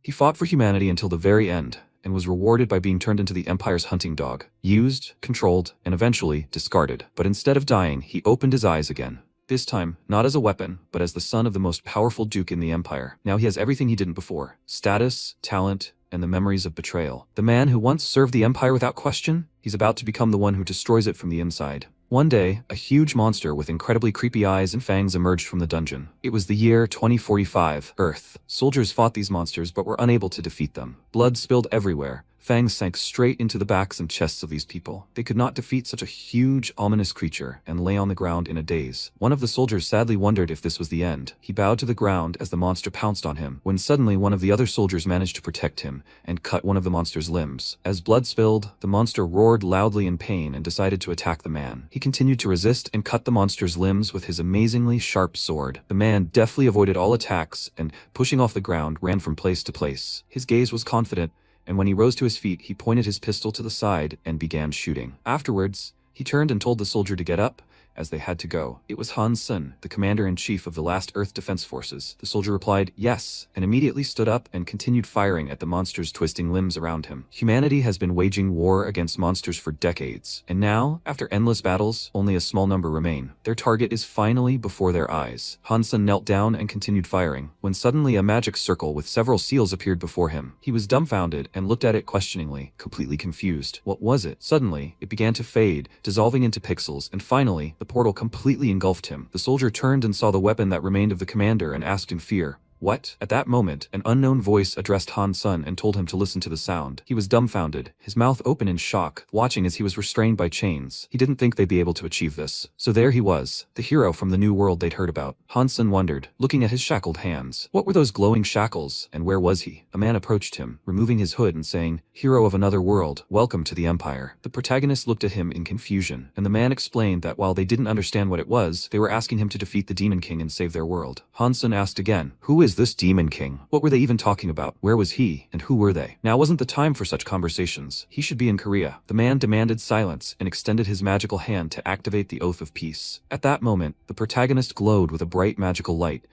He fought for humanity until the very end, and was rewarded by being turned into the Empire's hunting dog, used, controlled, and eventually discarded. But instead of dying, he opened his eyes again. This time, not as a weapon, but as the son of the most powerful duke in the Empire. Now he has everything he didn't before: status, talent, and the memories of betrayal. The man who once served the Empire without question, he's about to become the one who destroys it from the inside. One day, a huge monster with incredibly creepy eyes and fangs emerged from the dungeon. It was the year 2045, Earth. Soldiers fought these monsters but were unable to defeat them. Blood spilled everywhere. Fangs sank straight into the backs and chests of these people. They could not defeat such a huge, ominous creature and lay on the ground in a daze. One of the soldiers sadly wondered if this was the end. He bowed to the ground as the monster pounced on him, when suddenly one of the other soldiers managed to protect him and cut one of the monster's limbs. As blood spilled, the monster roared loudly in pain and decided to attack the man. He continued to resist and cut the monster's limbs with his amazingly sharp sword. The man deftly avoided all attacks and, pushing off the ground, ran from place to place. His gaze was confident, and when he rose to his feet, he pointed his pistol to the side and began shooting. Afterwards, he turned and told the soldier to get up, as they had to go. It was Han Sun, the commander-in-chief of the last Earth Defense Forces. The soldier replied, yes, and immediately stood up and continued firing at the monster's twisting limbs around him. Humanity has been waging war against monsters for decades, and now, after endless battles, only a small number remain. Their target is finally before their eyes. Han Sun knelt down and continued firing, when suddenly a magic circle with several seals appeared before him. He was dumbfounded and looked at it questioningly, completely confused. What was it? Suddenly, it began to fade, dissolving into pixels, and finally, the portal completely engulfed him. The soldier turned and saw the weapon that remained of the commander and asked in fear, "What?" At that moment, an unknown voice addressed Han Sun and told him to listen to the sound. He was dumbfounded, his mouth open in shock, watching as he was restrained by chains. He didn't think they'd be able to achieve this. So there he was, the hero from the new world they'd heard about. Han Sun wondered, looking at his shackled hands. What were those glowing shackles, and where was he? A man approached him, removing his hood and saying, "Hero of another world, welcome to the Empire." The protagonist looked at him in confusion, and the man explained that while they didn't understand what it was, they were asking him to defeat the Demon King and save their world. Han Sun asked again, "Who is this Demon King? What were they even talking about? Where was he? And who were they?" Now wasn't the time for such conversations. He should be in Korea. The man demanded silence and extended his magical hand to activate the Oath of Peace. At that moment, the protagonist glowed with a bright magical light,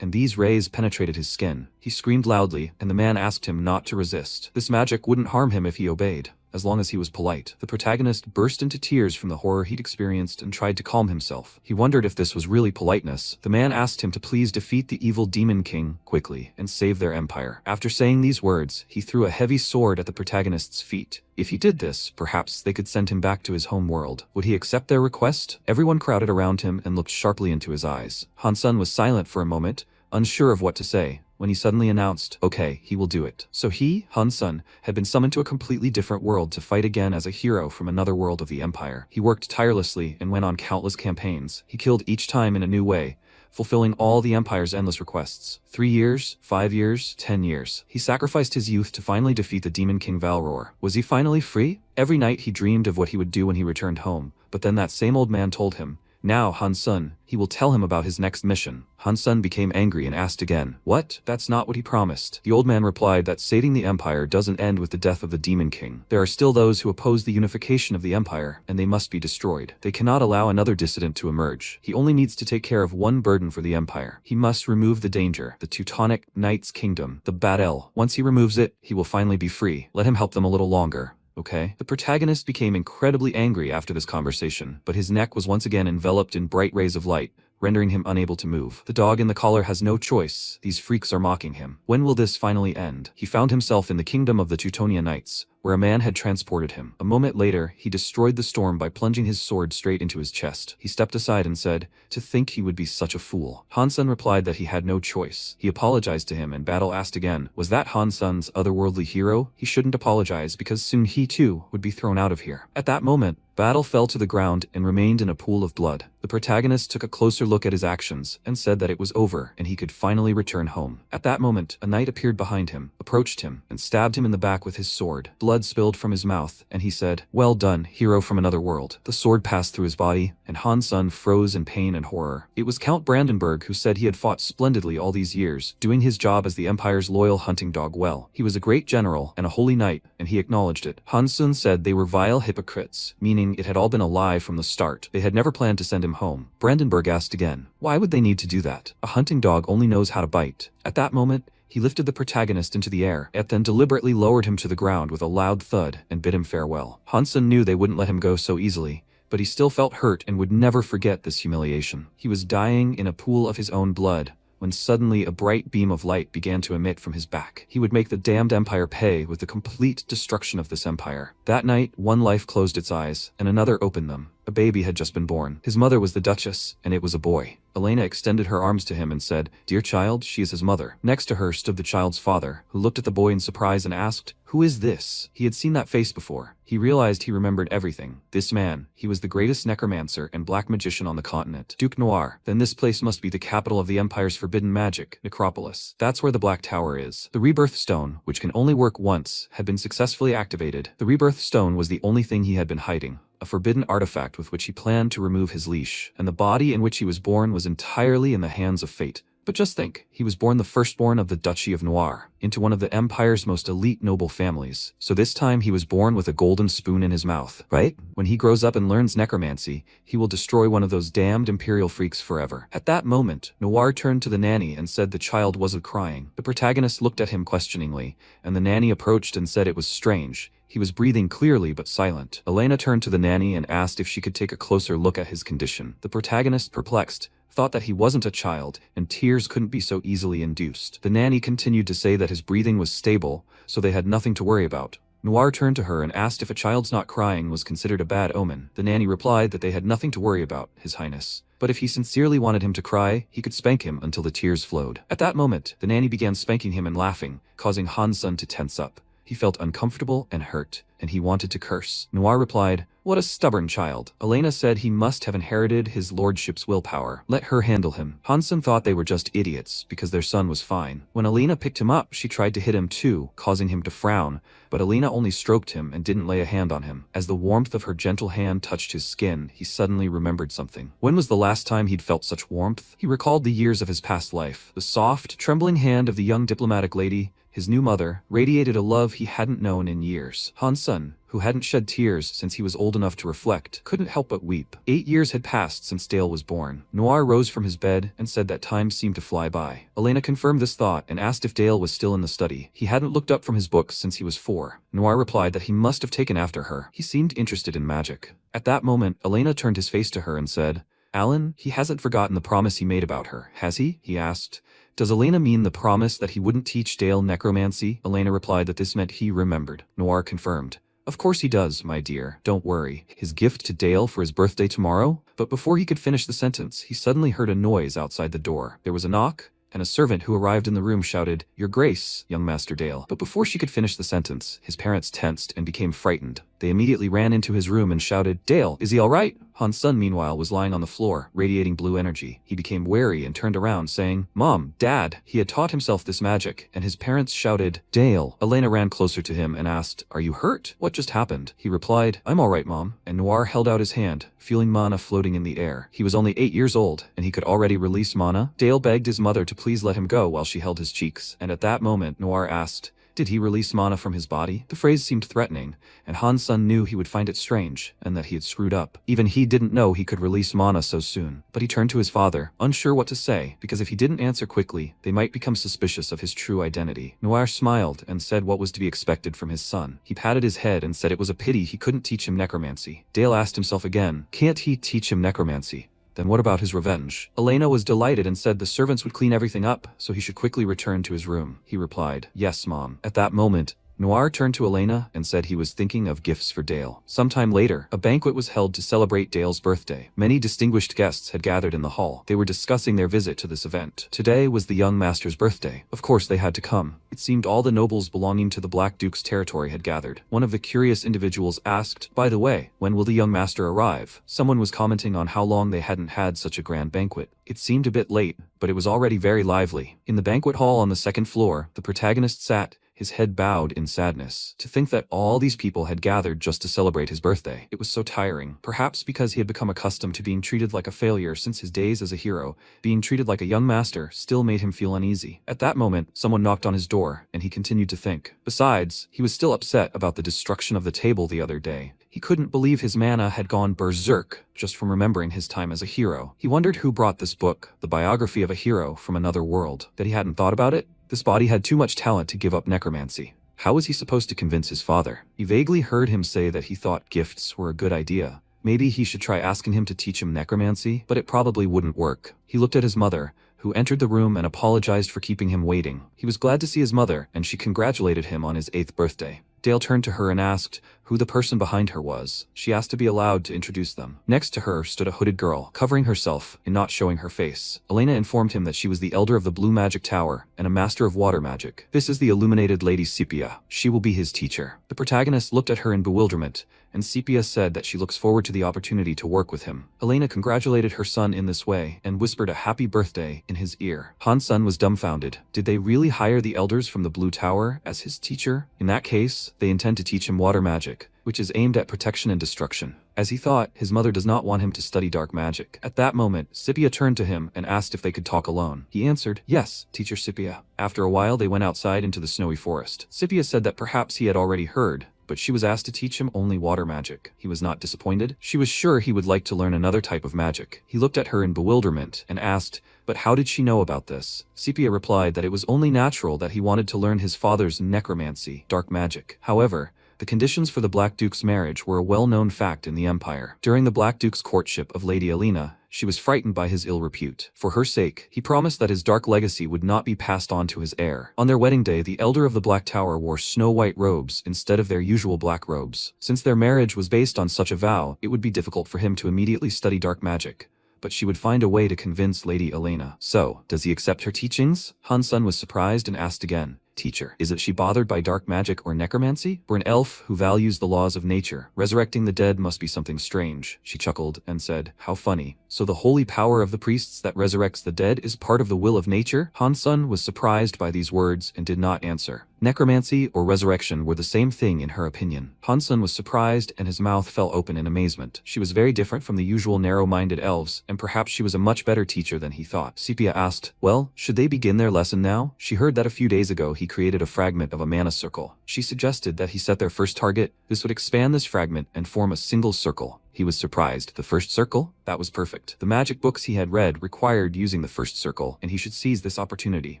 and these rays penetrated his skin. He screamed loudly, and the man asked him not to resist. This magic wouldn't harm him if he obeyed, as long as he was polite. The protagonist burst into tears from the horror he'd experienced and tried to calm himself. He wondered if this was really politeness. The man asked him to please defeat the evil Demon King quickly and save their empire. After saying these words, he threw a heavy sword at the protagonist's feet. If he did this, perhaps they could send him back to his home world. Would he accept their request? Everyone crowded around him and looked sharply into his eyes. Han Sun was silent for a moment, unsure of what to say, when he suddenly announced, "Okay, he will do it." So he, Han Sun, had been summoned to a completely different world to fight again as a hero from another world of the Empire. He worked tirelessly and went on countless campaigns. He killed each time in a new way, fulfilling all the Empire's endless requests. 3 years, 5 years, 10 years. He sacrificed his youth to finally defeat the Demon King Valror. Was he finally free? Every night he dreamed of what he would do when he returned home, but then that same old man told him, "Now, Han Sun, he will tell him about his next mission." Han Sun became angry and asked again, "What? That's not what he promised." The old man replied that saving the Empire doesn't end with the death of the Demon King. There are still those who oppose the unification of the Empire, and they must be destroyed. They cannot allow another dissident to emerge. He only needs to take care of one burden for the Empire. He must remove the danger, the Teutonic Knight's kingdom, the Bad El. Once he removes it, he will finally be free. Let him help them a little longer. Okay? The protagonist became incredibly angry after this conversation, but his neck was once again enveloped in bright rays of light, rendering him unable to move. The dog in the collar has no choice. These freaks are mocking him. When will this finally end? He found himself in the kingdom of the Teutonia Knights, where a man had transported him. A moment later, he destroyed the storm by plunging his sword straight into his chest. He stepped aside and said, "To think he would be such a fool." Han Sun replied that he had no choice. He apologized to him, and Battle asked again, was that Han Sun's otherworldly hero? He shouldn't apologize because soon he too would be thrown out of here. At that moment, Battle fell to the ground and remained in a pool of blood. The protagonist took a closer look at his actions and said that it was over and he could finally return home. At that moment, a knight appeared behind him, approached him, and stabbed him in the back with his sword. Blood spilled from his mouth, and he said, "Well done, hero from another world." The sword passed through his body, and Han Sun froze in pain and horror. It was Count Brandenburg who said he had fought splendidly all these years, doing his job as the Empire's loyal hunting dog well. He was a great general and a holy knight, and he acknowledged it. Han Sun said they were vile hypocrites, meaning it had all been a lie from the start. They had never planned to send him home. Brandenburg asked again, why would they need to do that? A hunting dog only knows how to bite. At that moment, He lifted the protagonist into the air, and then deliberately lowered him to the ground with a loud thud and bid him farewell. Hansen knew they wouldn't let him go so easily, but he still felt hurt and would never forget this humiliation. He was dying in a pool of his own blood, when suddenly a bright beam of light began to emit from his back. He would make the damned empire pay with the complete destruction of this empire. That night, one life closed its eyes, and another opened them. A baby had just been born. His mother was the Duchess, and it was a boy. Elena extended her arms to him and said, "Dear child, she is his mother." Next to her stood the child's father, who looked at the boy in surprise and asked, "Who is this?" He had seen that face before. He realized he remembered everything. This man, he was the greatest necromancer and black magician on the continent. Duke Noir. Then this place must be the capital of the Empire's forbidden magic, Necropolis. That's where the Black Tower is. The Rebirth Stone, which can only work once, had been successfully activated. The Rebirth Stone was the only thing he had been hiding, a forbidden artifact with which he planned to remove his leash, and the body in which he was born was entirely in the hands of fate. But just think, he was born the firstborn of the Duchy of Noir, into one of the Empire's most elite noble families. So this time he was born with a golden spoon in his mouth, right? When he grows up and learns necromancy, he will destroy one of those damned Imperial freaks forever. At that moment, Noir turned to the nanny and said the child wasn't crying. The protagonist looked at him questioningly, and the nanny approached and said it was strange. He was breathing clearly but silent. Elena turned to the nanny and asked if she could take a closer look at his condition. The protagonist, perplexed, thought that he wasn't a child, and tears couldn't be so easily induced. The nanny continued to say that his breathing was stable, so they had nothing to worry about. Noir turned to her and asked if a child's not crying was considered a bad omen. The nanny replied that they had nothing to worry about, His Highness. But if he sincerely wanted him to cry, he could spank him until the tears flowed. At that moment, the nanny began spanking him and laughing, causing Hansun to tense up. He felt uncomfortable and hurt, and he wanted to curse. Noir replied, "What a stubborn child." Elena said he must have inherited his lordship's willpower. Let her handle him. Hansen thought they were just idiots, because their son was fine. When Elena picked him up, she tried to hit him too, causing him to frown, but Elena only stroked him and didn't lay a hand on him. As the warmth of her gentle hand touched his skin, he suddenly remembered something. When was the last time he'd felt such warmth? He recalled the years of his past life. The soft, trembling hand of the young diplomatic lady, his new mother, radiated a love he hadn't known in years. Hansun, who hadn't shed tears since he was old enough to reflect, couldn't help but weep. 8 years had passed since Dale was born. Noir rose from his bed and said that time seemed to fly by. Elena confirmed this thought and asked if Dale was still in the study. He hadn't looked up from his books since he was 4. Noir replied that he must have taken after her. He seemed interested in magic. At that moment, Elena turned his face to her and said, "Alan, he hasn't forgotten the promise he made about her, has he?" he asked. "Does Elena mean the promise that he wouldn't teach Dale necromancy?" Elena replied that this meant he remembered. Noir confirmed, "Of course he does, my dear. Don't worry. His gift to Dale for his birthday tomorrow?" But before he could finish the sentence, he suddenly heard a noise outside the door. There was a knock, and a servant who arrived in the room shouted, "Your Grace, young Master Dale." But before she could finish the sentence, his parents tensed and became frightened. They immediately ran into his room and shouted, "Dale, is he all right?" Hansun, meanwhile, was lying on the floor, radiating blue energy. He became wary and turned around, saying, "Mom, Dad." He had taught himself this magic, and his parents shouted, "Dale." Elena ran closer to him and asked, "Are you hurt? What just happened?" He replied, "I'm all right, Mom." And Noir held out his hand, feeling mana floating in the air. He was only 8 years old, and he could already release mana. Dale begged his mother to please let him go while she held his cheeks, and at that moment Noir asked, "Did he release mana from his body?" The phrase seemed threatening, and Hansun knew he would find it strange, and that he had screwed up. Even he didn't know he could release mana so soon. But he turned to his father, unsure what to say, because if he didn't answer quickly, they might become suspicious of his true identity. Noir smiled and said what was to be expected from his son. He patted his head and said it was a pity he couldn't teach him necromancy. Dale asked himself again, can't he teach him necromancy? Then what about his revenge? Elena was delighted and said the servants would clean everything up, so he should quickly return to his room. He replied, "Yes, Mom." At that moment, Noir turned to Elena and said he was thinking of gifts for Dale. Sometime later, a banquet was held to celebrate Dale's birthday. Many distinguished guests had gathered in the hall. They were discussing their visit to this event. Today was the young master's birthday. Of course they had to come. It seemed all the nobles belonging to the Black Duke's territory had gathered. One of the curious individuals asked, "By the way, when will the young master arrive?" Someone was commenting on how long they hadn't had such a grand banquet. It seemed a bit late, but it was already very lively. In the banquet hall on the second floor, the protagonist sat, his head bowed in sadness. To think that all these people had gathered just to celebrate his birthday. It was so tiring. Perhaps because he had become accustomed to being treated like a failure since his days as a hero, being treated like a young master still made him feel uneasy. At that moment, someone knocked on his door, and he continued to think. Besides, he was still upset about the destruction of the table the other day. He couldn't believe his mana had gone berserk just from remembering his time as a hero. He wondered who brought this book, the biography of a hero from another world. That he hadn't thought about it? This body had too much talent to give up necromancy. How was he supposed to convince his father? He vaguely heard him say that he thought gifts were a good idea. Maybe he should try asking him to teach him necromancy, but it probably wouldn't work. He looked at his mother, who entered the room and apologized for keeping him waiting. He was glad to see his mother, and she congratulated him on his 8th birthday. Dale turned to her and asked who the person behind her was. She asked to be allowed to introduce them. Next to her stood a hooded girl, covering herself and not showing her face. Elena informed him that she was the elder of the Blue Magic Tower and a master of water magic. This is the illuminated Lady Sepia. She will be his teacher. The protagonist looked at her in bewilderment, and Sepia said that she looks forward to the opportunity to work with him. Elena congratulated her son in this way and whispered a happy birthday in his ear. Han-sun was dumbfounded. Did they really hire the elders from the Blue Tower as his teacher? In that case, they intend to teach him water magic, which is aimed at protection and destruction. As he thought, his mother does not want him to study dark magic. At that moment, Sepia turned to him and asked if they could talk alone. He answered, "Yes, Teacher Sepia." After a while, they went outside into the snowy forest. Sepia said that perhaps he had already heard, but she was asked to teach him only water magic. He was not disappointed. She was sure he would like to learn another type of magic. He looked at her in bewilderment and asked, but how did she know about this? Sepia replied that it was only natural that he wanted to learn his father's necromancy, dark magic. However, the conditions for the Black Duke's marriage were a well-known fact in the Empire. During the Black Duke's courtship of Lady Elena, she was frightened by his ill repute. For her sake, he promised that his dark legacy would not be passed on to his heir. On their wedding day, the elder of the Black Tower wore snow-white robes instead of their usual black robes. Since their marriage was based on such a vow, it would be difficult for him to immediately study dark magic. But she would find a way to convince Lady Elena. So, does he accept her teachings? Han-sun was surprised and asked again, "Teacher, isn't she bothered by dark magic or necromancy? For an elf who values the laws of nature, resurrecting the dead must be something strange." She chuckled and said, "How funny. So the holy power of the priests that resurrects the dead is part of the will of nature?" Han-sun was surprised by these words and did not answer. Necromancy or resurrection were the same thing in her opinion. Han-sun was surprised and his mouth fell open in amazement. She was very different from the usual narrow-minded elves, and perhaps she was a much better teacher than he thought. Sepia asked, "Well, should they begin their lesson now?" She heard that a few days ago he created a fragment of a mana circle. She suggested that he set their first target. This would expand this fragment and form a single circle. He was surprised. The first circle? That was perfect. The magic books he had read required using the first circle, and he should seize this opportunity.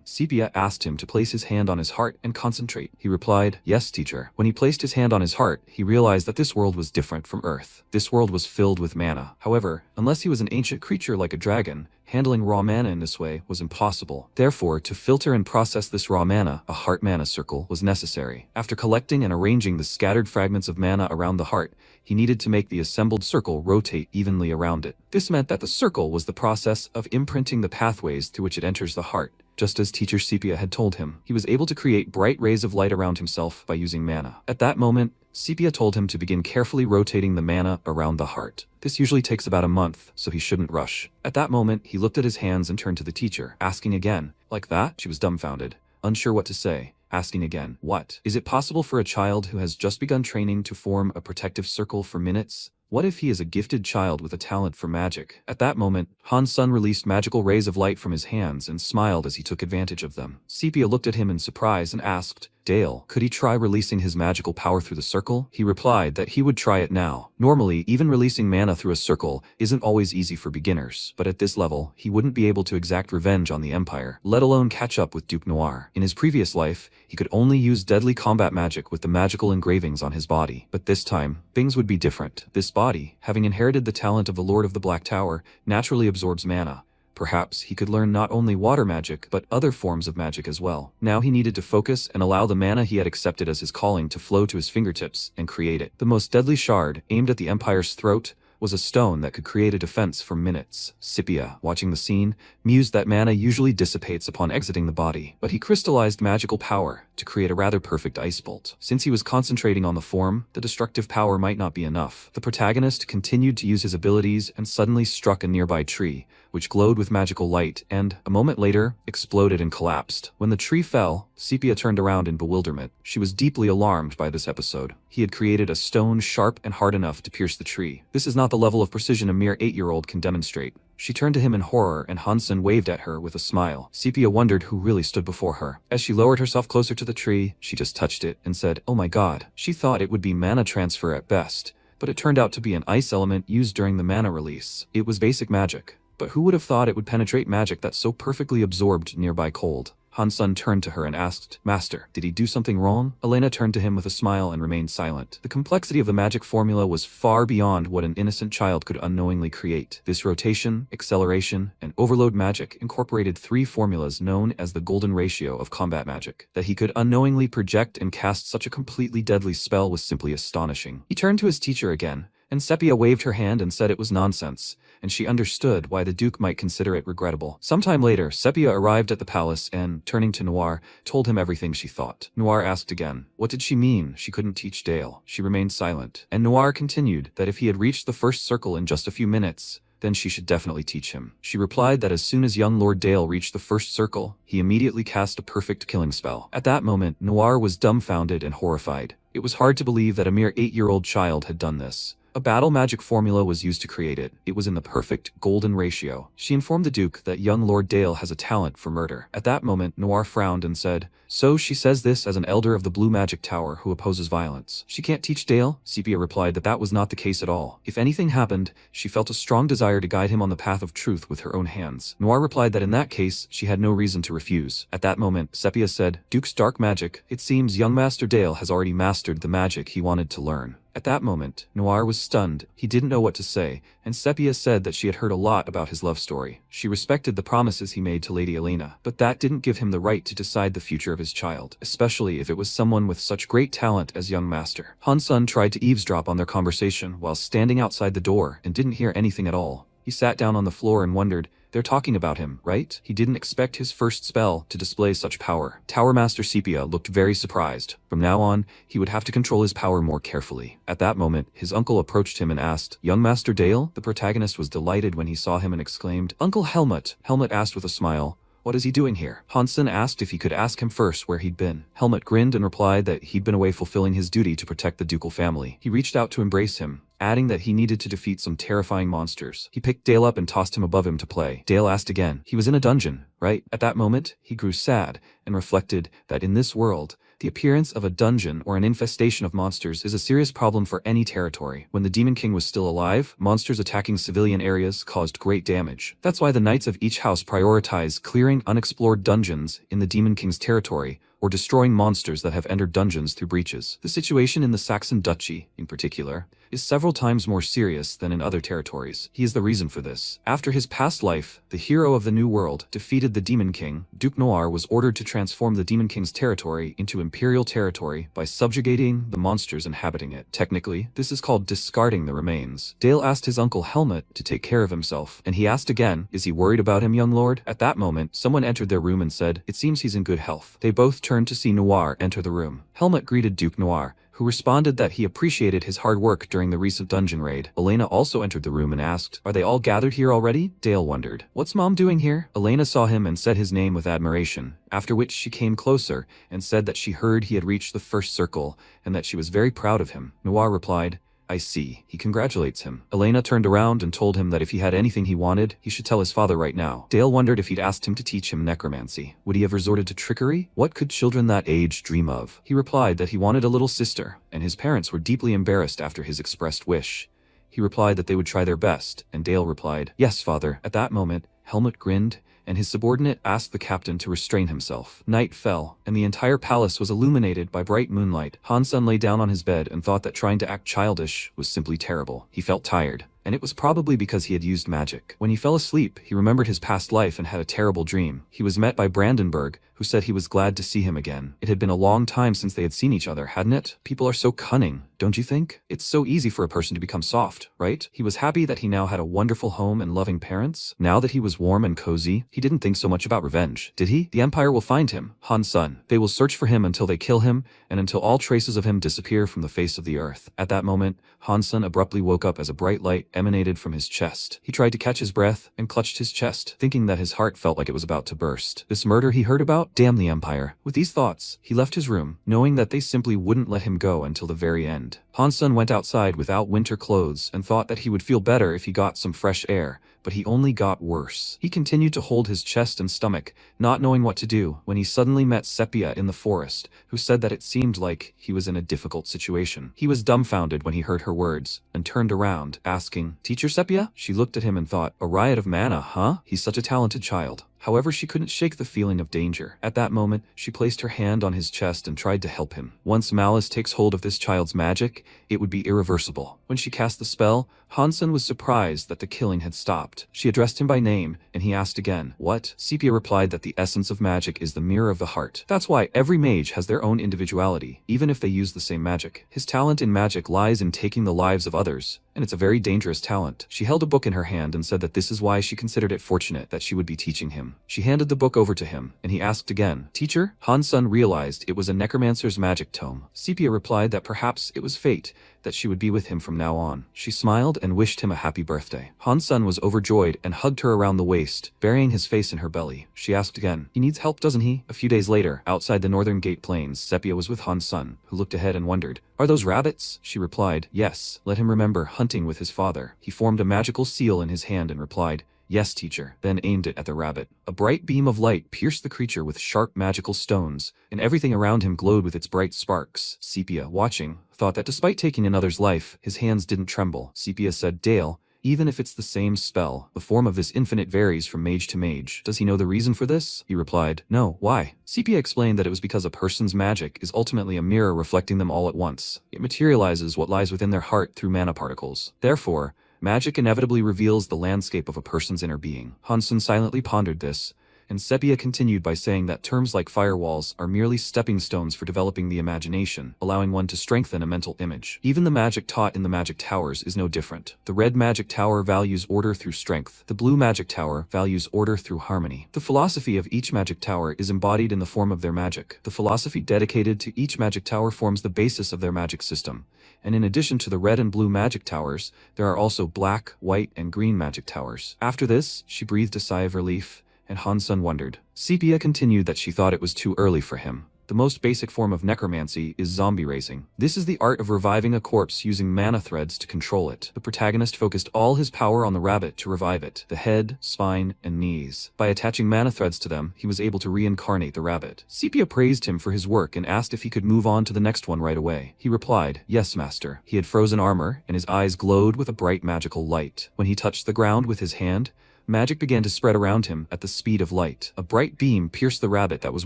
Sepia asked him to place his hand on his heart and concentrate. He replied, "Yes, teacher." When he placed his hand on his heart, he realized that this world was different from Earth. This world was filled with mana. However, unless he was an ancient creature like a dragon, handling raw mana in this way was impossible. Therefore, to filter and process this raw mana, a heart mana circle was necessary. After collecting and arranging the scattered fragments of mana around the heart, he needed to make the assembled circle rotate evenly around it. This meant that the circle was the process of imprinting the pathways through which it enters the heart. Just as Teacher Sepia had told him, he was able to create bright rays of light around himself by using mana. At that moment, Sepia told him to begin carefully rotating the mana around the heart. This usually takes about a month, so he shouldn't rush. At that moment, he looked at his hands and turned to the teacher, asking again, "Like that?" She was dumbfounded, unsure what to say. Asking again, "What? Is it possible for a child who has just begun training to form a protective circle for minutes? What if he is a gifted child with a talent for magic?" At that moment, Han-sun released magical rays of light from his hands and smiled as he took advantage of them. Sepia looked at him in surprise and asked, "Dale, could he try releasing his magical power through the circle?" He replied that he would try it now. Normally, even releasing mana through a circle isn't always easy for beginners, but at this level, he wouldn't be able to exact revenge on the Empire, let alone catch up with Duke Noir. In his previous life, he could only use deadly combat magic with the magical engravings on his body, but this time, things would be different. This body, having inherited the talent of the Lord of the Black Tower, naturally absorbs mana. Perhaps he could learn not only water magic, but other forms of magic as well. Now he needed to focus and allow the mana he had accepted as his calling to flow to his fingertips and create it. The most deadly shard, aimed at the Empire's throat, was a stone that could create a defense for minutes. Sepia, watching the scene, mused that mana usually dissipates upon exiting the body, but he crystallized magical power to create a rather perfect ice bolt. Since he was concentrating on the form, the destructive power might not be enough. The protagonist continued to use his abilities and suddenly struck a nearby tree, which glowed with magical light and, a moment later, exploded and collapsed. When the tree fell, Sepia turned around in bewilderment. She was deeply alarmed by this episode. He had created a stone sharp and hard enough to pierce the tree. This is not the level of precision a mere 8-year-old can demonstrate. She turned to him in horror and Han-sun waved at her with a smile. Sepia wondered who really stood before her. As she lowered herself closer to the tree, she just touched it and said, "Oh my god." She thought it would be mana transfer at best, but it turned out to be an ice element used during the mana release. It was basic magic. But who would have thought it would penetrate magic that so perfectly absorbed nearby cold? Han-sun turned to her and asked, "Master, did he do something wrong?" Elena turned to him with a smile and remained silent. The complexity of the magic formula was far beyond what an innocent child could unknowingly create. This rotation, acceleration, and overload magic incorporated 3 formulas known as the golden ratio of combat magic. That he could unknowingly project and cast such a completely deadly spell was simply astonishing. He turned to his teacher again, and Sepia waved her hand and said it was nonsense, and she understood why the Duke might consider it regrettable. Sometime later, Sepia arrived at the palace and, turning to Noir, told him everything she thought. Noir asked again, what did she mean she couldn't teach Dale? She remained silent, and Noir continued that if he had reached the first circle in just a few minutes, then she should definitely teach him. She replied that as soon as young Lord Dale reached the first circle, he immediately cast a perfect killing spell. At that moment, Noir was dumbfounded and horrified. It was hard to believe that a mere 8-year-old child had done this. A battle magic formula was used to create it. It was in the perfect golden ratio. She informed the Duke that young Lord Dale has a talent for murder. At that moment, Noir frowned and said, "So she says this as an elder of the Blue Magic Tower who opposes violence. She can't teach Dale?" Sepia replied that that was not the case at all. If anything happened, she felt a strong desire to guide him on the path of truth with her own hands. Noir replied that in that case, she had no reason to refuse. At that moment, Sepia said, "Duke's dark magic. It seems young Master Dale has already mastered the magic he wanted to learn." At that moment, Noir was stunned. He didn't know what to say, and Sepia said that she had heard a lot about his love story. She respected the promises he made to Lady Elena, but that didn't give him the right to decide the future of his child, especially if it was someone with such great talent as young Master. Han-sun tried to eavesdrop on their conversation while standing outside the door and didn't hear anything at all. He sat down on the floor and wondered, they're talking about him, right? He didn't expect his first spell to display such power. Tower Master Sepia looked very surprised. From now on, he would have to control his power more carefully. At that moment, his uncle approached him and asked, "Young Master Dale?" The protagonist was delighted when he saw him and exclaimed, "Uncle Helmut." Helmut asked with a smile, "What is he doing here?" Han-sun asked if he could ask him first where he'd been. Helmut grinned and replied that he'd been away fulfilling his duty to protect the ducal family. He reached out to embrace him, adding that he needed to defeat some terrifying monsters. He picked Dale up and tossed him above him to play. Dale asked again, "He was in a dungeon, right?" At that moment, he grew sad and reflected that in this world, the appearance of a dungeon or an infestation of monsters is a serious problem for any territory. When the Demon King was still alive, monsters attacking civilian areas caused great damage. That's why the knights of each house prioritize clearing unexplored dungeons in the Demon King's territory, or destroying monsters that have entered dungeons through breaches. The situation in the Saxon Duchy, in particular, is several times more serious than in other territories. He is the reason for this. After his past life, the hero of the New World defeated the Demon King. Duke Noir was ordered to transform the Demon King's territory into imperial territory by subjugating the monsters inhabiting it. Technically, this is called discarding the remains. Dale asked his uncle Helmut to take care of himself, and he asked again, "Is he worried about him, young lord?" At that moment, someone entered their room and said, "It seems he's in good health." They both turned to see Noir enter the room. Helmut greeted Duke Noir, who responded that he appreciated his hard work during the recent dungeon raid. Elena also entered the room and asked, "Are they all gathered here already?" Dale wondered, "What's Mom doing here?" Elena saw him and said his name with admiration, after which she came closer and said that she heard he had reached the first circle and that she was very proud of him. Noir replied, "I see. He congratulates him." Elena turned around and told him that if he had anything he wanted, he should tell his father right now. Dale wondered if he'd asked him to teach him necromancy. Would he have resorted to trickery? What could children that age dream of? He replied that he wanted a little sister, and his parents were deeply embarrassed after his expressed wish. He replied that they would try their best, and Dale replied, "Yes, father." At that moment, Helmut grinned, and his subordinate asked the captain to restrain himself. Night fell, and the entire palace was illuminated by bright moonlight. Han-sun lay down on his bed and thought that trying to act childish was simply terrible. He felt tired, and it was probably because he had used magic. When he fell asleep, he remembered his past life and had a terrible dream. He was met by Brandenburg, who said he was glad to see him again. It had been a long time since they had seen each other, hadn't it? People are so cunning, don't you think? It's so easy for a person to become soft, right? He was happy that he now had a wonderful home and loving parents. Now that he was warm and cozy, he didn't think so much about revenge, did he? The Empire will find him, Han-sun. They will search for him until they kill him, and until all traces of him disappear from the face of the earth. At that moment, Han-sun abruptly woke up as a bright light emanated from his chest. He tried to catch his breath and clutched his chest, thinking that his heart felt like it was about to burst. This murder he heard about? Damn the Empire. With these thoughts, he left his room, knowing that they simply wouldn't let him go until the very end. Han-sun went outside without winter clothes and thought that he would feel better if he got some fresh air, but he only got worse. He continued to hold his chest and stomach, not knowing what to do, when he suddenly met Sepia in the forest, who said that it seemed like he was in a difficult situation. He was dumbfounded when he heard her words, and turned around, asking, "Teacher Sepia?" She looked at him and thought, "A riot of mana, huh? He's such a talented child. However, she couldn't shake the feeling of danger. At that moment, she placed her hand on his chest and tried to help him. Once malice takes hold of this child's magic, it would be irreversible. When she cast the spell, Hansen was surprised that the killing had stopped. She addressed him by name, and he asked again, "What?" Sepia replied that the essence of magic is the mirror of the heart. That's why every mage has their own individuality, even if they use the same magic. His talent in magic lies in taking the lives of others, and it's a very dangerous talent. She held a book in her hand and said that this is why she considered it fortunate that she would be teaching him. She handed the book over to him, and he asked again, "Teacher?" Hansen realized it was a necromancer's magic tome. Sepia replied that perhaps it was fate, that she would be with him from now on. She smiled and wished him a happy birthday. Hansen was overjoyed and hugged her around the waist, burying his face in her belly. She asked again, "He needs help, doesn't he?" A few days later, outside the northern gate plains, Sepia was with Hansen, who looked ahead and wondered, "Are those rabbits?" She replied, "Yes. Let him remember hunting with his father." He formed a magical seal in his hand and replied, "Yes, teacher," then aimed it at the rabbit. A bright beam of light pierced the creature with sharp magical stones, and everything around him glowed with its bright sparks. Sepia, watching, thought that despite taking another's life, his hands didn't tremble. Sepia said, "Dale, even if it's the same spell, the form of this infinite varies from mage to mage. Does he know the reason for this?" He replied, "No, why?" Sepia explained that it was because a person's magic is ultimately a mirror reflecting them all at once. It materializes what lies within their heart through mana particles. Therefore, magic inevitably reveals the landscape of a person's inner being. Hansen silently pondered this, and Sepia continued by saying that terms like firewalls are merely stepping stones for developing the imagination, allowing one to strengthen a mental image. Even the magic taught in the magic towers is no different. The red magic tower values order through strength. The blue magic tower values order through harmony. The philosophy of each magic tower is embodied in the form of their magic. The philosophy dedicated to each magic tower forms the basis of their magic system. And in addition to the red and blue magic towers, there are also black, white, and green magic towers. After this, she breathed a sigh of relief, and Hansen wondered. Sepia continued that she thought it was too early for him. The most basic form of necromancy is zombie raising. This is the art of reviving a corpse using mana threads to control it. The protagonist focused all his power on the rabbit to revive it, the head, spine, and knees. By attaching mana threads to them, he was able to reincarnate the rabbit. Sepia praised him for his work and asked if he could move on to the next one right away. He replied, "Yes, master." He had frozen armor, and his eyes glowed with a bright magical light. When he touched the ground with his hand, magic began to spread around him at the speed of light. A bright beam pierced the rabbit that was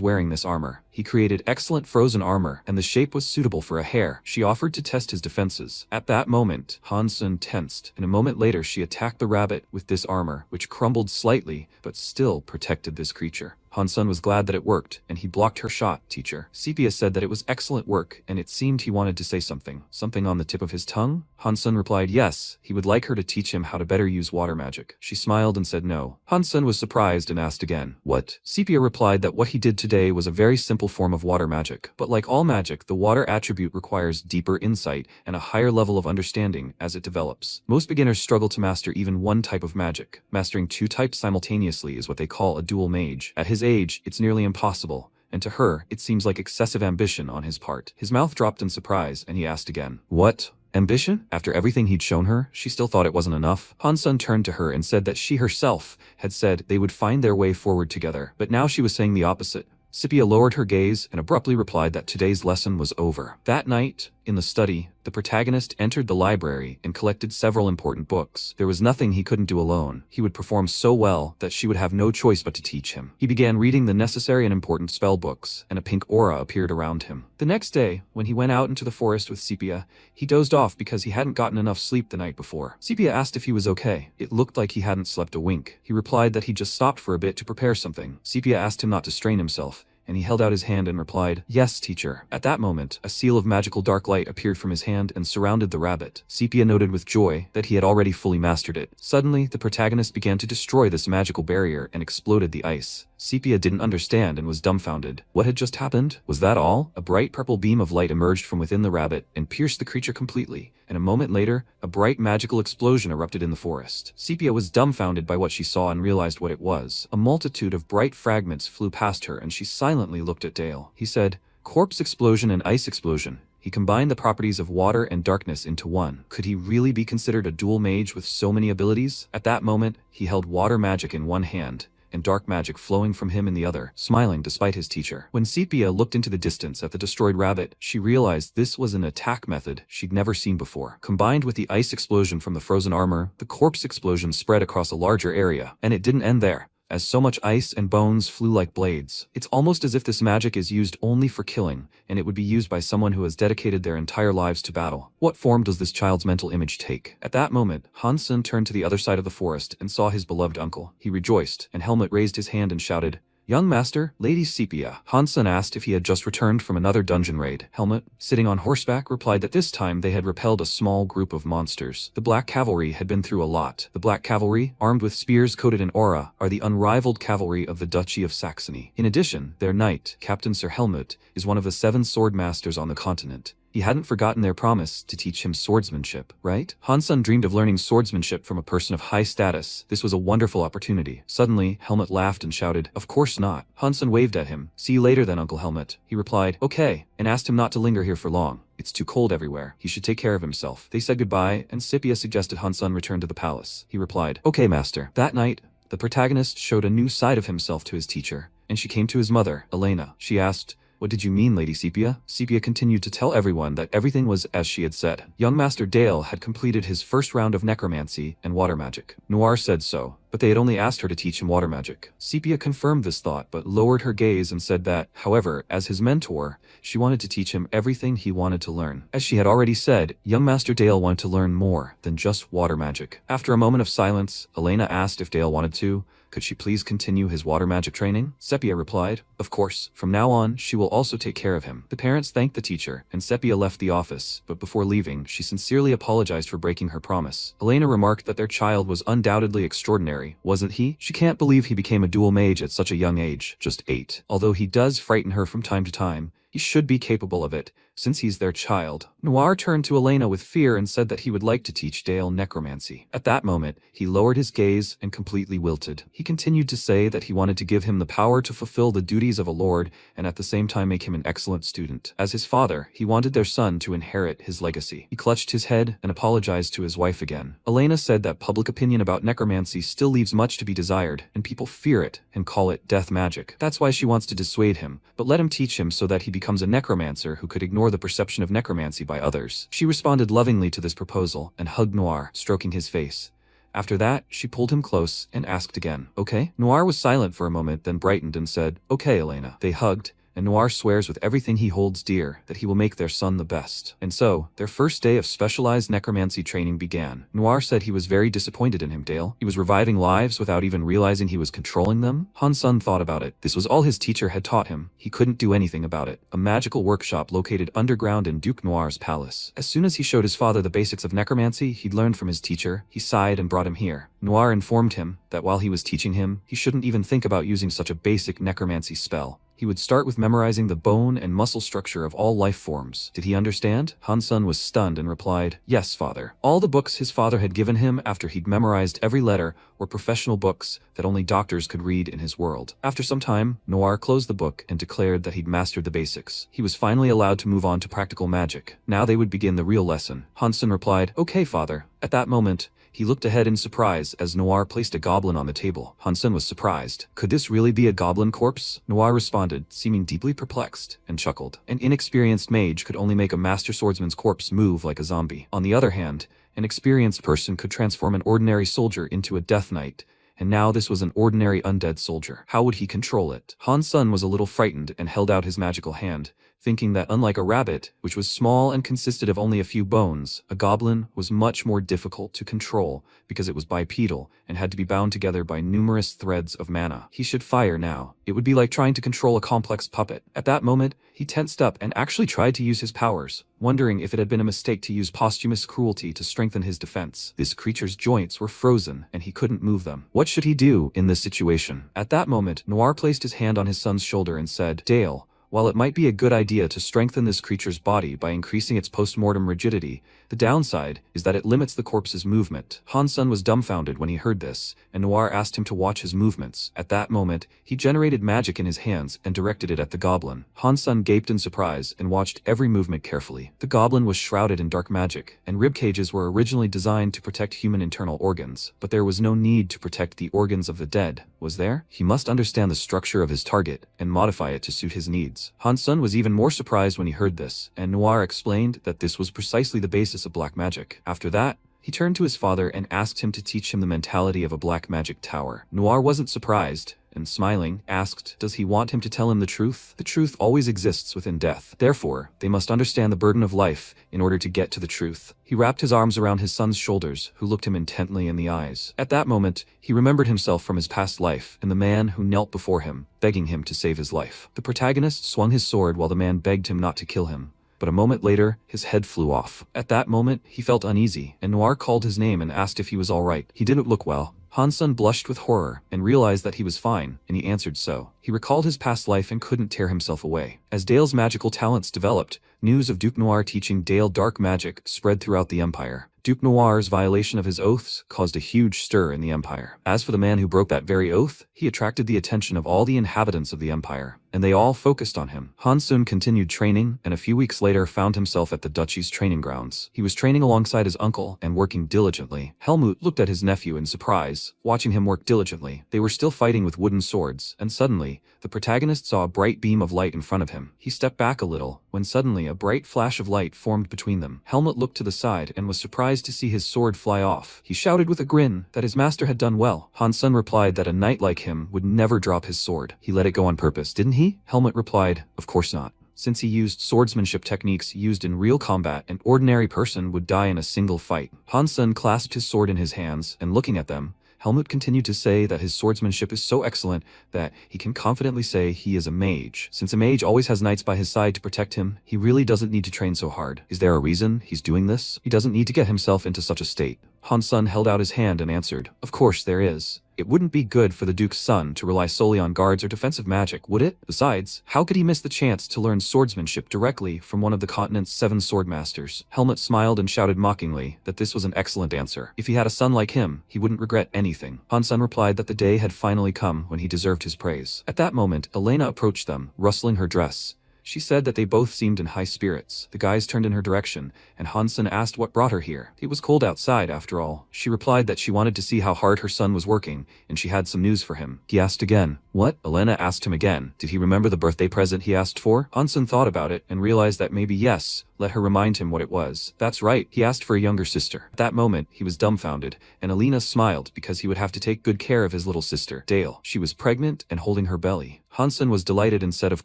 wearing this armor. He created excellent frozen armor, and the shape was suitable for a hare. She offered to test his defenses. At that moment, Hansen tensed, and a moment later she attacked the rabbit with this armor, which crumbled slightly, but still protected this creature. Hansen was glad that it worked, and he blocked her shot, teacher. Sepia said that it was excellent work, and it seemed he wanted to say something. Something on the tip of his tongue? Hansen replied yes, he would like her to teach him how to better use water magic. She smiled and said no. Hansen was surprised and asked again, "What?" Sepia replied that what he did today was a very simple form of water magic. But like all magic, the water attribute requires deeper insight and a higher level of understanding as it develops. Most beginners struggle to master even one type of magic. Mastering two types simultaneously is what they call a dual mage. At his age, it's nearly impossible, and to her, it seems like excessive ambition on his part. His mouth dropped in surprise, and he asked again, "What? Ambition?" After everything he'd shown her, she still thought it wasn't enough. Hansen turned to her and said that she herself had said they would find their way forward together, but now she was saying the opposite. Sepia lowered her gaze and abruptly replied that today's lesson was over. That night, in the study, the protagonist entered the library and collected several important books. There was nothing he couldn't do alone. He would perform so well that she would have no choice but to teach him. He began reading the necessary and important spell books, and a pink aura appeared around him. The next day, when he went out into the forest with Sepia, he dozed off because he hadn't gotten enough sleep the night before. Sepia asked if he was okay. It looked like he hadn't slept a wink. He replied that he just stopped for a bit to prepare something. Sepia asked him not to strain himself, and he held out his hand and replied, "Yes, teacher." At that moment, a seal of magical dark light appeared from his hand and surrounded the rabbit. Sepia noted with joy that he had already fully mastered it. Suddenly, the protagonist began to destroy this magical barrier and exploded the ice. Sepia didn't understand and was dumbfounded. What had just happened? Was that all? A bright purple beam of light emerged from within the rabbit and pierced the creature completely, and a moment later, a bright magical explosion erupted in the forest. Sepia was dumbfounded by what she saw and realized what it was. A multitude of bright fragments flew past her and she silently looked at Dale. He said, "Corpse explosion and ice explosion." He combined the properties of water and darkness into one. Could he really be considered a dual mage with so many abilities? At that moment, he held water magic in one hand and dark magic flowing from him in the other, smiling despite his teacher. When Sepia looked into the distance at the destroyed rabbit, she realized this was an attack method she'd never seen before. Combined with the ice explosion from the frozen armor, the corpse explosion spread across a larger area, and it didn't end there. as so much ice and bones flew like blades. It's almost as if this magic is used only for killing, and it would be used by someone who has dedicated their entire lives to battle. What form does this child's mental image take? At that moment, Han-sun turned to the other side of the forest and saw his beloved uncle. He rejoiced, and Helmut raised his hand and shouted, "Young master, Lady Sepia." Han-sun asked if he had just returned from another dungeon raid. Helmut, sitting on horseback, replied that this time they had repelled a small group of monsters. The Black Cavalry had been through a lot. The Black Cavalry, armed with spears coated in aura, are the unrivaled cavalry of the Duchy of Saxony. In addition, their knight, Captain Sir Helmut, is one of the 7 sword masters on the continent. He hadn't forgotten their promise to teach him swordsmanship, right? Han-sun dreamed of learning swordsmanship from a person of high status. This was a wonderful opportunity. Suddenly, Helmut laughed and shouted, "Of course not." Han-sun waved at him. "See you later then, Uncle Helmut." He replied, "Okay," and asked him not to linger here for long. It's too cold everywhere. He should take care of himself. They said goodbye, and Sepia suggested Han-sun return to the palace. He replied, "Okay, master." That night, the protagonist showed a new side of himself to his teacher, and she came to his mother, Elena. She asked, "What did you mean, Lady Sepia?" Sepia continued to tell everyone that everything was as she had said. Young Master Dale had completed his first round of necromancy and water magic. Noir said so, but they had only asked her to teach him water magic. Sepia confirmed this thought, but lowered her gaze and said that, however, as his mentor, she wanted to teach him everything he wanted to learn. As she had already said, young Master Dale wanted to learn more than just water magic. After a moment of silence, Elena asked if Dale wanted to. Could she please continue his water magic training? Sepia replied, "Of course. From now on, she will also take care of him." The parents thanked the teacher, and Sepia left the office, but before leaving, she sincerely apologized for breaking her promise. Elena remarked that their child was undoubtedly extraordinary, wasn't he? She can't believe he became a dual mage at such a young age, just 8. Although he does frighten her from time to time, he should be capable of it, since he's their child. Noir turned to Elena with fear and said that he would like to teach Dale necromancy. At that moment, he lowered his gaze and completely wilted. He continued to say that he wanted to give him the power to fulfill the duties of a lord and at the same time make him an excellent student. As his father, he wanted their son to inherit his legacy. He clutched his head and apologized to his wife again. Elena said that public opinion about necromancy still leaves much to be desired, and people fear it and call it death magic. That's why she wants to dissuade him, but let him teach him so that he becomes a necromancer who could ignore the perception of necromancy by others. She responded lovingly to this proposal and hugged Noir, stroking his face. After that, she pulled him close and asked again, "Okay?" Noir was silent for a moment, then brightened and said, "Okay, Elena." They hugged, and Noir swears with everything he holds dear that he will make their son the best. And so, their first day of specialized necromancy training began. Noir said he was very disappointed in him, Dale. He was reviving lives without even realizing he was controlling them. Han-sun thought about it. This was all his teacher had taught him. He couldn't do anything about it. A magical workshop located underground in Duke Noir's palace. As soon as he showed his father the basics of necromancy he'd learned from his teacher, he sighed and brought him here. Noir informed him that while he was teaching him, he shouldn't even think about using such a basic necromancy spell. He would start with memorizing the bone and muscle structure of all life forms. Did he understand? Han-sun was stunned and replied, "Yes, father." All the books his father had given him after he'd memorized every letter were professional books that only doctors could read in his world. After some time, Noir closed the book and declared that he'd mastered the basics. He was finally allowed to move on to practical magic. Now they would begin the real lesson. Han-sun replied, "Okay, father." At that moment, he looked ahead in surprise as Noir placed a goblin on the table. Han-sun was surprised. Could this really be a goblin corpse? Noir responded, seeming deeply perplexed, and chuckled. An inexperienced mage could only make a master swordsman's corpse move like a zombie. On the other hand, an experienced person could transform an ordinary soldier into a death knight, and now this was an ordinary undead soldier. How would he control it? Han-sun was a little frightened and held out his magical hand, thinking that unlike a rabbit, which was small and consisted of only a few bones, a goblin was much more difficult to control because it was bipedal and had to be bound together by numerous threads of mana. He should fire now. It would be like trying to control a complex puppet. At that moment, he tensed up and actually tried to use his powers, wondering if it had been a mistake to use posthumous cruelty to strengthen his defense. This creature's joints were frozen, and he couldn't move them. What should he do in this situation? At that moment, Noir placed his hand on his son's shoulder and said, "Dale, while it might be a good idea to strengthen this creature's body by increasing its post-mortem rigidity, the downside is that it limits the corpse's movement." Han-sun was dumbfounded when he heard this, and Noir asked him to watch his movements. At that moment, he generated magic in his hands and directed it at the goblin. Han-sun gaped in surprise and watched every movement carefully. The goblin was shrouded in dark magic, and rib cages were originally designed to protect human internal organs. But there was no need to protect the organs of the dead, was there? He must understand the structure of his target and modify it to suit his needs. Han-sun was even more surprised when he heard this, and Noir explained that this was precisely the basis of black magic. After that, He turned to his father and asked him to teach him the mentality of a black magic tower. Noir wasn't surprised, and smiling, asked, does he want him to tell him the truth? The truth always exists within death. Therefore, they must understand the burden of life in order to get to the truth. He wrapped his arms around his son's shoulders, who looked him intently in the eyes. At that moment, he remembered himself from his past life and the man who knelt before him, begging him to save his life. The protagonist swung his sword while the man begged him not to kill him. But a moment later, his head flew off. At that moment, he felt uneasy, and Noir called his name and asked if he was all right. He didn't look well. Hansun blushed with horror and realized that he was fine, and he answered so. He recalled his past life and couldn't tear himself away. As Dale's magical talents developed, news of Duke Noir teaching Dale dark magic spread throughout the Empire. Duke Noir's violation of his oaths caused a huge stir in the Empire. As for the man who broke that very oath, he attracted the attention of all the inhabitants of the Empire, and they all focused on him. Hansun continued training, and a few weeks later found himself at the duchy's training grounds. He was training alongside his uncle and working diligently. Helmut looked at his nephew in surprise, watching him work diligently. They were still fighting with wooden swords, and suddenly, the protagonist saw a bright beam of light in front of him. He stepped back a little, when suddenly a bright flash of light formed between them. Helmut looked to the side and was surprised to see his sword fly off. He shouted with a grin that his master had done well. Hansun replied that a knight like him would never drop his sword. He let it go on purpose, didn't he? Helmut replied, of course not. Since he used swordsmanship techniques used in real combat, an ordinary person would die in a single fight. Hansun clasped his sword in his hands, and looking at them, Helmut continued to say that his swordsmanship is so excellent that he can confidently say he is a mage. Since a mage always has knights by his side to protect him, he really doesn't need to train so hard. Is there a reason he's doing this? He doesn't need to get himself into such a state. Hansun held out his hand and answered, of course there is. It wouldn't be good for the Duke's son to rely solely on guards or defensive magic, would it? Besides, how could he miss the chance to learn swordsmanship directly from one of the continent's 7 swordmasters? Helmut smiled and shouted mockingly that this was an excellent answer. If he had a son like him, he wouldn't regret anything. Hansun replied that the day had finally come when he deserved his praise. At that moment, Elena approached them, rustling her dress. She said that they both seemed in high spirits. The guys turned in her direction, and Hansun asked what brought her here. It was cold outside, after all. She replied that she wanted to see how hard her son was working, and she had some news for him. He asked again. What? Elena asked him again. Did he remember the birthday present he asked for? Hansun thought about it, and realized that maybe yes. Let her remind him what it was. That's right, he asked for a younger sister. At that moment, he was dumbfounded, and Alina smiled because he would have to take good care of his little sister, Dale. She was pregnant and holding her belly. Hansun was delighted and said of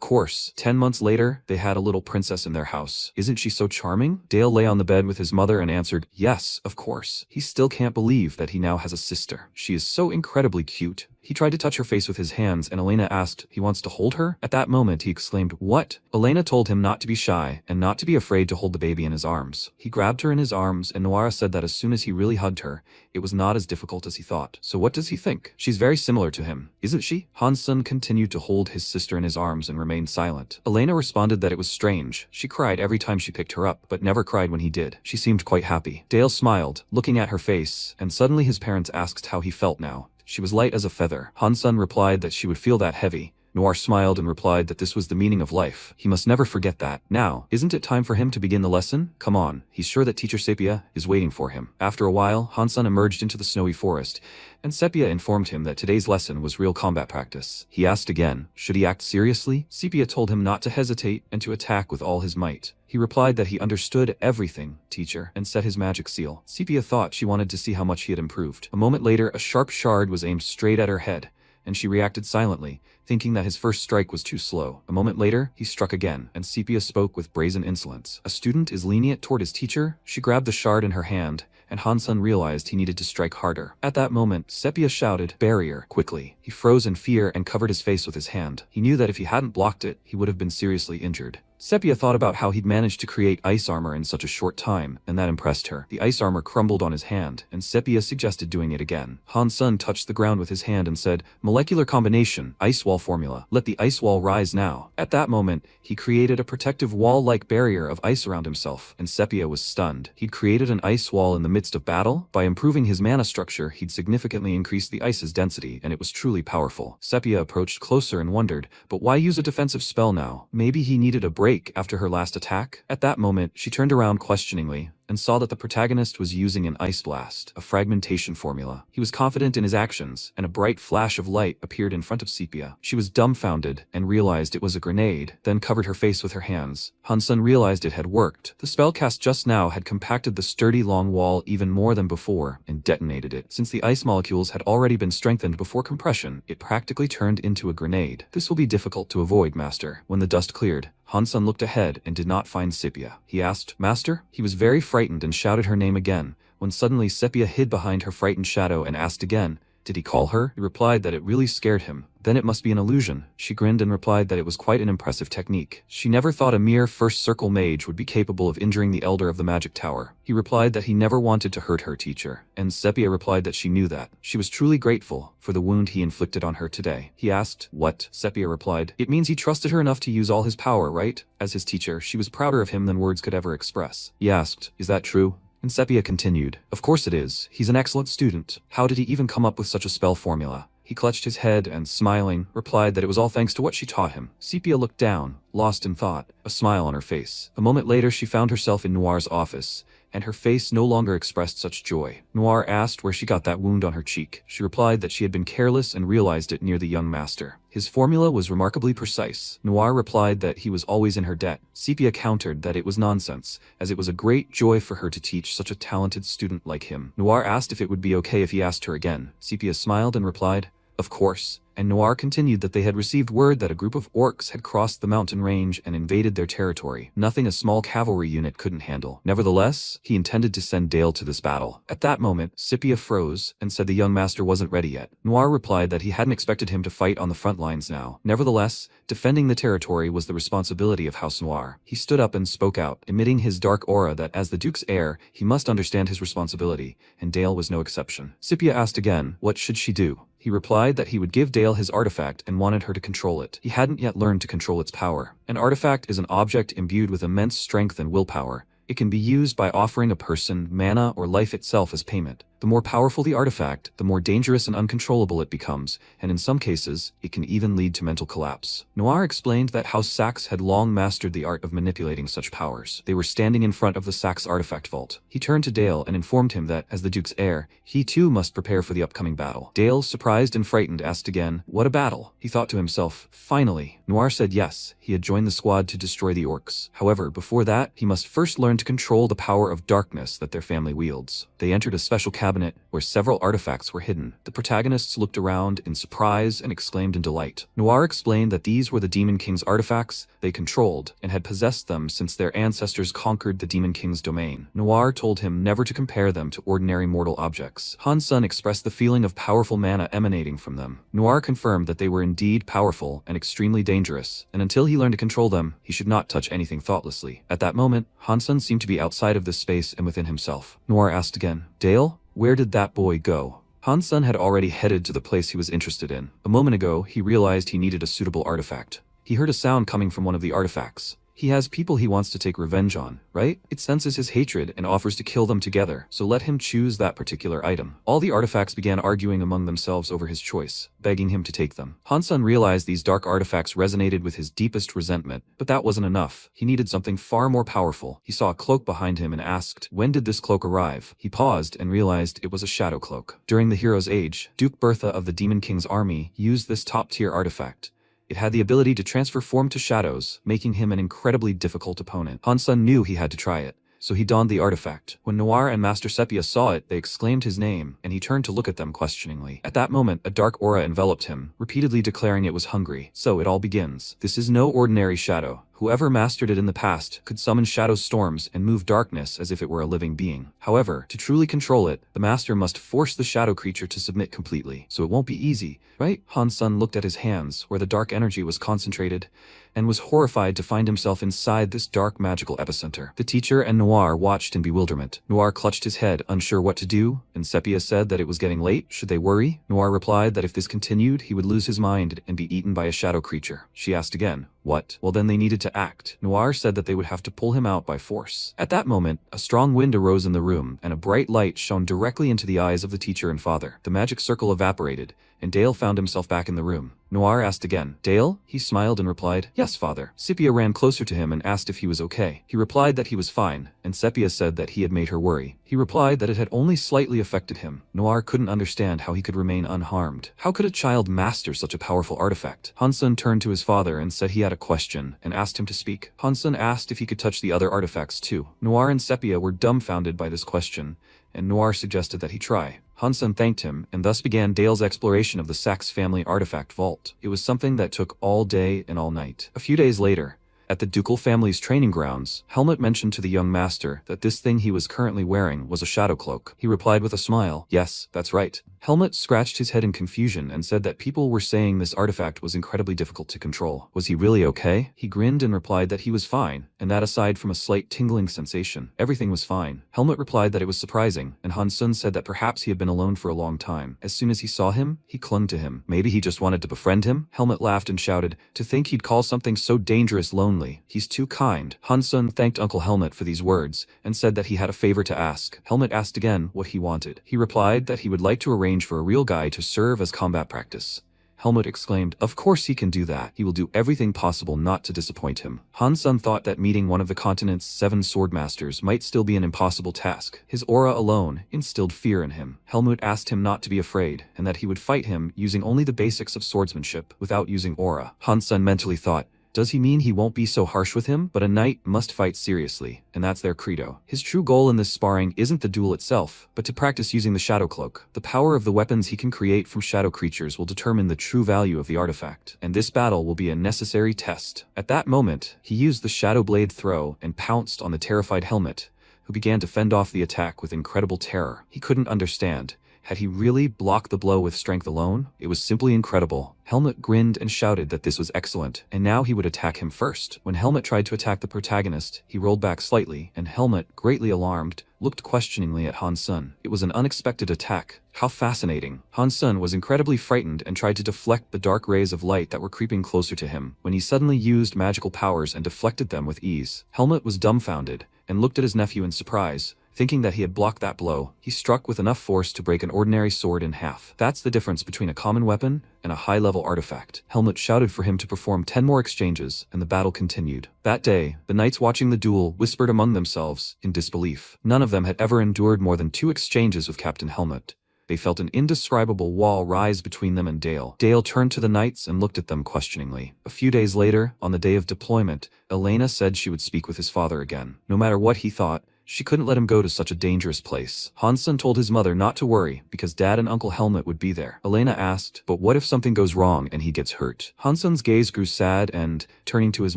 course. 10 months later, they had a little princess in their house. Isn't she so charming? Dale lay on the bed with his mother and answered, yes, of course. He still can't believe that he now has a sister. She is so incredibly cute. He tried to touch her face with his hands, and Elena asked, he wants to hold her? At that moment, he exclaimed, what? Elena told him not to be shy, and not to be afraid to hold the baby in his arms. He grabbed her in his arms, and Noara said that as soon as he really hugged her, it was not as difficult as he thought. So what does he think? She's very similar to him, isn't she? Hansun continued to hold his sister in his arms and remained silent. Elena responded that it was strange. She cried every time she picked her up, but never cried when he did. She seemed quite happy. Dale smiled, looking at her face, and suddenly his parents asked how he felt now. She was light as a feather. Hansun replied that she would feel that heavy. Noir smiled and replied that this was the meaning of life. He must never forget that. Now, isn't it time for him to begin the lesson? Come on. He's sure that teacher Sepia is waiting for him. After a while, Hansun emerged into the snowy forest, and Sepia informed him that today's lesson was real combat practice. He asked again, should he act seriously? Sepia told him not to hesitate and to attack with all his might. He replied that he understood everything, teacher, and set his magic seal. Sepia thought she wanted to see how much he had improved. A moment later, a sharp shard was aimed straight at her head, and she reacted silently, thinking that his first strike was too slow. A moment later, he struck again, and Sepia spoke with brazen insolence. A student is lenient toward his teacher? She grabbed the shard in her hand, and Hansun realized he needed to strike harder. At that moment, Sepia shouted, barrier, quickly. He froze in fear and covered his face with his hand. He knew that if he hadn't blocked it, he would have been seriously injured. Sepia thought about how he'd managed to create ice armor in such a short time, and that impressed her. The ice armor crumbled on his hand, and Sepia suggested doing it again. Hansun touched the ground with his hand and said, molecular combination, ice wall formula. Let the ice wall rise now. At that moment, he created a protective wall-like barrier of ice around himself, and Sepia was stunned. He'd created an ice wall in the midst of battle. By improving his mana structure, he'd significantly increased the ice's density, and it was truly powerful. Sepia approached closer and wondered, but why use a defensive spell now? Maybe he needed a break after her last attack? At that moment, she turned around questioningly, and saw that the protagonist was using an ice blast, a fragmentation formula. He was confident in his actions, and a bright flash of light appeared in front of Sepia. She was dumbfounded and realized it was a grenade, then covered her face with her hands. Hansun realized it had worked. The spell cast just now had compacted the sturdy long wall even more than before and detonated it. Since the ice molecules had already been strengthened before compression, it practically turned into a grenade. This will be difficult to avoid, Master. When the dust cleared, Hansun looked ahead and did not find Sepia. He asked, Master? He was very frightened and shouted her name again, when suddenly Sepia hid behind her frightened shadow and asked again, did he call her? He replied that it really scared him. Then it must be an illusion. She grinned and replied that it was quite an impressive technique. She never thought a mere first circle mage would be capable of injuring the elder of the magic tower. He replied that he never wanted to hurt her teacher, and Sepia replied that she knew that. She was truly grateful for the wound he inflicted on her today. He asked, what? Sepia replied, it means he trusted her enough to use all his power, right? As his teacher, she was prouder of him than words could ever express. He asked, is that true? And Sepia continued, of course it is. He's an excellent student. How did he even come up with such a spell formula? He clutched his head and, smiling, replied that it was all thanks to what she taught him. Sepia looked down, lost in thought, a smile on her face. A moment later she found herself in Noir's office, and her face no longer expressed such joy. Noir asked where she got that wound on her cheek. She replied that she had been careless and realized it near the young master. His formula was remarkably precise. Noir replied that he was always in her debt. Sepia countered that it was nonsense, as it was a great joy for her to teach such a talented student like him. Noir asked if it would be okay if he asked her again. Sepia smiled and replied, of course. And Noir continued that they had received word that a group of orcs had crossed the mountain range and invaded their territory, nothing a small cavalry unit couldn't handle. Nevertheless, he intended to send Dale to this battle. At that moment, Sepia froze and said the young master wasn't ready yet. Noir replied that he hadn't expected him to fight on the front lines now. Nevertheless, defending the territory was the responsibility of House Noir. He stood up and spoke out, emitting his dark aura that as the Duke's heir, he must understand his responsibility, and Dale was no exception. Sepia asked again, what should she do? He replied that he would give Dale his artifact and wanted her to control it. He hadn't yet learned to control its power. An artifact is an object imbued with immense strength and willpower. It can be used by offering a person mana or life itself as payment. The more powerful the artifact, the more dangerous and uncontrollable it becomes, and in some cases, it can even lead to mental collapse. Noir explained that House Saxe had long mastered the art of manipulating such powers. They were standing in front of the Saxe artifact vault. He turned to Dale and informed him that, as the Duke's heir, he too must prepare for the upcoming battle. Dale, surprised and frightened, asked again, what a battle? He thought to himself, finally. Noir said yes, he had joined the squad to destroy the orcs. However, before that, he must first learn to control the power of darkness that their family wields. They entered a special cabinet where several artifacts were hidden. The protagonists looked around in surprise and exclaimed in delight. Noir explained that these were the Demon King's artifacts they controlled and had possessed them since their ancestors conquered the Demon King's domain. Noir told him never to compare them to ordinary mortal objects. Hansun expressed the feeling of powerful mana emanating from them. Noir confirmed that they were indeed powerful and extremely dangerous, and until he learned to control them, he should not touch anything thoughtlessly. At that moment, Hansun seemed to be outside of this space and within himself. Noir asked again, Dale? Where did that boy go? Hansun had already headed to the place he was interested in. A moment ago, he realized he needed a suitable artifact. He heard a sound coming from one of the artifacts. He has people he wants to take revenge on, right? It senses his hatred and offers to kill them together, so let him choose that particular item. All the artifacts began arguing among themselves over his choice, begging him to take them. Hansun realized these dark artifacts resonated with his deepest resentment, but that wasn't enough. He needed something far more powerful. He saw a cloak behind him and asked, when did this cloak arrive? He paused and realized it was a shadow cloak. During the Hero's Age, Duke Bertha of the Demon King's army used this top-tier artifact. It had the ability to transfer form to shadows, making him an incredibly difficult opponent. Hansun knew he had to try it, so he donned the artifact. When Noir and Master Sepia saw it, they exclaimed his name, and he turned to look at them questioningly. At that moment, a dark aura enveloped him, repeatedly declaring it was hungry. So it all begins. This is no ordinary shadow. Whoever mastered it in the past could summon shadow storms and move darkness as if it were a living being. However, to truly control it, the master must force the shadow creature to submit completely. So it won't be easy, right? Hansun looked at his hands, where the dark energy was concentrated, and was horrified to find himself inside this dark magical epicenter. The teacher and Noir watched in bewilderment. Noir clutched his head, unsure what to do, and Sepia said that it was getting late. Should they worry? Noir replied that if this continued, he would lose his mind and be eaten by a shadow creature. She asked again, what? Well, then they needed to act. Noir said that they would have to pull him out by force. At that moment, a strong wind arose in the room, and a bright light shone directly into the eyes of the teacher and father. The magic circle evaporated, and Dale found himself back in the room. Noir asked again, "Dale?" He smiled and replied, "Yes, father." Sepia ran closer to him and asked if he was okay. He replied that he was fine, and Sepia said that he had made her worry. He replied that it had only slightly affected him. Noir couldn't understand how he could remain unharmed. How could a child master such a powerful artifact? Hansun turned to his father and said he had a question and asked him to speak. Hansun asked if he could touch the other artifacts too. Noir and Sepia were dumbfounded by this question, and Noir suggested that he try. Hansun thanked him, and thus began Dale's exploration of the Sachs family artifact vault. It was something that took all day and all night. A few days later, at the ducal family's training grounds, Helmut mentioned to the young master that this thing he was currently wearing was a shadow cloak. He replied with a smile, "Yes, that's right." Helmut scratched his head in confusion and said that people were saying this artifact was incredibly difficult to control. Was he really okay? He grinned and replied that he was fine, and that aside from a slight tingling sensation, everything was fine. Helmut replied that it was surprising, and Hansun said that perhaps he had been alone for a long time. As soon as he saw him, he clung to him. Maybe he just wanted to befriend him? Helmut laughed and shouted, "To think he'd call something so dangerous lonely. He's too kind." Hansun thanked Uncle Helmut for these words, and said that he had a favor to ask. Helmut asked again what he wanted. He replied that he would like to arrange for a real guy to serve as combat practice. Helmut exclaimed, "Of course he can do that. He will do everything possible not to disappoint him." Hansun thought that meeting one of the continent's 7 swordmasters might still be an impossible task. His aura alone instilled fear in him. Helmut asked him not to be afraid, and that he would fight him using only the basics of swordsmanship, without using aura. Hansun mentally thought, does he mean he won't be so harsh with him? But a knight must fight seriously, and that's their credo. His true goal in this sparring isn't the duel itself, but to practice using the shadow cloak. The power of the weapons he can create from shadow creatures will determine the true value of the artifact, and this battle will be a necessary test. At that moment, he used the shadow blade throw and pounced on the terrified Helmut, who began to fend off the attack with incredible terror. He couldn't understand. Had he really blocked the blow with strength alone? It was simply incredible. Helmut grinned and shouted that this was excellent, and now he would attack him first. When Helmut tried to attack the protagonist, he rolled back slightly, and Helmut, greatly alarmed, looked questioningly at Hansun. It was an unexpected attack. How fascinating. Hansun was incredibly frightened and tried to deflect the dark rays of light that were creeping closer to him, when he suddenly used magical powers and deflected them with ease. Helmut was dumbfounded, and looked at his nephew in surprise. Thinking that he had blocked that blow, he struck with enough force to break an ordinary sword in half. That's the difference between a common weapon and a high-level artifact. Helmut shouted for him to perform 10 more exchanges, and the battle continued. That day, the knights watching the duel whispered among themselves in disbelief. None of them had ever endured more than 2 exchanges with Captain Helmut. They felt an indescribable wall rise between them and Dale. Dale turned to the knights and looked at them questioningly. A few days later, on the day of deployment, Elena said she would speak with his father again. No matter what he thought, she couldn't let him go to such a dangerous place. Hansun told his mother not to worry, because Dad and Uncle Helmut would be there. Elena asked, but what if something goes wrong and he gets hurt? Hansun's gaze grew sad and, turning to his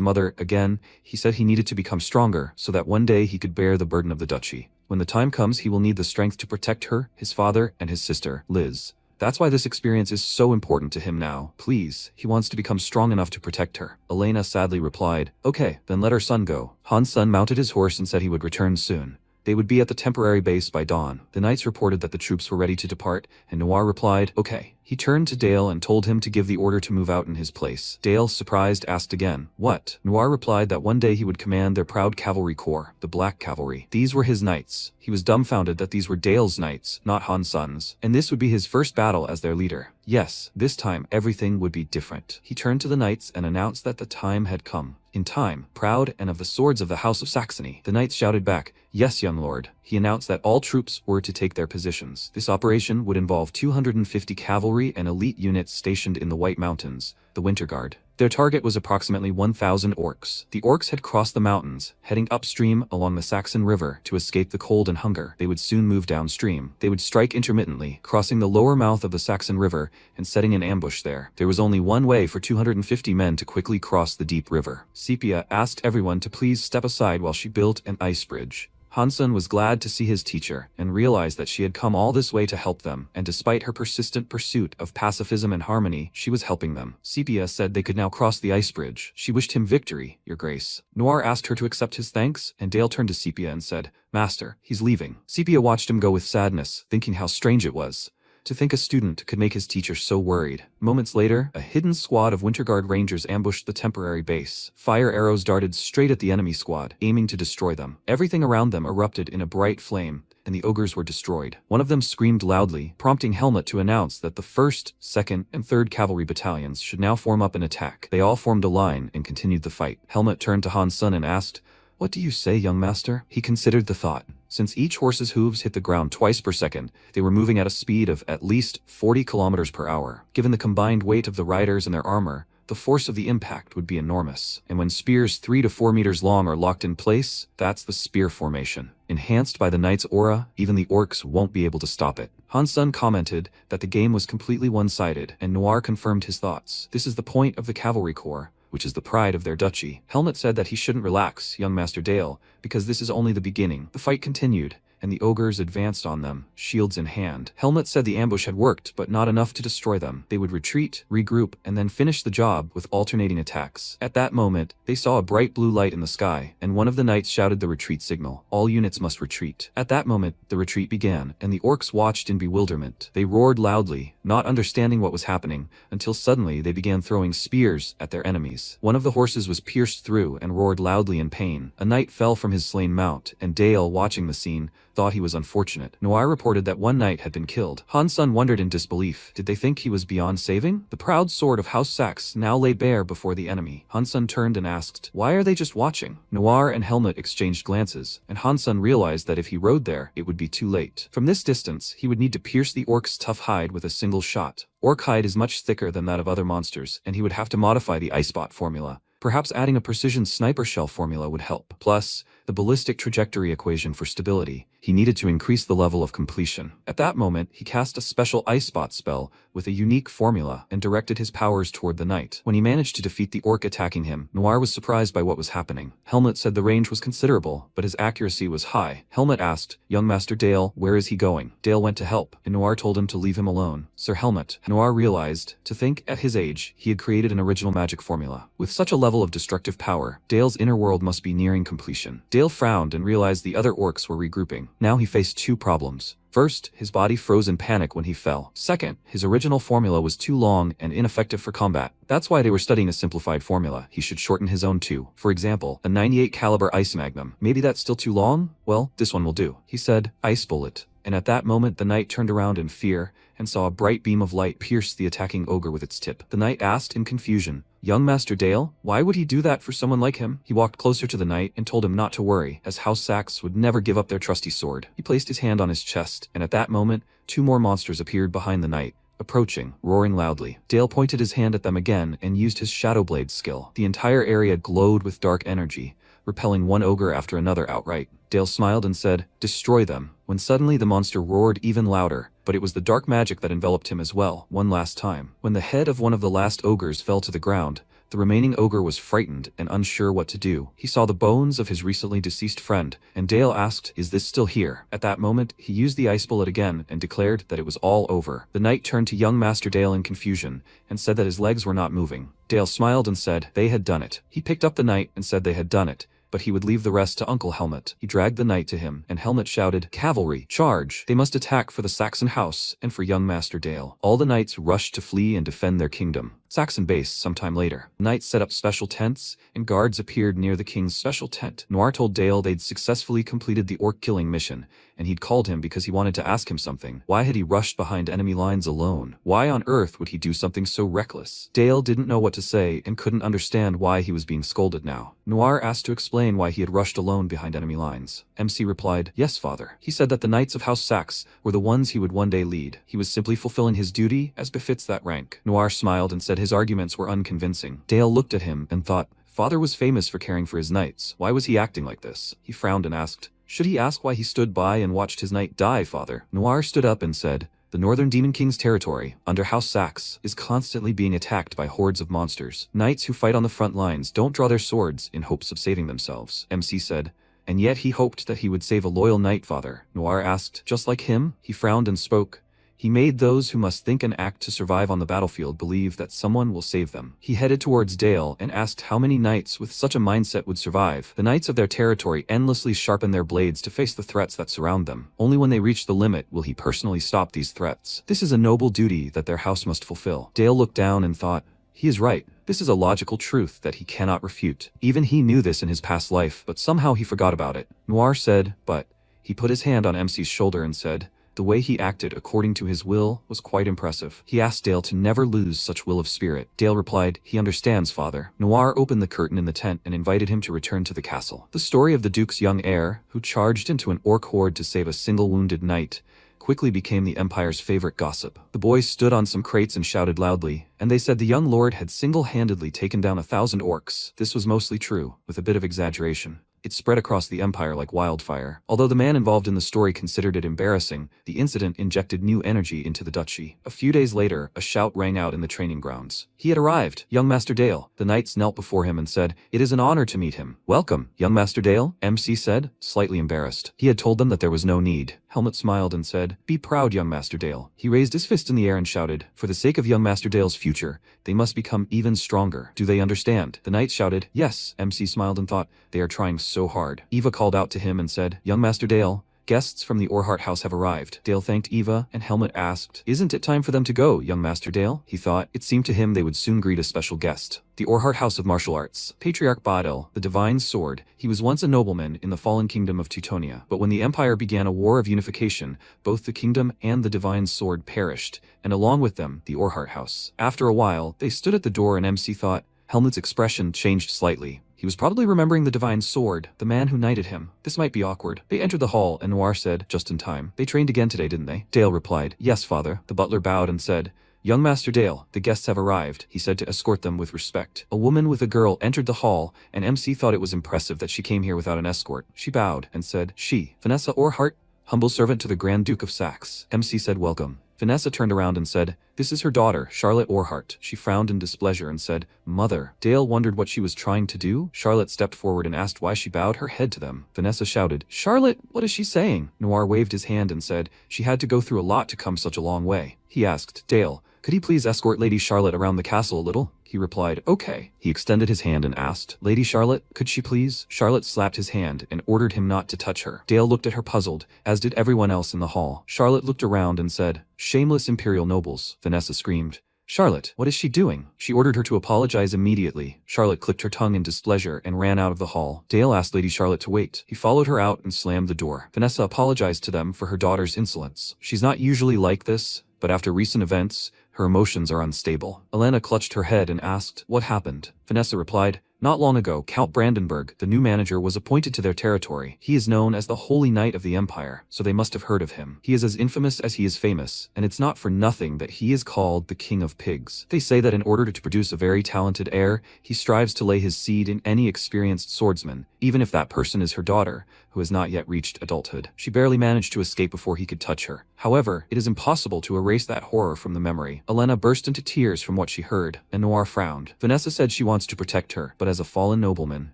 mother again, he said he needed to become stronger so that one day he could bear the burden of the duchy. When the time comes, he will need the strength to protect her, his father, and his sister, Liz. That's why this experience is so important to him now. Please, he wants to become strong enough to protect her. Elena sadly replied, okay, then let our son go. Hansun mounted his horse and said he would return soon. They would be at the temporary base by dawn. The knights reported that the troops were ready to depart, and Noir replied, okay. He turned to Dale and told him to give the order to move out in his place. Dale, surprised, asked again, what? Noir replied that one day he would command their proud cavalry corps, the Black Cavalry. These were his knights. He was dumbfounded that these were Dale's knights, not Hansun's, and this would be his first battle as their leader. Yes, this time everything would be different. He turned to the knights and announced that the time had come. In time, proud and of the swords of the House of Saxony. The knights shouted back, yes, young lord. He announced that all troops were to take their positions. This operation would involve 250 cavalry and elite units stationed in the White Mountains, the Winter Guard. Their target was approximately 1,000 orcs. The orcs had crossed the mountains, heading upstream along the Saxon River to escape the cold and hunger. They would soon move downstream. They would strike intermittently, crossing the lower mouth of the Saxon River and setting an ambush there. There was only one way for 250 men to quickly cross the deep river. Sepia asked everyone to please step aside while she built an ice bridge. Hansun was glad to see his teacher and realized that she had come all this way to help them, and despite her persistent pursuit of pacifism and harmony, she was helping them. Sepia said they could now cross the ice bridge. She wished him victory, your grace. Noir asked her to accept his thanks, and Dale turned to Sepia and said, Master, he's leaving. Sepia watched him go with sadness, thinking how strange it was. To think a student could make his teacher so worried. Moments later, a hidden squad of Winterguard Rangers ambushed the temporary base. Fire arrows darted straight at the enemy squad, aiming to destroy them. Everything around them erupted in a bright flame, and the ogres were destroyed. One of them screamed loudly, prompting Helmut to announce that the 1st, 2nd, and 3rd Cavalry battalions should now form up an attack. They all formed a line and continued the fight. Helmut turned to Han's son and asked, "What do you say, young master?" He considered the thought. Since each horse's hooves hit the ground twice per second, they were moving at a speed of at least 40 kilometers per hour. Given the combined weight of the riders and their armor, the force of the impact would be enormous. And when spears 3 to 4 meters long are locked in place, that's the spear formation. Enhanced by the knight's aura, even the orcs won't be able to stop it. Han's son commented that the game was completely one-sided, and Noir confirmed his thoughts. This is the point of the cavalry corps, which is the pride of their duchy. Helmut said that he shouldn't relax, young Master Dale, because this is only the beginning. The fight continued, and the ogres advanced on them, shields in hand. Helmut said the ambush had worked, but not enough to destroy them. They would retreat, regroup, and then finish the job with alternating attacks. At that moment, they saw a bright blue light in the sky, and one of the knights shouted the retreat signal. All units must retreat. At that moment, the retreat began, and the orcs watched in bewilderment. They roared loudly, not understanding what was happening, until suddenly they began throwing spears at their enemies. One of the horses was pierced through and roared loudly in pain. A knight fell from his slain mount, and Dale, watching the scene, thought he was unfortunate. Noir reported that one knight had been killed. Han's son wondered in disbelief. Did they think he was beyond saving? The proud sword of House Saxe now lay bare before the enemy. Han's son turned and asked, "Why are they just watching?" Noir and Helmut exchanged glances, and Han's son realized that if he rode there, it would be too late. From this distance, he would need to pierce the orc's tough hide with a single shot. Orc hide is much thicker than that of other monsters, and he would have to modify the Icebot formula. Perhaps adding a precision sniper shell formula would help. Plus, the ballistic trajectory equation for stability. He needed to increase the level of completion. At that moment, he cast a special Icebot spell with a unique formula and directed his powers toward the knight. When he managed to defeat the orc attacking him, Noir was surprised by what was happening. Helmut said the range was considerable, but his accuracy was high. Helmut asked, "Young Master Dale, where is he going?" Dale went to help, and Noir told him to leave him alone. "Sir Helmut." Noir realized, to think at his age, he had created an original magic formula. With such a level of destructive power, Dale's inner world must be nearing completion. Dale frowned and realized the other orcs were regrouping. Now he faced two problems. First, his body froze in panic when he fell. Second, his original formula was too long and ineffective for combat. That's why they were studying a simplified formula. He should shorten his own too. For example, a 98 caliber ice magnum. Maybe that's still too long? Well, this one will do. He said, "Ice bullet." And at that moment the knight turned around in fear and saw a bright beam of light pierce the attacking ogre with its tip. The knight asked in confusion, "Young Master Dale, why would he do that for someone like him?" He walked closer to the knight and told him not to worry, as House Saxe would never give up their trusty sword. He placed his hand on his chest, and at that moment, two more monsters appeared behind the knight, approaching, roaring loudly. Dale pointed his hand at them again and used his Shadow Blade skill. The entire area glowed with dark energy, repelling one ogre after another outright. Dale smiled and said, "Destroy them," when suddenly the monster roared even louder, but it was the dark magic that enveloped him as well, one last time. When the head of one of the last ogres fell to the ground, the remaining ogre was frightened and unsure what to do. He saw the bones of his recently deceased friend, and Dale asked, "Is this still here?" At that moment, he used the ice bullet again and declared that it was all over. The knight turned to young Master Dale in confusion and said that his legs were not moving. Dale smiled and said they had done it. He picked up the knight and said they had done it, but he would leave the rest to Uncle Helmut. He dragged the knight to him, and Helmut shouted, "Cavalry, charge! They must attack for the Saxon house and for young Master Dale." All the knights rushed to flee and defend their kingdom. Saxon base sometime later. Knights set up special tents, and guards appeared near the king's special tent. Noir told Dale they'd successfully completed the orc-killing mission, and he'd called him because he wanted to ask him something. Why had he rushed behind enemy lines alone? Why on earth would he do something so reckless? Dale didn't know what to say and couldn't understand why he was being scolded now. Noir asked to explain why he had rushed alone behind enemy lines. MC replied, "Yes, father." He said that the knights of House Saxe were the ones he would one day lead. He was simply fulfilling his duty as befits that rank. Noir smiled and said his arguments were unconvincing. Dale looked at him and thought, father was famous for caring for his knights. Why was he acting like this? He frowned and asked, "Should he ask why he stood by and watched his knight die, father?" Noir stood up and said, "The Northern Demon King's territory, under House Saxe, is constantly being attacked by hordes of monsters. Knights who fight on the front lines don't draw their swords in hopes of saving themselves." MC said, "And yet he hoped that he would save a loyal knight, father." Noir asked, "Just like him?" He frowned and spoke, He made those who must think and act to survive on the battlefield believe that someone will save them. He headed towards Dale and asked how many knights with such a mindset would survive. The knights of their territory endlessly sharpen their blades to face the threats that surround them. Only when they reach the limit will he personally stop these threats. This is a noble duty that their house must fulfill. Dale looked down and thought, he is right. This is a logical truth that he cannot refute. Even he knew this in his past life, but somehow he forgot about it. Noir said, but he put his hand on MC's shoulder and said, the way he acted according to his will was quite impressive. He asked Dale to never lose such will of spirit. Dale replied, he understands, father. Noir opened the curtain in the tent and invited him to return to the castle. The story of the Duke's young heir, who charged into an orc horde to save a single wounded knight, quickly became the Empire's favorite gossip. The boys stood on some crates and shouted loudly, and they said the young lord had single-handedly taken down 1,000 orcs. This was mostly true, with a bit of exaggeration. It spread across the empire like wildfire. Although the man involved in the story considered it embarrassing, the incident injected new energy into the duchy. A few days later, a shout rang out in the training grounds. He had arrived, young Master Dale. The knights knelt before him and said, it is an honor to meet him. Welcome, young Master Dale, MC said, slightly embarrassed. He had told them that there was no need. Helmet smiled and said, be proud, young Master Dale. He raised his fist in the air and shouted, for the sake of young Master Dale's future, they must become even stronger. Do they understand? The knights shouted, yes. MC smiled and thought, they are trying so hard. Eva called out to him and said, young Master Dale, guests from the Orhart house have arrived. Dale thanked Eva, and Helmet asked, isn't it time for them to go, young Master Dale? He thought, it seemed to him they would soon greet a special guest. The Orhart House of Martial Arts. Patriarch Badel, the Divine Sword. He was once a nobleman in the fallen kingdom of Teutonia. But when the Empire began a war of unification, both the kingdom and the Divine Sword perished, and along with them, the Orhart House. After a while, they stood at the door and MC thought, Helmet's expression changed slightly. He was probably remembering the Divine Sword, the man who knighted him. This might be awkward. They entered the hall, and Noir said, just in time. They trained again today, didn't they? Dale replied, yes, father. The butler bowed and said, young Master Dale, the guests have arrived, he said to escort them with respect. A woman with a girl entered the hall, and MC thought it was impressive that she came here without an escort. She bowed and said, she, Vanessa Orhart, humble servant to the Grand Duke of Saxe. MC said, welcome. Vanessa turned around and said, this is her daughter, Charlotte Orhart. She frowned in displeasure and said, mother. Dale wondered what she was trying to do. Charlotte stepped forward and asked why she bowed her head to them. Vanessa shouted, Charlotte, what is she saying? Noir waved his hand and said, she had to go through a lot to come such a long way. He asked, Dale, could he please escort Lady Charlotte around the castle a little? He replied, okay. He extended his hand and asked, Lady Charlotte, could she please? Charlotte slapped his hand and ordered him not to touch her. Dale looked at her puzzled, as did everyone else in the hall. Charlotte looked around and said, shameless imperial nobles. Vanessa screamed, Charlotte, what is she doing? She ordered her to apologize immediately. Charlotte clicked her tongue in displeasure and ran out of the hall. Dale asked Lady Charlotte to wait. He followed her out and slammed the door. Vanessa apologized to them for her daughter's insolence. She's not usually like this, but after recent events, her emotions are unstable. Elena clutched her head and asked, what happened? Vanessa replied, not long ago, Count Brandenburg, the new manager, was appointed to their territory. He is known as the Holy Knight of the Empire, so they must have heard of him. He is as infamous as he is famous, and it's not for nothing that he is called the King of Pigs. They say that in order to produce a very talented heir, he strives to lay his seed in any experienced swordsman, even if that person is her daughter, who has not yet reached adulthood. She barely managed to escape before he could touch her. However, it is impossible to erase that horror from the memory. Elena burst into tears from what she heard, and Noir frowned. Vanessa said she wants to protect her, but as a fallen nobleman,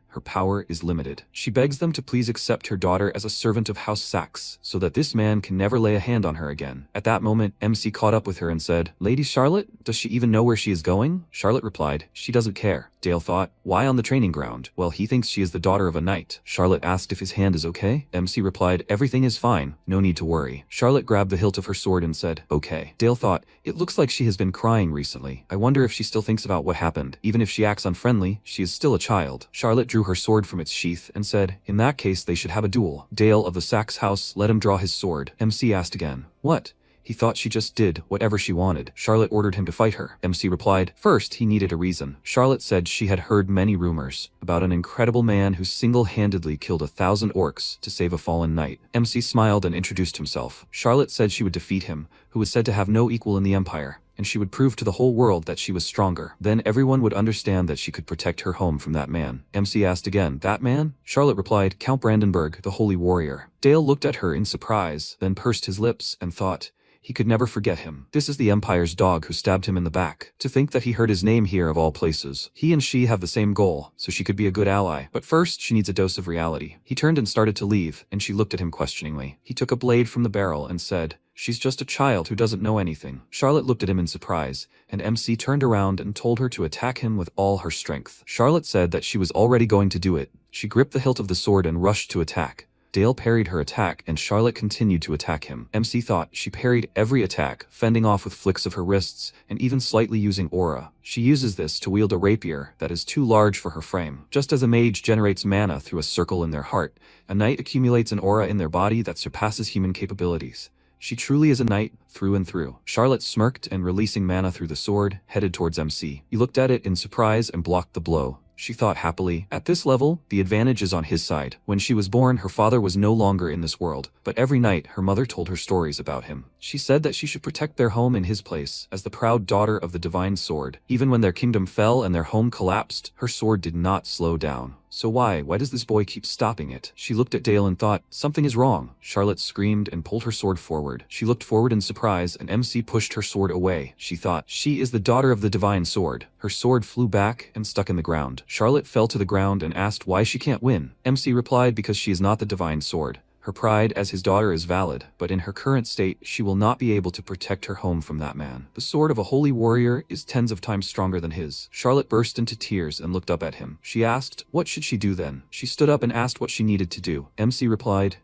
her power is limited. She begs them to please accept her daughter as a servant of House Saxe, so that this man can never lay a hand on her again. At that moment, MC caught up with her and said, Lady Charlotte, does she even know where she is going? Charlotte replied, she doesn't care. Dale thought, why on the training ground? Well, he thinks she is the daughter of a knight. Charlotte asked if his hand is okay. MC replied, everything is fine, no need to worry. Charlotte grabbed the hilt of her sword and said, okay. Dale thought, it looks like she has been crying recently. I wonder if she still thinks about what happened. Even if she acts unfriendly, she is still a child. Charlotte drew her sword from its sheath and said, in that case they should have a duel. Dale of the Saxe house let him draw his sword. MC asked again, what? He thought she just did whatever she wanted. Charlotte ordered him to fight her. MC replied, first he needed a reason. Charlotte said she had heard many rumors about an incredible man who single-handedly killed 1,000 orcs to save a fallen knight. MC smiled and introduced himself. Charlotte said she would defeat him, who was said to have no equal in the Empire, and she would prove to the whole world that she was stronger. Then everyone would understand that she could protect her home from that man. MC asked again, that man? Charlotte replied, Count Brandenburg, the holy warrior. Dale looked at her in surprise, then pursed his lips and thought, he could never forget him. This is the Empire's dog who stabbed him in the back. To think that he heard his name here of all places. He and she have the same goal, so she could be a good ally. But first, she needs a dose of reality. He turned and started to leave, and she looked at him questioningly. He took a blade from the barrel and said, She's just a child who doesn't know anything. Charlotte looked at him in surprise, and MC turned around and told her to attack him with all her strength. Charlotte said that she was already going to do it. She gripped the hilt of the sword and rushed to attack. Dale parried her attack and Charlotte continued to attack him. MC thought she parried every attack, fending off with flicks of her wrists and even slightly using aura. She uses this to wield a rapier that is too large for her frame. Just as a mage generates mana through a circle in their heart, a knight accumulates an aura in their body that surpasses human capabilities. She truly is a knight, through and through. Charlotte smirked and releasing mana through the sword, headed towards MC. He looked at it in surprise and blocked the blow. She thought happily, at this level, the advantage is on his side. When she was born, her father was no longer in this world, but every night her mother told her stories about him. She said that she should protect their home in his place, as the proud daughter of the divine sword. Even when their kingdom fell and their home collapsed, her sword did not slow down. So why does this boy keep stopping it? She looked at Dale and thought, something is wrong. Charlotte screamed and pulled her sword forward. She looked forward in surprise and MC pushed her sword away. She thought, she is the daughter of the divine sword. Her sword flew back and stuck in the ground. Charlotte fell to the ground and asked why she can't win. MC replied because she is not the divine sword. Her pride as his daughter is valid, but in her current state, she will not be able to protect her home from that man. The sword of a holy warrior is tens of times stronger than his. Charlotte burst into tears and looked up at him. She asked, what should she do then? She stood up and asked what she needed to do. MC replied,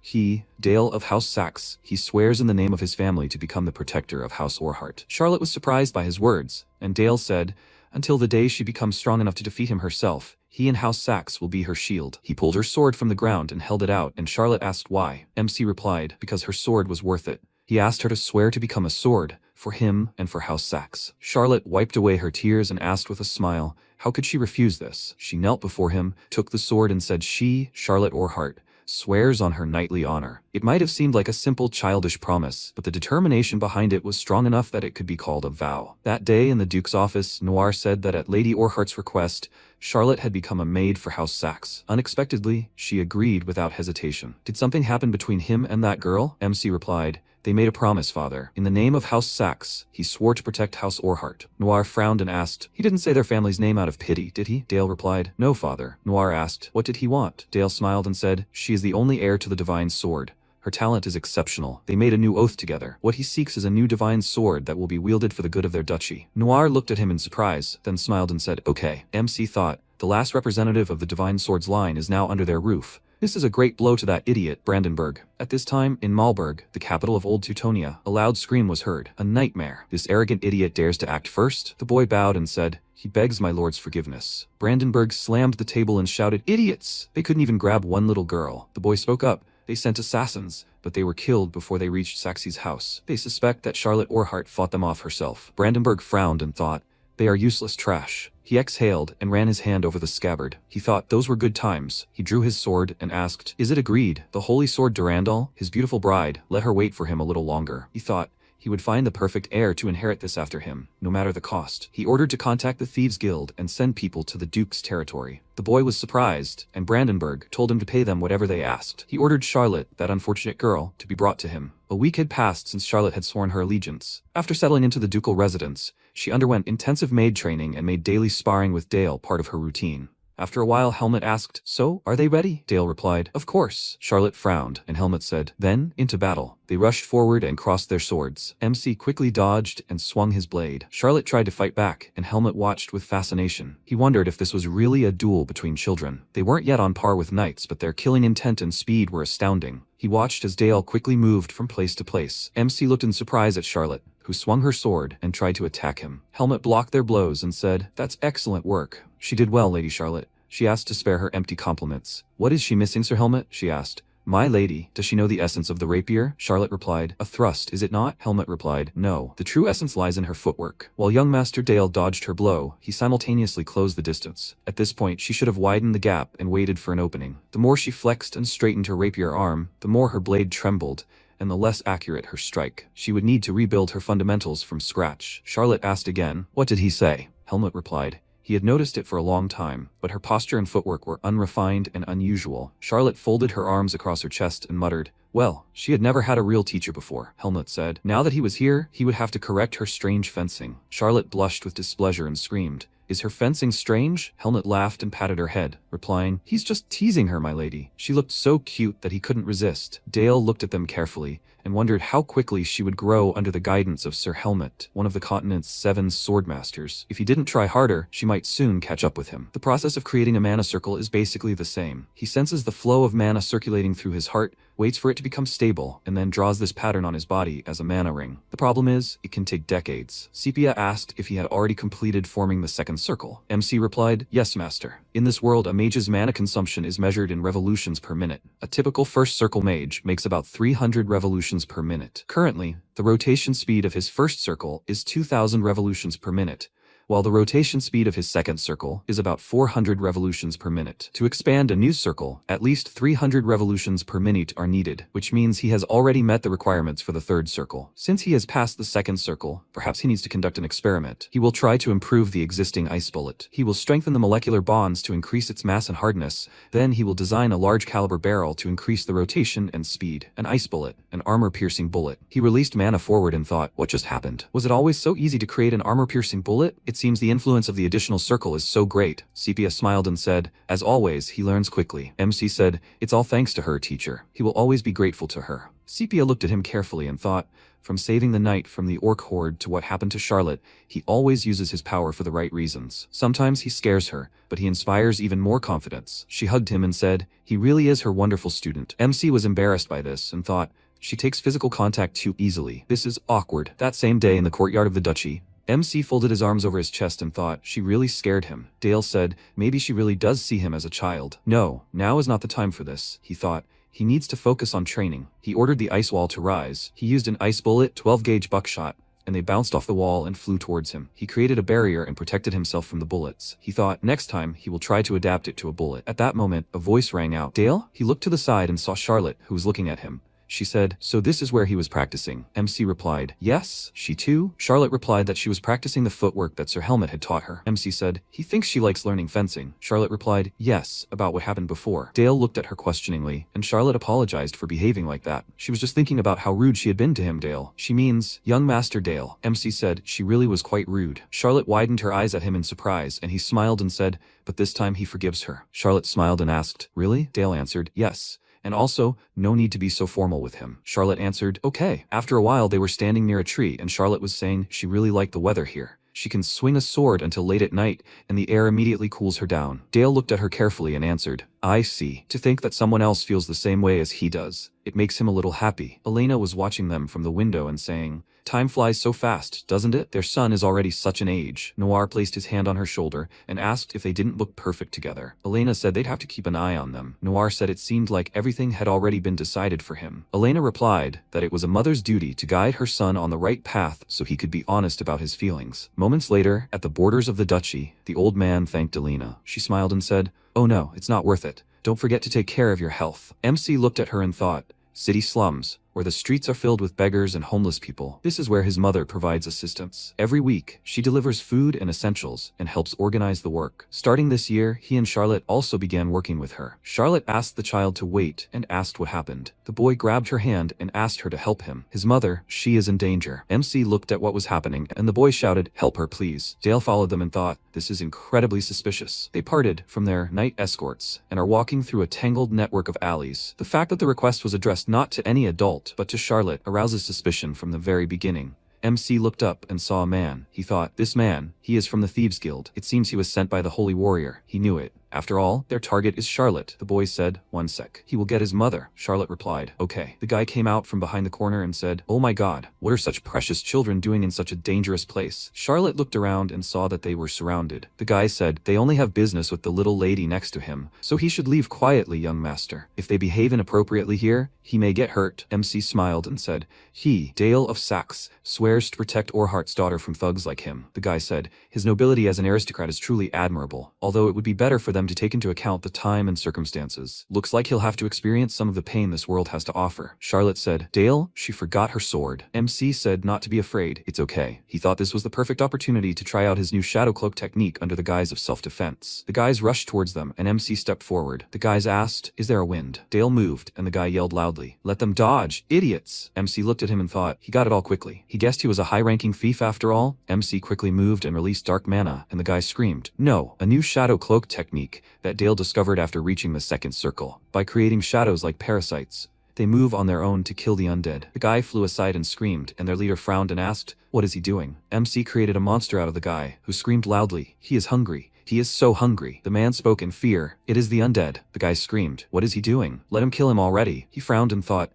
Dale of House Saxe, he swears in the name of his family to become the protector of House Orhart. Charlotte was surprised by his words, and Dale said, until the day she becomes strong enough to defeat him herself, he and House Saxe will be her shield. He pulled her sword from the ground and held it out, and Charlotte asked why. MC replied, because her sword was worth it. He asked her to swear to become a sword, for him and for House Saxe. Charlotte wiped away her tears and asked with a smile, how could she refuse this? She knelt before him, took the sword and said she, Charlotte Orhart, swears on her knightly honor. It might have seemed like a simple childish promise, but the determination behind it was strong enough that it could be called a vow. That day in the Duke's office, Noir said that at Lady Orhart's request, Charlotte had become a maid for House Saxe. Unexpectedly, she agreed without hesitation. Did something happen between him and that girl? MC replied, they made a promise, father. In the name of House Saxe, he swore to protect House Orhart. Noir frowned and asked, he didn't say their family's name out of pity, did he? Dale replied, no, father. Noir asked, what did he want? Dale smiled and said, she is the only heir to the divine sword. Her talent is exceptional. They made a new oath together. What he seeks is a new divine sword that will be wielded for the good of their duchy. Noir looked at him in surprise, then smiled and said, okay. MC thought, the last representative of the divine sword's line is now under their roof. This is a great blow to that idiot, Brandenburg. At this time, in Malberg, the capital of Old Teutonia, a loud scream was heard. A nightmare. This arrogant idiot dares to act first? The boy bowed and said, he begs my lord's forgiveness. Brandenburg slammed the table and shouted, idiots! They couldn't even grab one little girl. The boy spoke up. They sent assassins, but they were killed before they reached Saxe's house. They suspect that Charlotte Orhart fought them off herself. Brandenburg frowned and thought, they are useless trash. He exhaled and ran his hand over the scabbard. He thought those were good times. He drew his sword and asked, is it agreed? The holy sword Durandal, his beautiful bride, let her wait for him a little longer. He thought he would find the perfect heir to inherit this after him, no matter the cost. He ordered to contact the Thieves' Guild and send people to the Duke's territory. The boy was surprised, and Brandenburg told him to pay them whatever they asked. He ordered Charlotte, that unfortunate girl, to be brought to him. A week had passed since Charlotte had sworn her allegiance. After settling into the ducal residence, she underwent intensive maid training and made daily sparring with Dale part of her routine. After a while, Helmut asked, so, are they ready? Dale replied, of course. Charlotte frowned, and Helmut said, then, into battle. They rushed forward and crossed their swords. MC quickly dodged and swung his blade. Charlotte tried to fight back, and Helmut watched with fascination. He wondered if this was really a duel between children. They weren't yet on par with knights, but their killing intent and speed were astounding. He watched as Dale quickly moved from place to place. MC looked in surprise at Charlotte, who swung her sword and tried to attack him. Helmut blocked their blows and said, that's excellent work. She did well, Lady Charlotte. She asked to spare her empty compliments. What is she missing, Sir Helmut? She asked. My lady, does she know the essence of the rapier? Charlotte replied. A thrust, is it not? Helmut replied. No, the true essence lies in her footwork. While young Master Dale dodged her blow, he simultaneously closed the distance. At this point, she should have widened the gap and waited for an opening. The more she flexed and straightened her rapier arm, the more her blade trembled, and the less accurate her strike. She would need to rebuild her fundamentals from scratch. Charlotte asked again, what did he say? Helmut replied. He had noticed it for a long time, but her posture and footwork were unrefined and unusual. Charlotte folded her arms across her chest and muttered, well, she had never had a real teacher before. Helmut said, now that he was here, he would have to correct her strange fencing. Charlotte blushed with displeasure and screamed, "Is her fencing strange?" Helmet laughed and patted her head, replying, "He's just teasing her, my lady." She looked so cute that he couldn't resist. Dale looked at them carefully and wondered how quickly she would grow under the guidance of Sir Helmet, one of the continent's 7 swordmasters. If he didn't try harder, she might soon catch up with him. The process of creating a mana circle is basically the same. He senses the flow of mana circulating through his heart, waits for it to become stable, and then draws this pattern on his body as a mana ring. The problem is, it can take decades. Sepia asked if he had already completed forming the second circle. MC replied, "Yes, master. In this world, a mage's mana consumption is measured in revolutions per minute. A typical first circle mage makes about 300 revolutions per minute. Currently, the rotation speed of his first circle is 2,000 revolutions per minute, while the rotation speed of his second circle is about 400 revolutions per minute. To expand a new circle, at least 300 revolutions per minute are needed, which means he has already met the requirements for the third circle. Since he has passed the second circle, perhaps he needs to conduct an experiment. He will try to improve the existing ice bullet. He will strengthen the molecular bonds to increase its mass and hardness. Then he will design a large caliber barrel to increase the rotation and speed. An ice bullet, an armor-piercing bullet." He released mana forward and thought, what just happened? Was it always so easy to create an armor-piercing bullet? It seems the influence of the additional circle is so great. Sepia smiled and said, "As always, he learns quickly." MC said, "It's all thanks to her, teacher. He will always be grateful to her." Sepia looked at him carefully and thought, from saving the knight from the orc horde to what happened to Charlotte, he always uses his power for the right reasons. Sometimes he scares her, but he inspires even more confidence. She hugged him and said, "He really is her wonderful student." MC was embarrassed by this and thought, she takes physical contact too easily. This is awkward. That same day in the courtyard of the duchy, MC folded his arms over his chest and thought, she really scared him. Dale said, maybe she really does see him as a child. No, now is not the time for this, he thought. He needs to focus on training. He ordered the ice wall to rise. He used an ice bullet, 12-gauge buckshot, and they bounced off the wall and flew towards him. He created a barrier and protected himself from the bullets. He thought, next time, he will try to adapt it to a bullet. At that moment, a voice rang out. "Dale?" He looked to the side and saw Charlotte, who was looking at him. She said, "So this is where he was practicing." MC replied, "Yes, she too?" Charlotte replied that she was practicing the footwork that Sir Helmet had taught her. MC said, "He thinks she likes learning fencing." Charlotte replied, "Yes, about what happened before." Dale looked at her questioningly, and Charlotte apologized for behaving like that. She was just thinking about how rude she had been to him. "Dale. She means, young Master Dale." MC said, "She really was quite rude." Charlotte widened her eyes at him in surprise, and he smiled and said, "But this time he forgives her." Charlotte smiled and asked, "Really?" Dale answered, "Yes. And also, no need to be so formal with him." Charlotte answered, "Okay." After a while they were standing near a tree and Charlotte was saying she really liked the weather here. She can swing a sword until late at night and the air immediately cools her down. Dale looked at her carefully and answered, "I see." To think that someone else feels the same way as he does. It makes him a little happy. Elena was watching them from the window and saying, "Time flies so fast, doesn't it? Their son is already such an age." Noir placed his hand on her shoulder and asked if they didn't look perfect together. Elena said they'd have to keep an eye on them. Noir said it seemed like everything had already been decided for him. Elena replied that it was a mother's duty to guide her son on the right path so he could be honest about his feelings. Moments later, at the borders of the duchy, the old man thanked Elena. She smiled and said, "Oh no, it's not worth it. Don't forget to take care of your health." MC looked at her and thought, city slums, where the streets are filled with beggars and homeless people. This is where his mother provides assistance. Every week, she delivers food and essentials and helps organize the work. Starting this year, he and Charlotte also began working with her. Charlotte asked the child to wait and asked what happened. The boy grabbed her hand and asked her to help him. His mother, she is in danger. MC looked at what was happening and the boy shouted, "Help her, please." Dale followed them and thought, this is incredibly suspicious. They parted from their night escorts and are walking through a tangled network of alleys. The fact that the request was addressed not to any adult, but to Charlotte arouses suspicion from the very beginning. MC looked up and saw a man. He thought, this man, he is from the Thieves Guild. It seems he was sent by the Holy Warrior. He knew it. After all, their target is Charlotte. The boy said, "One sec. He will get his mother." Charlotte replied, "Okay." The guy came out from behind the corner and said, "Oh my god, what are such precious children doing in such a dangerous place?" Charlotte looked around and saw that they were surrounded. The guy said, "They only have business with the little lady next to him, so he should leave quietly, young master. If they behave inappropriately here, he may get hurt." MC smiled and said, "He, Dale of Saxe, swears to protect Orhart's daughter from thugs like him." The guy said, "His nobility as an aristocrat is truly admirable, although it would be better for them them to take into account the time and circumstances. Looks like he'll have to experience some of the pain this world has to offer. Charlotte said, Dale, she forgot her sword. MC said not to be afraid, it's okay. He thought this was the perfect opportunity to try out his new shadow cloak technique under the guise of self-defense. The guys rushed towards them, and MC stepped forward. The guys asked, is there a wind? Dale moved, and the guy yelled loudly, let them dodge, idiots! MC looked at him and thought, he got it all quickly. He guessed he was a high-ranking thief after all. MC quickly moved and released dark mana, and the guy screamed, no, a new shadow cloak technique that Dale discovered after reaching the second circle. By creating shadows like parasites, they move on their own to kill the undead. The guy flew aside and screamed, and their leader frowned and asked, what is he doing? MC created a monster out of the guy, who screamed loudly, he is hungry. He is so hungry. The man spoke in fear. It is the undead. The guy screamed, what is he doing? Let him kill him already. He frowned and thought,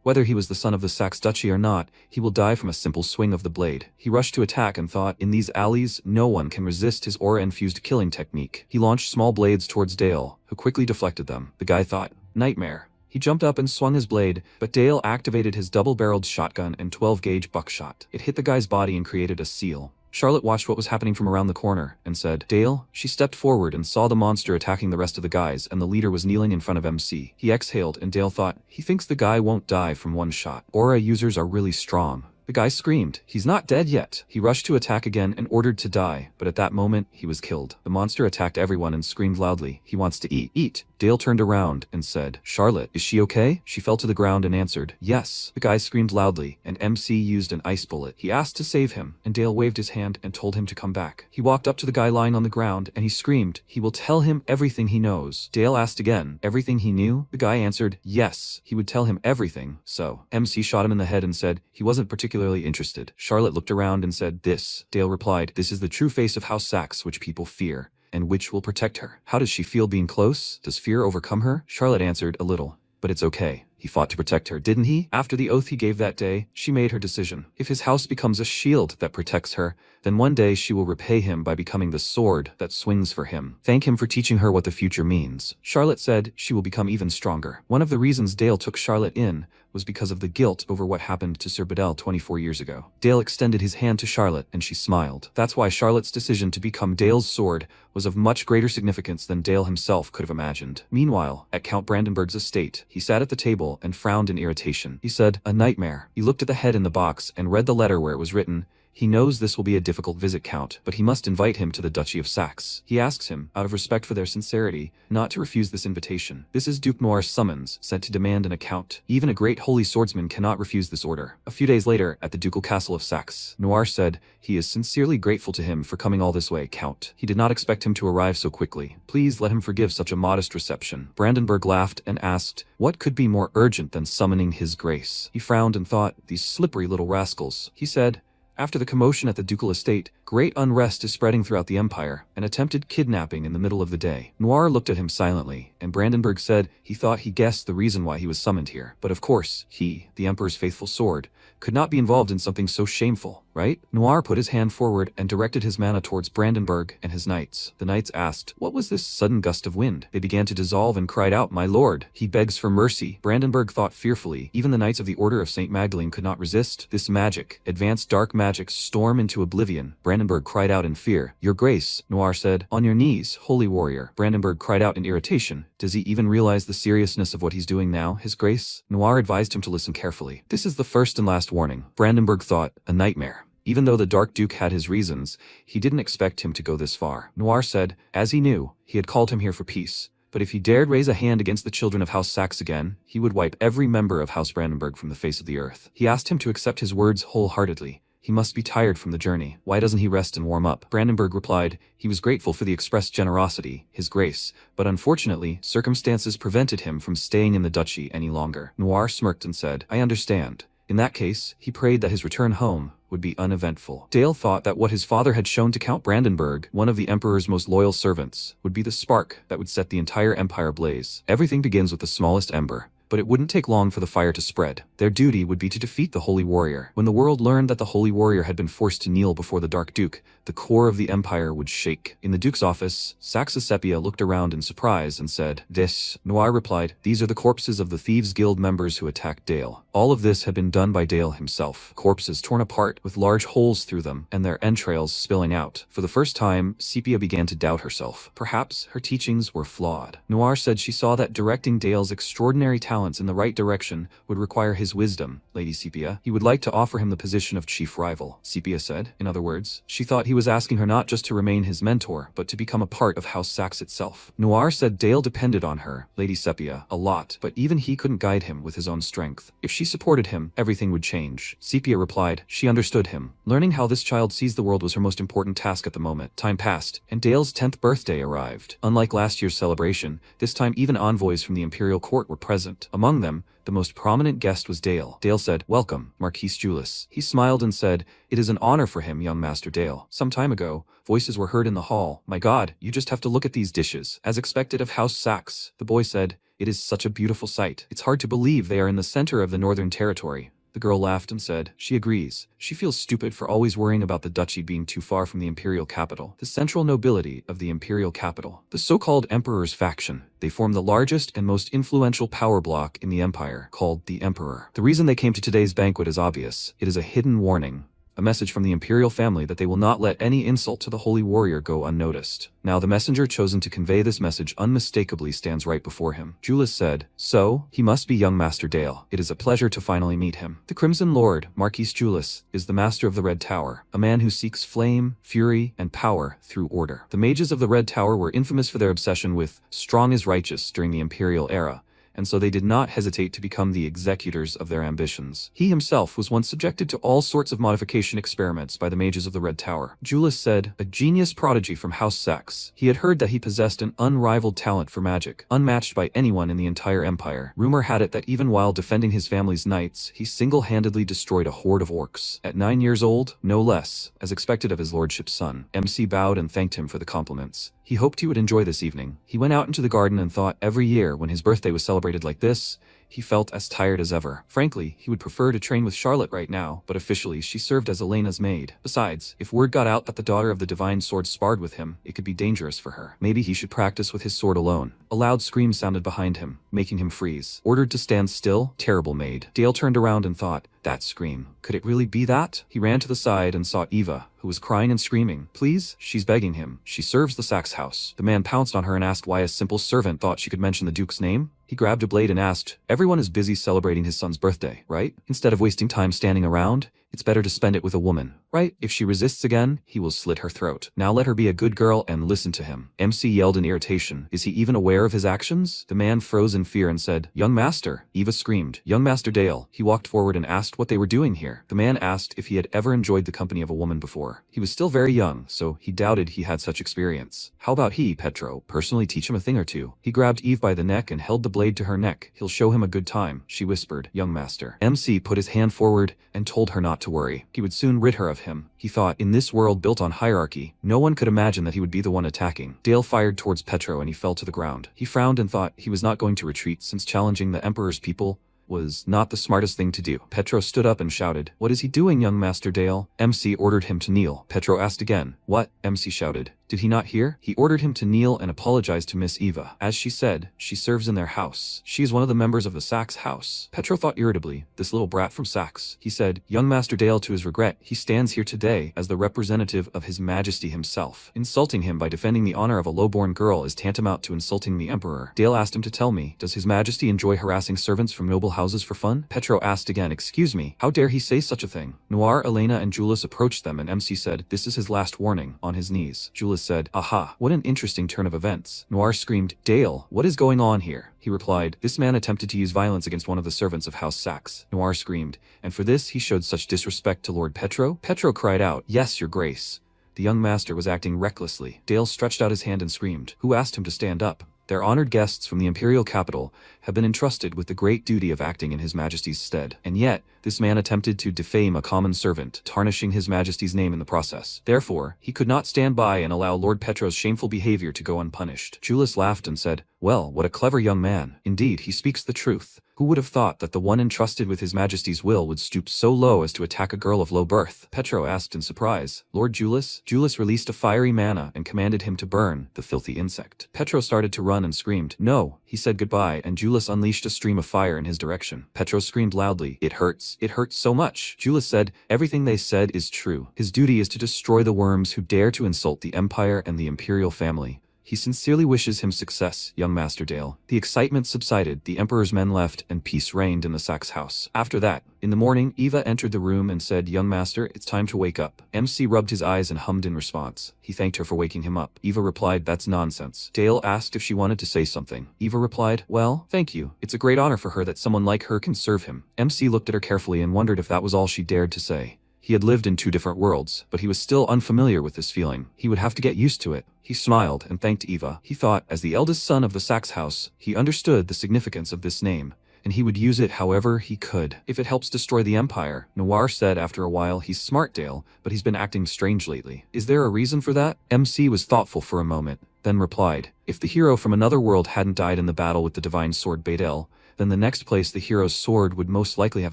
whether he was the son of the Saxe Duchy or not, he will die from a simple swing of the blade. He rushed to attack and thought, in these alleys, no one can resist his aura-infused killing technique. He launched small blades towards Dale, who quickly deflected them. The guy thought, nightmare. He jumped up and swung his blade, but Dale activated his double-barreled shotgun and 12-gauge buckshot. It hit the guy's body and created a seal. Charlotte watched what was happening from around the corner, and said, Dale? She stepped forward and saw the monster attacking the rest of the guys, and the leader was kneeling in front of MC. He exhaled, and Dale thought, he thinks the guy won't die from one shot. Aura users are really strong. The guy screamed, he's not dead yet. He rushed to attack again and ordered to die, but at that moment, he was killed. The monster attacked everyone and screamed loudly, he wants to eat. Eat. Dale turned around and said, Charlotte, is she okay? She fell to the ground and answered, yes. The guy screamed loudly, and MC used an ice bullet. He asked to save him, and Dale waved his hand and told him to come back. He walked up to the guy lying on the ground, and he screamed, he will tell him everything he knows. Dale asked again, everything he knew? The guy answered, yes, he would tell him everything. So, MC shot him in the head and said, he wasn't particularly interested. Charlotte looked around and said, this. Dale replied, this is the true face of House Saxe, which people fear, and which will protect her. How does she feel being close? Does fear overcome her? Charlotte answered, a little. But it's okay. He fought to protect her, didn't he? After the oath he gave that day, she made her decision. If his house becomes a shield that protects her, then one day she will repay him by becoming the sword that swings for him. Thank him for teaching her what the future means. Charlotte said she will become even stronger. One of the reasons Dale took Charlotte in was because of the guilt over what happened to Sir Bedell 24 years ago. Dale extended his hand to Charlotte, and she smiled. That's why Charlotte's decision to become Dale's sword was of much greater significance than Dale himself could have imagined. Meanwhile, at Count Brandenburg's estate, he sat at the table and frowned in irritation. He said, a nightmare. He looked at the head in the box and read the letter where it was written, he knows this will be a difficult visit, Count, but he must invite him to the Duchy of Saxe. He asks him, out of respect for their sincerity, not to refuse this invitation. This is Duke Noir's summons, sent to demand an account. Even a great holy swordsman cannot refuse this order. A few days later, at the ducal castle of Saxe, Noir said, he is sincerely grateful to him for coming all this way, Count. He did not expect him to arrive so quickly. Please let him forgive such a modest reception. Brandenburg laughed and asked, what could be more urgent than summoning his grace? He frowned and thought, these slippery little rascals. He said, after the commotion at the ducal estate, great unrest is spreading throughout the empire, an attempted kidnapping in the middle of the day. Noir looked at him silently, and Brandenburg said he thought he guessed the reason why he was summoned here. But of course, he, the Emperor's faithful sword, could not be involved in something so shameful, right? Noir put his hand forward and directed his mana towards Brandenburg and his knights. The knights asked, what was this sudden gust of wind? They began to dissolve and cried out, my lord, he begs for mercy. Brandenburg thought fearfully. Even the knights of the Order of St. Magdalene could not resist this magic. Advanced dark magic storm into oblivion. Brandenburg cried out in fear. Your grace, Noir said, on your knees, holy warrior. Brandenburg cried out in irritation. Does he even realize the seriousness of what he's doing now, his grace? Noir advised him to listen carefully. This is the first and last warning. Brandenburg thought, a nightmare. Even though the Dark Duke had his reasons, he didn't expect him to go this far. Noir said, as he knew, he had called him here for peace. But if he dared raise a hand against the children of House Saxe again, he would wipe every member of House Brandenburg from the face of the earth. He asked him to accept his words wholeheartedly. He must be tired from the journey. Why doesn't he rest and warm up? Brandenburg replied, he was grateful for the expressed generosity, his grace, but unfortunately, circumstances prevented him from staying in the duchy any longer. Noir smirked and said, I understand. In that case, he prayed that his return home would be uneventful. Dale thought that what his father had shown to Count Brandenburg, one of the Emperor's most loyal servants, would be the spark that would set the entire empire ablaze. Everything begins with the smallest ember, but it wouldn't take long for the fire to spread. Their duty would be to defeat the Holy Warrior. When the world learned that the Holy Warrior had been forced to kneel before the Dark Duke, the core of the empire would shake. In the Duke's office, Saxasepia looked around in surprise and said, "This." Noir replied, "These are the corpses of the Thieves Guild members who attacked Dale." All of this had been done by Dale himself. Corpses torn apart, with large holes through them, and their entrails spilling out. For the first time, Sepia began to doubt herself. Perhaps her teachings were flawed. Noir said she saw that directing Dale's extraordinary talents in the right direction would require his wisdom. Lady Sepia, he would like to offer him the position of chief rival. Sepia said, in other words, she thought he was asking her not just to remain his mentor, but to become a part of House Saxe itself. Noir said Dale depended on her, Lady Sepia, a lot, but even he couldn't guide him with his own strength. If she supported him, everything would change. Sepia replied, she understood him. Learning how this child sees the world was her most important task at the moment. Time passed, and Dale's 10th birthday arrived. Unlike last year's celebration, this time even envoys from the imperial court were present. Among them, the most prominent guest was Dale. Dale said, "Welcome, Marquis Julius." He smiled and said, "It is an honor for him, young Master Dale." Some time ago, voices were heard in the hall. "My God, you just have to look at these dishes." As expected of House Saxe, the boy said, "It is such a beautiful sight. It's hard to believe they are in the center of the Northern Territory." The girl laughed and said, she agrees. She feels stupid for always worrying about the duchy being too far from the imperial capital. The central nobility of the imperial capital. The so-called Emperor's faction. They form the largest and most influential power block in the empire, called the Emperor. The reason they came to today's banquet is obvious. It is a hidden warning. A message from the imperial family that they will not let any insult to the Holy Warrior go unnoticed. Now the messenger chosen to convey this message unmistakably stands right before him. Julius said, "So, he must be young Master Dale. It is a pleasure to finally meet him." The Crimson Lord, Marquis Julius, is the master of the Red Tower, a man who seeks flame, fury, and power through order. The mages of the Red Tower were infamous for their obsession with strong is righteous during the imperial era, and so they did not hesitate to become the executors of their ambitions. He himself was once subjected to all sorts of modification experiments by the mages of the Red Tower. Julius said, a genius prodigy from House Saxe. He had heard that he possessed an unrivaled talent for magic, unmatched by anyone in the entire empire. Rumor had it that even while defending his family's knights, he single-handedly destroyed a horde of orcs. At 9 years old, no less, as expected of his lordship's son. MC bowed and thanked him for the compliments. He hoped he would enjoy this evening. He went out into the garden and thought every year when his birthday was celebrated like this, he felt as tired as ever. Frankly, he would prefer to train with Charlotte right now, but officially she served as Elena's maid. Besides, if word got out that the daughter of the Divine Sword sparred with him, it could be dangerous for her. Maybe he should practice with his sword alone. A loud scream sounded behind him, making him freeze. Ordered to stand still, terrible maid. Dale turned around and thought, that scream. Could it really be that? He ran to the side and saw Eva, who was crying and screaming. Please? She's begging him. She serves the Saxe house. The man pounced on her and asked why a simple servant thought she could mention the Duke's name. He grabbed a blade and asked, everyone is busy celebrating his son's birthday, right? Instead of wasting time standing around, it's better to spend it with a woman, right? If she resists again, he will slit her throat. Now let her be a good girl and listen to him. MC yelled in irritation. Is he even aware of his actions? The man froze in fear and said, young master. Eva screamed, young Master Dale. He walked forward and asked what they were doing here. The man asked if he had ever enjoyed the company of a woman before. He was still very young, so he doubted he had such experience. How about he, Petro, personally teach him a thing or two? He grabbed Eve by the neck and held the blade to her neck. He'll show him a good time, she whispered, young master. MC put his hand forward and told her not to worry. He would soon rid her of him. He thought, in this world built on hierarchy, no one could imagine that he would be the one attacking. Dale fired towards Petro and he fell to the ground. He frowned and thought he was not going to retreat since challenging the Emperor's people was not the smartest thing to do. Petro stood up and shouted, what is he doing, young Master Dale? MC ordered him to kneel. Petro asked again. What? MC shouted. Did he not hear? He ordered him to kneel and apologize to Miss Eva. As she said, she serves in their house. She is one of the members of the Saxe house. Petro thought irritably, this little brat from Saxe. He said, young Master Dale, to his regret, he stands here today as the representative of His Majesty himself. Insulting him by defending the honor of a low-born girl is tantamount to insulting the Emperor. Dale asked him to tell me, does His Majesty enjoy harassing servants from noble houses for fun? Petro asked again, excuse me, how dare he say such a thing? Noir, Elena, and Julius approached them and MC said, this is his last warning, on his knees. Julius said, aha, what an interesting turn of events. Noir screamed, Dale, what is going on here? He replied, this man attempted to use violence against one of the servants of House Saxe. Noir screamed, and for this he showed such disrespect to Lord Petro? Petro cried out, yes, your grace. The young master was acting recklessly. Dale stretched out his hand and screamed, who asked him to stand up? Their honored guests from the imperial capital have been entrusted with the great duty of acting in His Majesty's stead. And yet, this man attempted to defame a common servant, tarnishing His Majesty's name in the process. Therefore, he could not stand by and allow Lord Petro's shameful behavior to go unpunished. Julius laughed and said, well, what a clever young man. Indeed, he speaks the truth. Who would have thought that the one entrusted with His Majesty's will would stoop so low as to attack a girl of low birth? Petro asked in surprise. Lord Julius? Julius released a fiery mana and commanded him to burn the filthy insect. Petro started to run and screamed. No, he said goodbye, and Julius unleashed a stream of fire in his direction. Petro screamed loudly. It hurts so much. Julius said, everything they said is true. His duty is to destroy the worms who dare to insult the Empire and the Imperial family. He sincerely wishes him success, young Master Dale. The excitement subsided, the Emperor's men left, and peace reigned in the Sax house. After that, in the morning, Eva entered the room and said, young master, it's time to wake up. MC rubbed his eyes and hummed in response. He thanked her for waking him up. Eva replied, that's nonsense. Dale asked if she wanted to say something. Eva replied, well, thank you. It's a great honor for her that someone like her can serve him. MC looked at her carefully and wondered if that was all she dared to say. He had lived in 2 different worlds, but he was still unfamiliar with this feeling. He would have to get used to it. He smiled and thanked Eva. He thought, as the eldest son of the Sax house, he understood the significance of this name, and he would use it however he could. If it helps destroy the Empire, Noir said after a while. He's smart, Dale, but he's been acting strange lately. Is there a reason for that? MC was thoughtful for a moment, then replied, if the hero from another world hadn't died in the battle with the divine sword Badel, then the next place the hero's sword would most likely have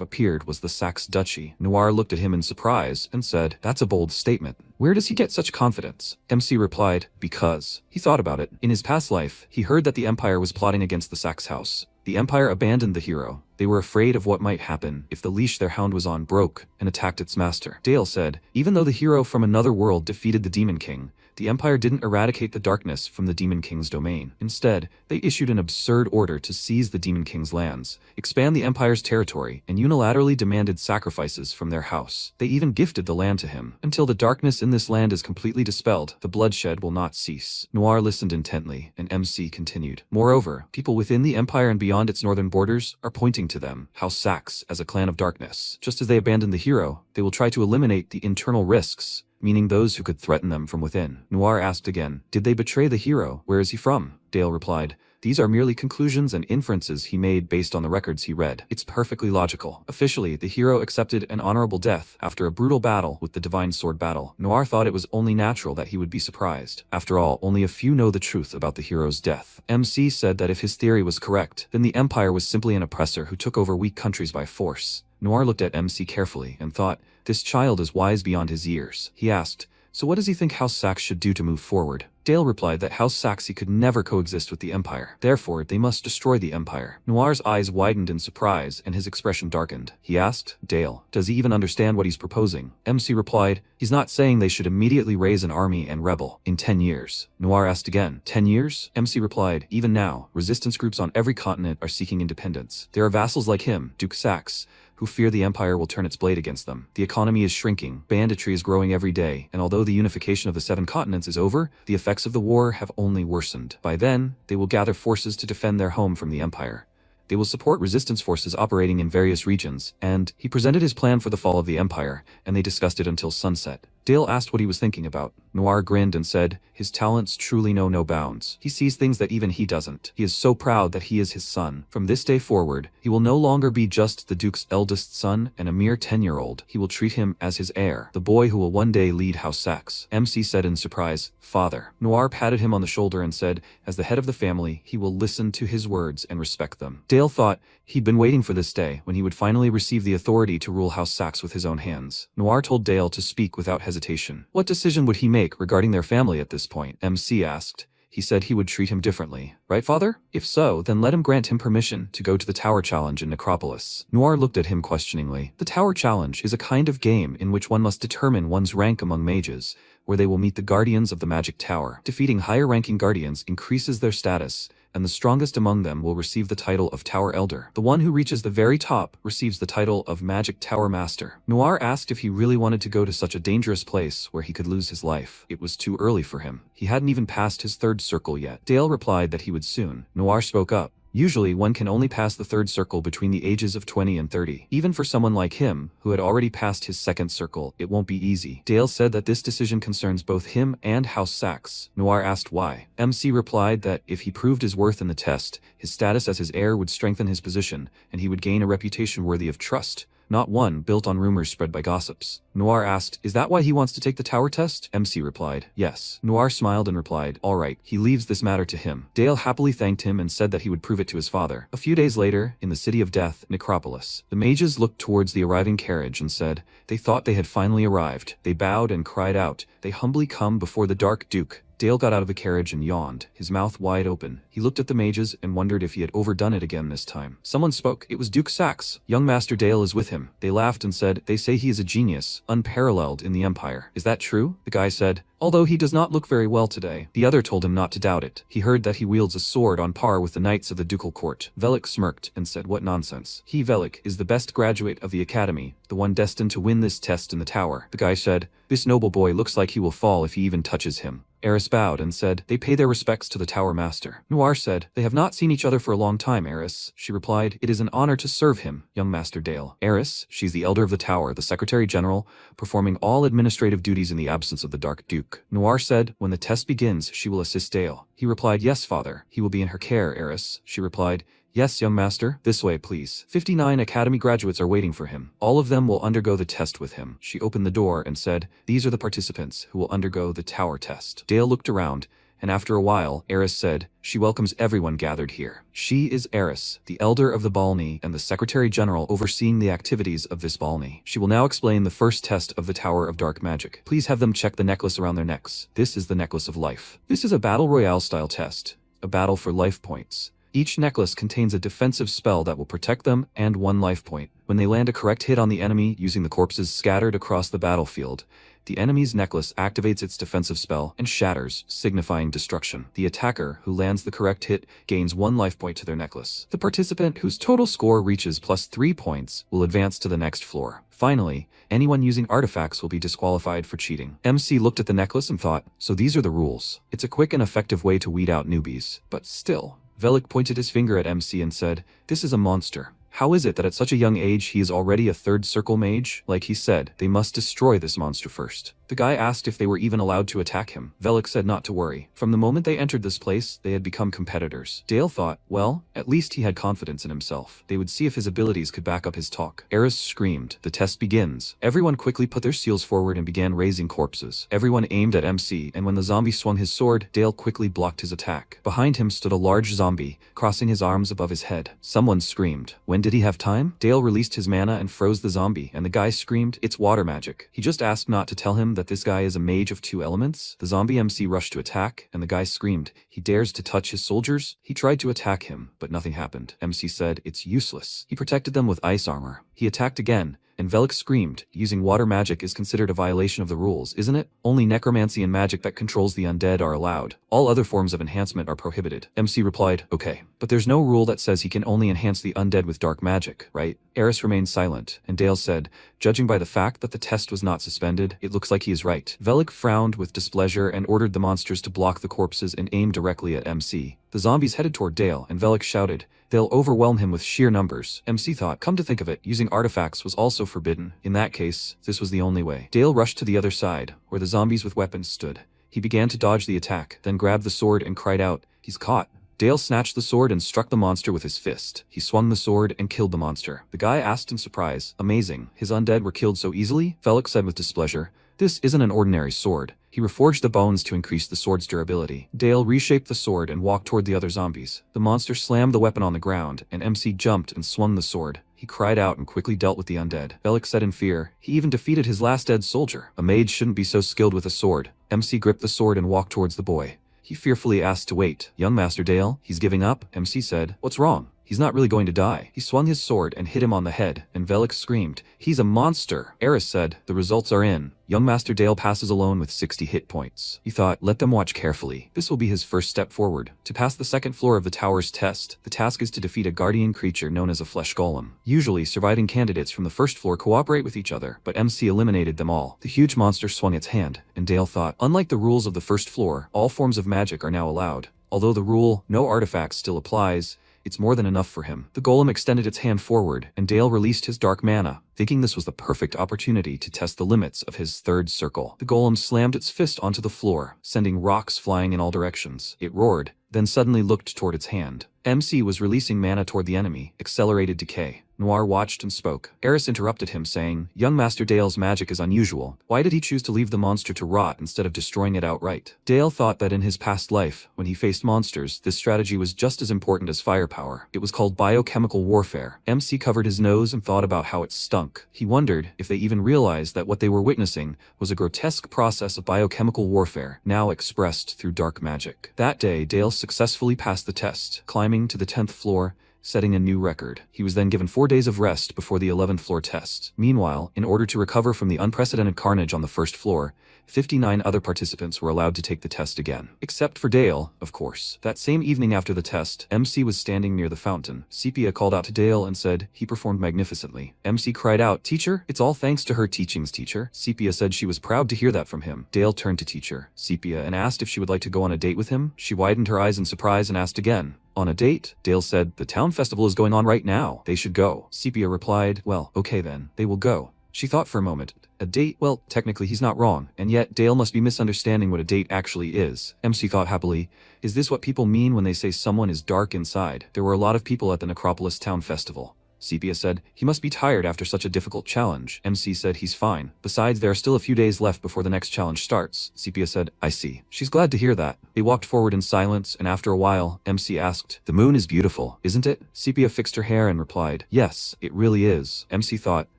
appeared was the Saxe Duchy. Noir looked at him in surprise and said, that's a bold statement. Where does he get such confidence? MC replied, because. He thought about it. In his past life, he heard that the Empire was plotting against the Saxe house. The Empire abandoned the hero. They were afraid of what might happen if the leash their hound was on broke and attacked its master. Dale said, even though the hero from another world defeated the Demon King, the Empire didn't eradicate the darkness from the Demon King's domain. Instead, they issued an absurd order to seize the Demon King's lands, expand the Empire's territory, and unilaterally demanded sacrifices from their house. They even gifted the land to him. Until the darkness in this land is completely dispelled, the bloodshed will not cease. Noir listened intently, and MC continued. Moreover, people within the Empire and beyond its northern borders are pointing to them, House Saxe, as a clan of darkness. Just as they abandoned the hero, they will try to eliminate the internal risks, meaning those who could threaten them from within. Noir asked again, did they betray the hero? Where is he from? Dale replied, these are merely conclusions and inferences he made based on the records he read. It's perfectly logical. Officially, the hero accepted an honorable death after a brutal battle with the Divine Sword battle. Noir thought it was only natural that he would be surprised. After all, only a few know the truth about the hero's death. MC said that if his theory was correct, then the Empire was simply an oppressor who took over weak countries by force. Noir looked at MC carefully and thought, this child is wise beyond his years. He asked, so what does he think House Saxe should do to move forward? Dale replied that House Saxe could never coexist with the Empire. Therefore, they must destroy the Empire. Noir's eyes widened in surprise and his expression darkened. He asked, Dale, does he even understand what he's proposing? MC replied, he's not saying they should immediately raise an army and rebel in 10 years. Noir asked again, 10 years? MC replied, even now, resistance groups on every continent are seeking independence. There are vassals like him, Duke Saxe, who fear the Empire will turn its blade against them. The economy is shrinking, banditry is growing every day, and although the unification of the 7 continents is over, the effects of the war have only worsened. By then, they will gather forces to defend their home from the Empire. They will support resistance forces operating in various regions, and he presented his plan for the fall of the Empire, and they discussed it until sunset. Dale asked what he was thinking about. Noir grinned and said, his talents truly know no bounds. He sees things that even he doesn't. He is so proud that he is his son. From this day forward, he will no longer be just the Duke's eldest son and a mere 10-year-old. He will treat him as his heir, the boy who will one day lead House Saxe. MC said in surprise, Father. Noir patted him on the shoulder and said, as the head of the family, he will listen to his words and respect them. Dale thought he'd been waiting for this day when he would finally receive the authority to rule House Saxe with his own hands. Noir told Dale to speak without hesitation. What decision would he make regarding their family at this point? MC asked. He said he would treat him differently. Right, father? If so, then let him grant him permission to go to the Tower Challenge in Necropolis. Noir looked at him questioningly. The Tower Challenge is a kind of game in which one must determine one's rank among mages, where they will meet the Guardians of the Magic Tower. Defeating higher-ranking Guardians increases their status, and the strongest among them will receive the title of Tower Elder. The one who reaches the very top receives the title of Magic Tower Master. Noir asked if he really wanted to go to such a dangerous place where he could lose his life. It was too early for him. He hadn't even passed his 3rd circle yet. Dale replied that he would soon. Noir spoke up. Usually, one can only pass the 3rd circle between the ages of 20 and 30. Even for someone like him, who had already passed his 2nd circle, it won't be easy. Dale said that this decision concerns both him and House Saxe. Noir asked why. MC replied that if he proved his worth in the test, his status as his heir would strengthen his position, and he would gain a reputation worthy of trust, not one built on rumors spread by gossips. Noir asked, is that why he wants to take the tower test? MC replied, yes. Noir smiled and replied, alright. He leaves this matter to him. Dale happily thanked him and said that he would prove it to his father. A few days later, in the city of death, Necropolis, the mages looked towards the arriving carriage and said, they thought they had finally arrived. They bowed and cried out, they humbly come before the Dark Duke. Dale got out of the carriage and yawned, his mouth wide open. He looked at the mages and wondered if he had overdone it again this time. Someone spoke. It was Duke Sax. Young Master Dale is with him. They laughed and said, they say he is a genius, unparalleled in the Empire. Is that true? The guy said, although he does not look very well today. The other told him not to doubt it. He heard that he wields a sword on par with the knights of the ducal court. Velik smirked and said, what nonsense. He, Velik, is the best graduate of the academy, the one destined to win this test in the tower. The guy said, this noble boy looks like he will fall if he even touches him. Eris bowed and said, they pay their respects to the tower master. Noir said, they have not seen each other for a long time, Eris. She replied, it is an honor to serve him, young Master Dale. Eris, she's the elder of the tower, the secretary general, performing all administrative duties in the absence of the Dark Duke. Noir said, when the test begins, she will assist Dale. He replied, yes, father. He will be in her care, Eris. She replied, yes, young master. This way, please. 59 academy graduates are waiting for him. All of them will undergo the test with him. She opened the door and said, these are the participants who will undergo the tower test. Dale looked around, and after a while, Eris said, she welcomes everyone gathered here. She is Eris, the elder of the Balni and the secretary general overseeing the activities of this Balni. She will now explain the first test of the Tower of Dark Magic. Please have them check the necklace around their necks. This is the necklace of life. This is a battle royale style test, a battle for life points. Each necklace contains a defensive spell that will protect them and 1 life point. When they land a correct hit on the enemy using the corpses scattered across the battlefield, the enemy's necklace activates its defensive spell and shatters, signifying destruction. The attacker who lands the correct hit gains 1 life point to their necklace. The participant whose total score reaches +3 points will advance to the next floor. Finally, anyone using artifacts will be disqualified for cheating. MC looked at the necklace and thought, so these are the rules. It's a quick and effective way to weed out newbies. But still, Velik pointed his finger at MC and said, this is a monster. How is it that at such a young age he is already a 3rd circle mage? Like he said, they must destroy this monster first. The guy asked if they were even allowed to attack him. Velik said not to worry. From the moment they entered this place, they had become competitors. Dale thought, well, at least he had confidence in himself. They would see if his abilities could back up his talk. Eris screamed, the test begins. Everyone quickly put their seals forward and began raising corpses. Everyone aimed at MC, and when the zombie swung his sword, Dale quickly blocked his attack. Behind him stood a large zombie, crossing his arms above his head. Someone screamed. When did he have time? Dale released his mana and froze the zombie, and the guy screamed, it's water magic. He just asked not to tell him that this guy is a mage of 2 elements. The zombie MC rushed to attack, and the guy screamed, he dares to touch his soldiers? He tried to attack him, but nothing happened. MC said, it's useless. He protected them with ice armor. He attacked again, and Velik screamed, using water magic is considered a violation of the rules, isn't it? Only necromancy and magic that controls the undead are allowed. All other forms of enhancement are prohibited. MC replied, okay. But there's no rule that says he can only enhance the undead with dark magic, right? Eris remained silent, and Dale said, judging by the fact that the test was not suspended, it looks like he is right. Velik frowned with displeasure and ordered the monsters to block the corpses and aim directly at MC. The zombies headed toward Dale, and Velik shouted, they'll overwhelm him with sheer numbers. MC thought, come to think of it, using artifacts was also forbidden. In that case, this was the only way. Dale rushed to the other side, where the zombies with weapons stood. He began to dodge the attack, then grabbed the sword and cried out, he's caught. Dale snatched the sword and struck the monster with his fist. He swung the sword and killed the monster. The guy asked in surprise, amazing, his undead were killed so easily? Velik said with displeasure, this isn't an ordinary sword. He reforged the bones to increase the sword's durability. Dale reshaped the sword and walked toward the other zombies. The monster slammed the weapon on the ground, and MC jumped and swung the sword. He cried out and quickly dealt with the undead. Velik said in fear, he even defeated his last dead soldier. A mage shouldn't be so skilled with a sword. MC gripped the sword and walked towards the boy. He fearfully asked to wait. Young Master Dale, he's giving up. MC said, what's wrong? He's not really going to die. He swung his sword and hit him on the head, and Velik screamed, he's a monster. Eris said, the results are in. Young Master Dale passes alone with 60 hit points. He thought, let them watch carefully. This will be his first step forward. To pass the 2nd floor of the tower's test, the task is to defeat a guardian creature known as a flesh golem. Usually, surviving candidates from the 1st floor cooperate with each other, but MC eliminated them all. The huge monster swung its hand, and Dale thought, unlike the rules of the 1st floor, all forms of magic are now allowed. Although the rule, no artifacts, still applies, it's more than enough for him. The golem extended its hand forward, and Dale released his dark mana, thinking this was the perfect opportunity to test the limits of his 3rd circle. The golem slammed its fist onto the floor, sending rocks flying in all directions. It roared, then suddenly looked toward its hand. MC was releasing mana toward the enemy, accelerated decay. Noir watched and spoke. Eris interrupted him, saying, "Young Master Dale's magic is unusual. Why did he choose to leave the monster to rot instead of destroying it outright?" Dale thought that in his past life, when he faced monsters, this strategy was just as important as firepower. It was called biochemical warfare. MC covered his nose and thought about how it stunk. He wondered if they even realized that what they were witnessing was a grotesque process of biochemical warfare, now expressed through dark magic. That day, Dale successfully passed the test, climbing to the 10th floor, setting a new record. He was then given 4 days of rest before the 11th floor test. Meanwhile, in order to recover from the unprecedented carnage on the first floor, 59 other participants were allowed to take the test again. Except for Dale, of course. That same evening after the test, MC was standing near the fountain. Sepia called out to Dale and said he performed magnificently. MC cried out, "Teacher, it's all thanks to her teachings, teacher." Sepia said she was proud to hear that from him. Dale turned to teacher Sepia and asked if she would like to go on a date with him. She widened her eyes in surprise and asked again, "On a date?" Dale said, "The town festival is going on right now. They should go." Sepia replied, "Well, okay then. They will go." She thought for a moment. A date? Well, technically he's not wrong, and yet Dale must be misunderstanding what a date actually is. MC thought happily, is this what people mean when they say someone is dark inside? There were a lot of people at the Necropolis Town Festival. Sepia said, he must be tired after such a difficult challenge. MC said he's fine. Besides, there are still a few days left before the next challenge starts. Sepia said, I see. She's glad to hear that. They walked forward in silence, and after a while, MC asked, the moon is beautiful, isn't it? Sepia fixed her hair and replied, yes, it really is. MC thought,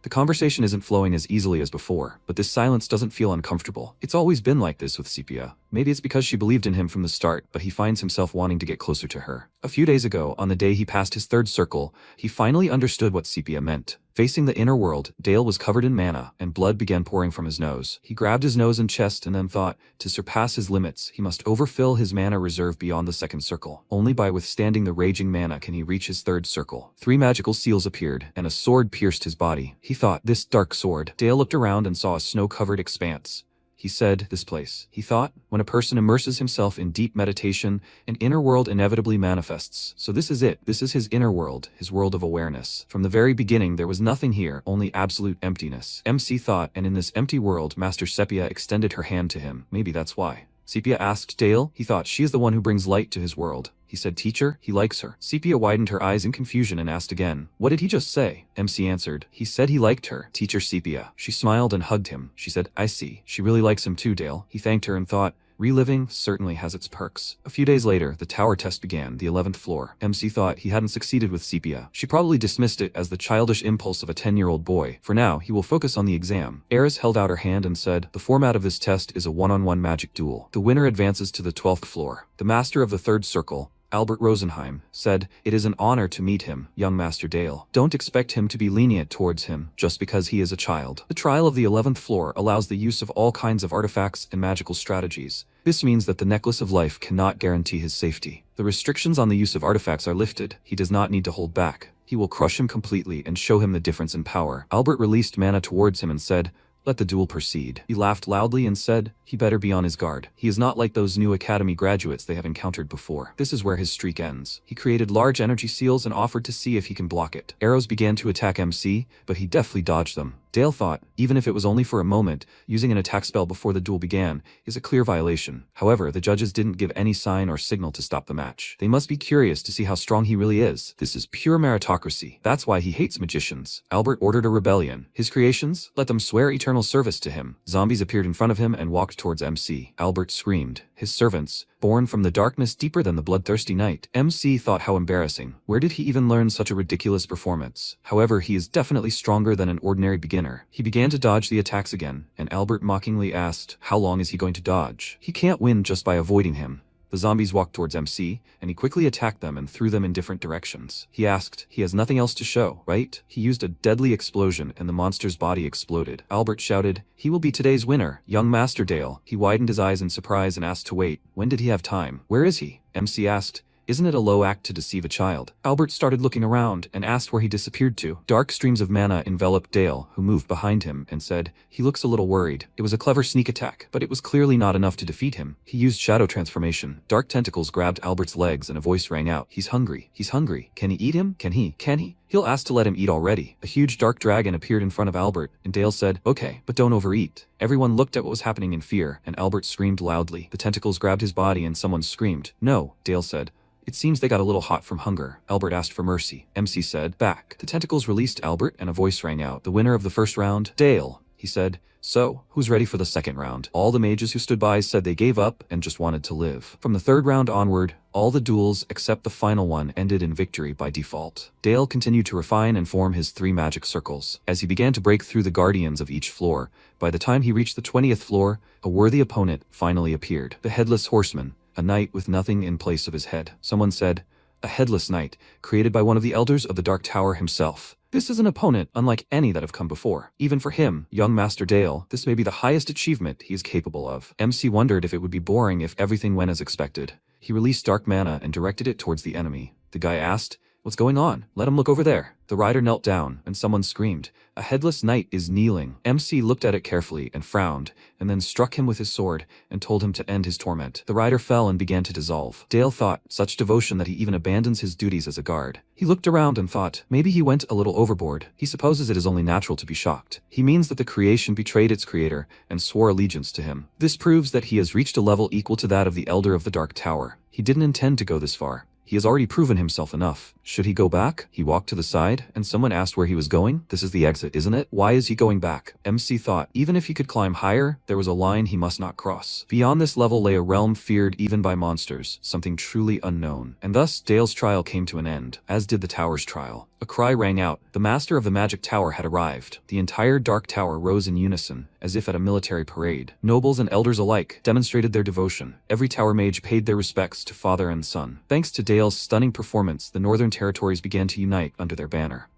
the conversation isn't flowing as easily as before, but this silence doesn't feel uncomfortable. It's always been like this with Sepia. Maybe it's because she believed in him from the start, but he finds himself wanting to get closer to her. A few days ago, on the day he passed his third circle, he finally understood what Sepia meant. Facing the inner world, Dale was covered in mana, and blood began pouring from his nose. He grabbed his nose and chest and then thought, to surpass his limits, he must overfill his mana reserve beyond the second circle. Only by withstanding the raging mana can he reach his third circle. 3 magical seals appeared, and a sword pierced his body. He thought, this dark sword. Dale looked around and saw a snow-covered expanse. He said, this place. He thought, when a person immerses himself in deep meditation, an inner world inevitably manifests. So this is it. This is his inner world, his world of awareness. From the very beginning, there was nothing here, only absolute emptiness. MC thought, and in this empty world, Master Sepia extended her hand to him. Maybe that's why. Sepia asked Dale. He thought, she is the one who brings light to his world. He said, teacher, he likes her. Sepia widened her eyes in confusion and asked again, what did he just say? MC answered, he said he liked her. Teacher Sepia. She smiled and hugged him. She said, I see. She really likes him too, Dale. He thanked her and thought, reliving certainly has its perks. A few days later, the tower test began, the 11th floor. MC thought he hadn't succeeded with Sepia. She probably dismissed it as the childish impulse of a 10-year-old boy. For now, he will focus on the exam. Eris held out her hand and said, the format of this test is a one-on-one magic duel. The winner advances to the 12th floor. The master of the third circle, Albert Rosenheim, said, it is an honor to meet him, young Master Dale. Don't expect him to be lenient towards him, just because he is a child. The trial of the 11th floor allows the use of all kinds of artifacts and magical strategies. This means that the necklace of life cannot guarantee his safety. The restrictions on the use of artifacts are lifted. He does not need to hold back. He will crush him completely and show him the difference in power. Albert released mana towards him and said, let the duel proceed. He laughed loudly and said, he better be on his guard. He is not like those new academy graduates they have encountered before. This is where his streak ends. He created large energy seals and offered to see if he can block it. Arrows began to attack MC, but he deftly dodged them. Dale thought, even if it was only for a moment, using an attack spell before the duel began is a clear violation. However, the judges didn't give any sign or signal to stop the match. They must be curious to see how strong he really is. This is pure meritocracy. That's why he hates magicians. Albert ordered a rebellion. His creations? Let them swear eternal service to him. Zombies appeared in front of him and walked towards MC. Albert screamed. His servants, born from the darkness deeper than the bloodthirsty night. MC thought how embarrassing. Where did he even learn such a ridiculous performance? However, he is definitely stronger than an ordinary beginner. He began to dodge the attacks again, and Albert mockingly asked, how long is he going to dodge? He can't win just by avoiding him. The zombies walked towards MC, and he quickly attacked them and threw them in different directions. He asked, he has nothing else to show, right? He used a deadly explosion and the monster's body exploded. Albert shouted, he will be today's winner, young Master Dale. He widened his eyes in surprise and asked to wait. When did he have time? Where is he? MC asked, isn't it a low act to deceive a child? Albert started looking around and asked where he disappeared to. Dark streams of mana enveloped Dale, who moved behind him, and said, he looks a little worried. It was a clever sneak attack, but it was clearly not enough to defeat him. He used shadow transformation. Dark tentacles grabbed Albert's legs and a voice rang out, he's hungry. He's hungry. Can he eat him? Can he? He'll ask to let him eat already. A huge dark dragon appeared in front of Albert, and Dale said, okay, but don't overeat. Everyone looked at what was happening in fear, and Albert screamed loudly. The tentacles grabbed his body and someone screamed. No, Dale said. It seems they got a little hot from hunger. Albert asked for mercy. MC said, back. The tentacles released Albert and a voice rang out. The winner of the first round, Dale, he said. So, who's ready for the second round? All the mages who stood by said they gave up and just wanted to live. From the third round onward, all the duels except the final one ended in victory by default. Dale continued to refine and form his 3 magic circles. As he began to break through the guardians of each floor, by the time he reached the 20th floor, a worthy opponent finally appeared. The Headless Horseman, a knight with nothing in place of his head. Someone said, a headless knight, created by one of the elders of the Dark Tower himself. This is an opponent unlike any that have come before. Even for him, young Master Dale, this may be the highest achievement he is capable of. MC wondered if it would be boring if everything went as expected. He released dark mana and directed it towards the enemy. The guy asked, what's going on? Let him look over there. The rider knelt down, and someone screamed, a headless knight is kneeling. MC looked at it carefully and frowned, and then struck him with his sword and told him to end his torment. The rider fell and began to dissolve. Dale thought, such devotion that he even abandons his duties as a guard. He looked around and thought, maybe he went a little overboard. He supposes it is only natural to be shocked. He means that the creation betrayed its creator and swore allegiance to him. This proves that he has reached a level equal to that of the Elder of the Dark Tower. He didn't intend to go this far. He has already proven himself enough. Should he go back? He walked to the side, and someone asked where he was going. This is the exit, isn't it? Why is he going back? MC thought, even if he could climb higher, there was a line he must not cross. Beyond this level lay a realm feared even by monsters, something truly unknown. And thus, Dale's trial came to an end, as did the tower's trial. A cry rang out. The master of the magic tower had arrived. The entire Dark Tower rose in unison, as if at a military parade. Nobles and elders alike demonstrated their devotion. Every tower mage paid their respects to father and son. Thanks to Dale's stunning performance, the northern territories began to unite under their banner.